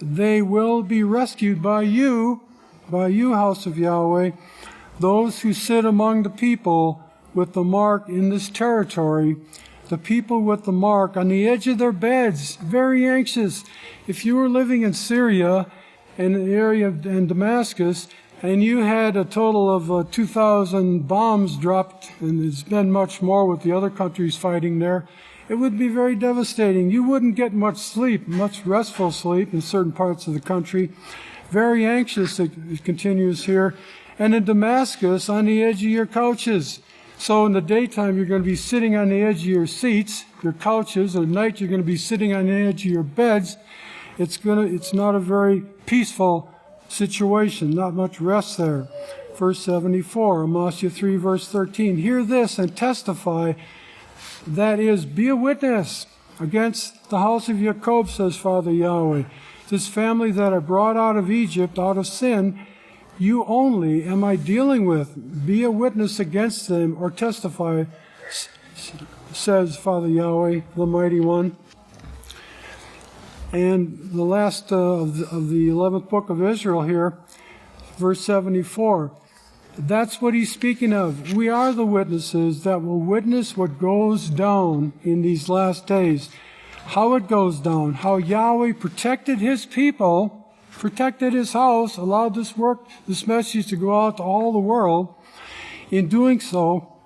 They will be rescued by you, house of Yahweh, those who sit among the people with the mark in this territory, the people with the mark on the edge of their beds, very anxious. If you were living in Syria, in the area in Damascus, and you had a total of 2,000 bombs dropped, and it's been much more with the other countries fighting there, it would be very devastating. You wouldn't get much sleep, much restful sleep in certain parts of the country. Very anxious, it continues here. And in Damascus, on the edge of your couches. So in the daytime, you're going to be sitting on the edge of your seats, your couches. At night, you're going to be sitting on the edge of your beds. It's not a very peaceful situation, not much rest there. Verse 74, Amasiah 3, verse 13. Hear this and testify, that is, be a witness against the house of Jacob, says Father Yahweh. This family that I brought out of Egypt, out of sin, you only am I dealing with. Be a witness against them or testify, says Father Yahweh, the Mighty One. And the last of the 11th book of Israel here, verse 74. That's what he's speaking of. We are the witnesses that will witness what goes down in these last days. How it goes down. How Yahweh protected his people, protected his house, allowed this message to go out to all the world. In doing so,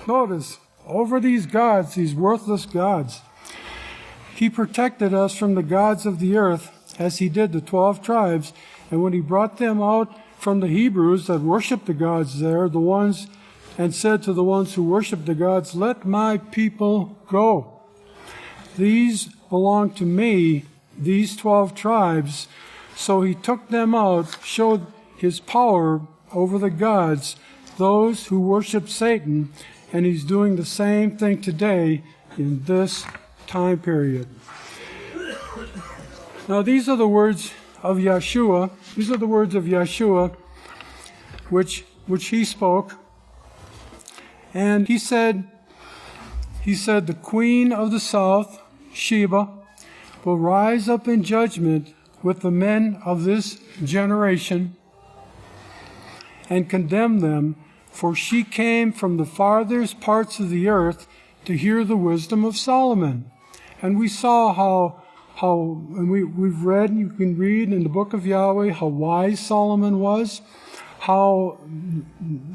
notice, over these gods, these worthless gods, he protected us from the gods of the earth, as he did the 12 tribes. And when he brought them out from the Hebrews that worshiped the gods there, and said to the ones who worshiped the gods, let my people go. These belong to me, these 12 tribes. So he took them out, showed his power over the gods, those who worship Satan, and he's doing the same thing today in this time period. Now these are the words of Yeshua. These are the words of Yeshua, which he spoke. And he said, the queen of the south, Sheba, will rise up in judgment with the men of this generation and condemn them, for she came from the farthest parts of the earth to hear the wisdom of Solomon. And we saw and we've read, you can read in the book of Yahweh how wise Solomon was, how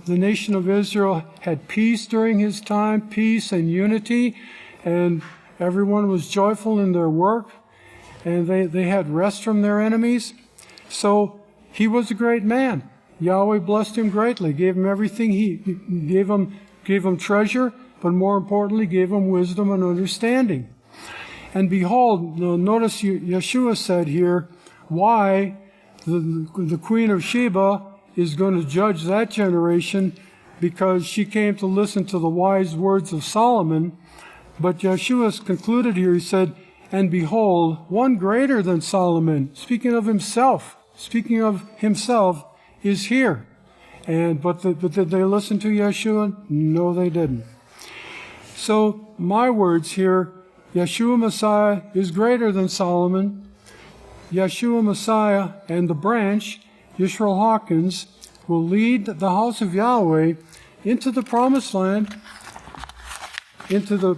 the nation of Israel had peace during his time, peace and unity, and everyone was joyful in their work, and they had rest from their enemies. So he was a great man. Yahweh blessed him greatly, gave him everything. He gave him treasure, but more importantly, gave him wisdom and understanding. And behold, notice Yeshua said here, why the Queen of Sheba is going to judge that generation, because she came to listen to the wise words of Solomon. But Yeshua concluded here, he said, and behold, one greater than Solomon, speaking of himself, is here. But did they listen to Yeshua? No, they didn't. So my words here, Yeshua Messiah is greater than Solomon. Yeshua Messiah and the branch, Yisrayl Hawkins, will lead the house of Yahweh into the promised land, into the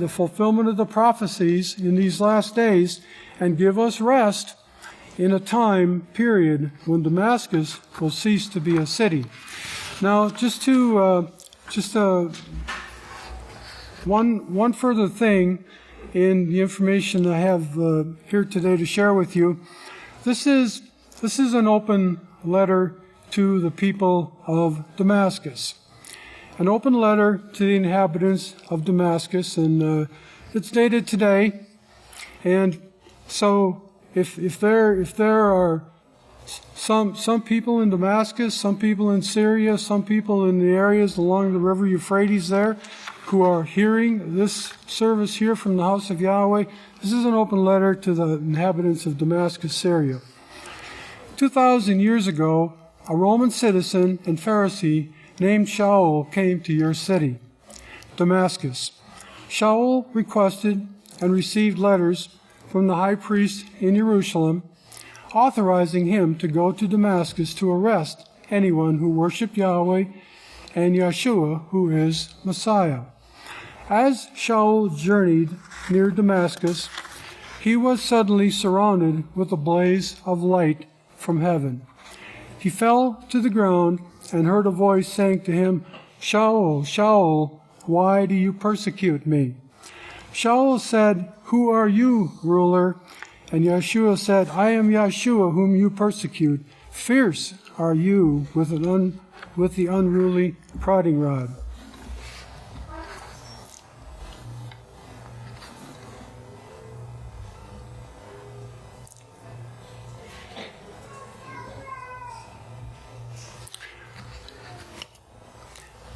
fulfillment of the prophecies in these last days, and give us rest in a time period when Damascus will cease to be a city. Now, one further thing in the information I have here today to share with you. This is an open letter to the people of Damascus. An open letter to the inhabitants of Damascus, and it's dated today. And so, if there are some people in Damascus, some people in Syria, some people in the areas along the river Euphrates there, who are hearing this service here from the house of Yahweh, this is an open letter to the inhabitants of Damascus, Syria. 2,000 years ago, a Roman citizen and Pharisee named Shaul came to your city, Damascus. Shaul requested and received letters from the high priest in Jerusalem, authorizing him to go to Damascus to arrest anyone who worshiped Yahweh and Yeshua, who is Messiah. As Shaul journeyed near Damascus, he was suddenly surrounded with a blaze of light from heaven. He fell to the ground and heard a voice saying to him, Shaul, Shaul, why do you persecute me? Shaul said, who are you, ruler? And Yeshua said, I am Yeshua whom you persecute. Fierce are you with the unruly prodding rod.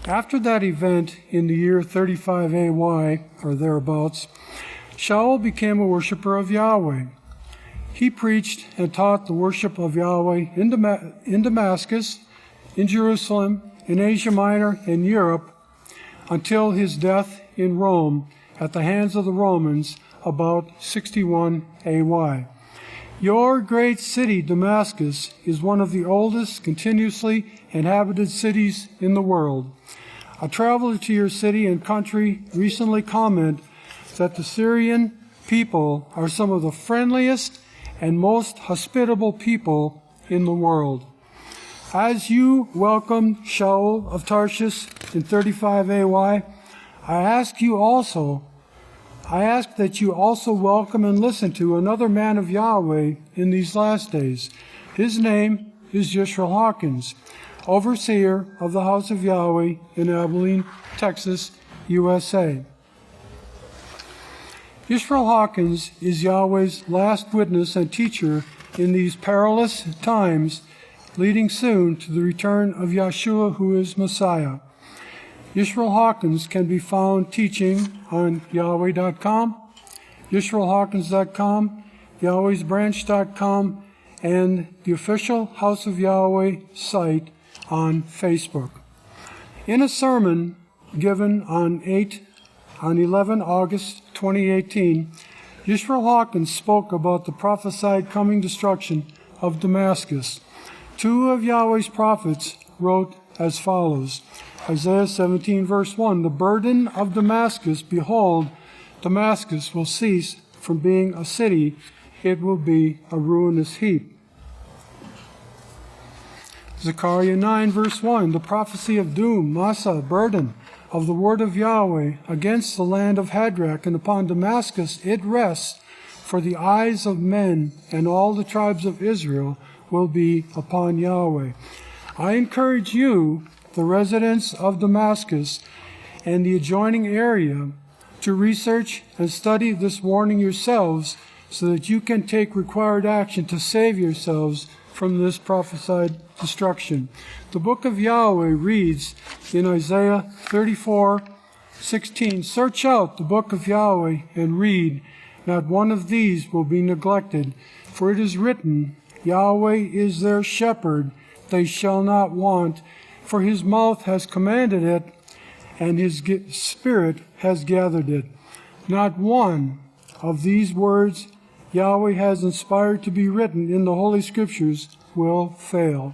After that event in the year 35 AY, or thereabouts, Shaul became a worshiper of Yahweh. He preached and taught the worship of Yahweh in Damascus, in Jerusalem, in Asia Minor, in Europe, until his death in Rome at the hands of the Romans about 61 AY. Your great city, Damascus, is one of the oldest continuously inhabited cities in the world. A traveler to your city and country recently commented that the Syrian people are some of the friendliest and most hospitable people in the world. As you welcomed Shaul of Tarshish in 35 AY, I ask that you also welcome and listen to another man of Yahweh in these last days. His name is Yisrayl Hawkins, overseer of the House of Yahweh in Abelin, Texas, USA. Yisrayl Hawkins is Yahweh's last witness and teacher in these perilous times, leading soon to the return of Yeshua, who is Messiah. Yisrayl Hawkins can be found teaching on Yahweh.com, YisraelHawkins.com, Yahweh'sBranch.com, and the official House of Yahweh site on Facebook. In a sermon given on 11 August 2018, Yisrayl Hawkins spoke about the prophesied coming destruction of Damascus. Two of Yahweh's prophets wrote as follows, Isaiah 17, verse 1, the burden of Damascus, behold, Damascus will cease from being a city. It will be a ruinous heap. Zechariah 9, verse 1, the prophecy of doom, Massa, burden of the word of Yahweh against the land of Hadrach, and upon Damascus it rests, for the eyes of men and all the tribes of Israel will be upon Yahweh. I encourage you, the residents of Damascus and the adjoining area, to research and study this warning yourselves so that you can take required action to save yourselves from this prophesied destruction. The book of Yahweh reads in Isaiah 34:16, search out the book of Yahweh and read, not one of these will be neglected, for it is written, Yahweh is their shepherd, they shall not want, for his mouth has commanded it, and his spirit has gathered it. Not one of these words Yahweh has inspired to be written in the Holy Scriptures will fail.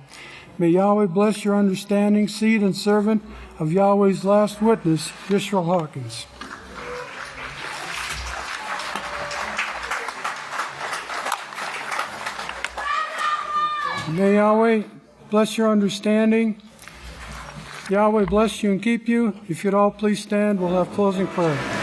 May Yahweh bless your understanding, seed and servant of Yahweh's last witness, Yisrayl Hawkins. May Yahweh bless your understanding. Yahweh bless you and keep you. If you'd all please stand, we'll have closing prayer.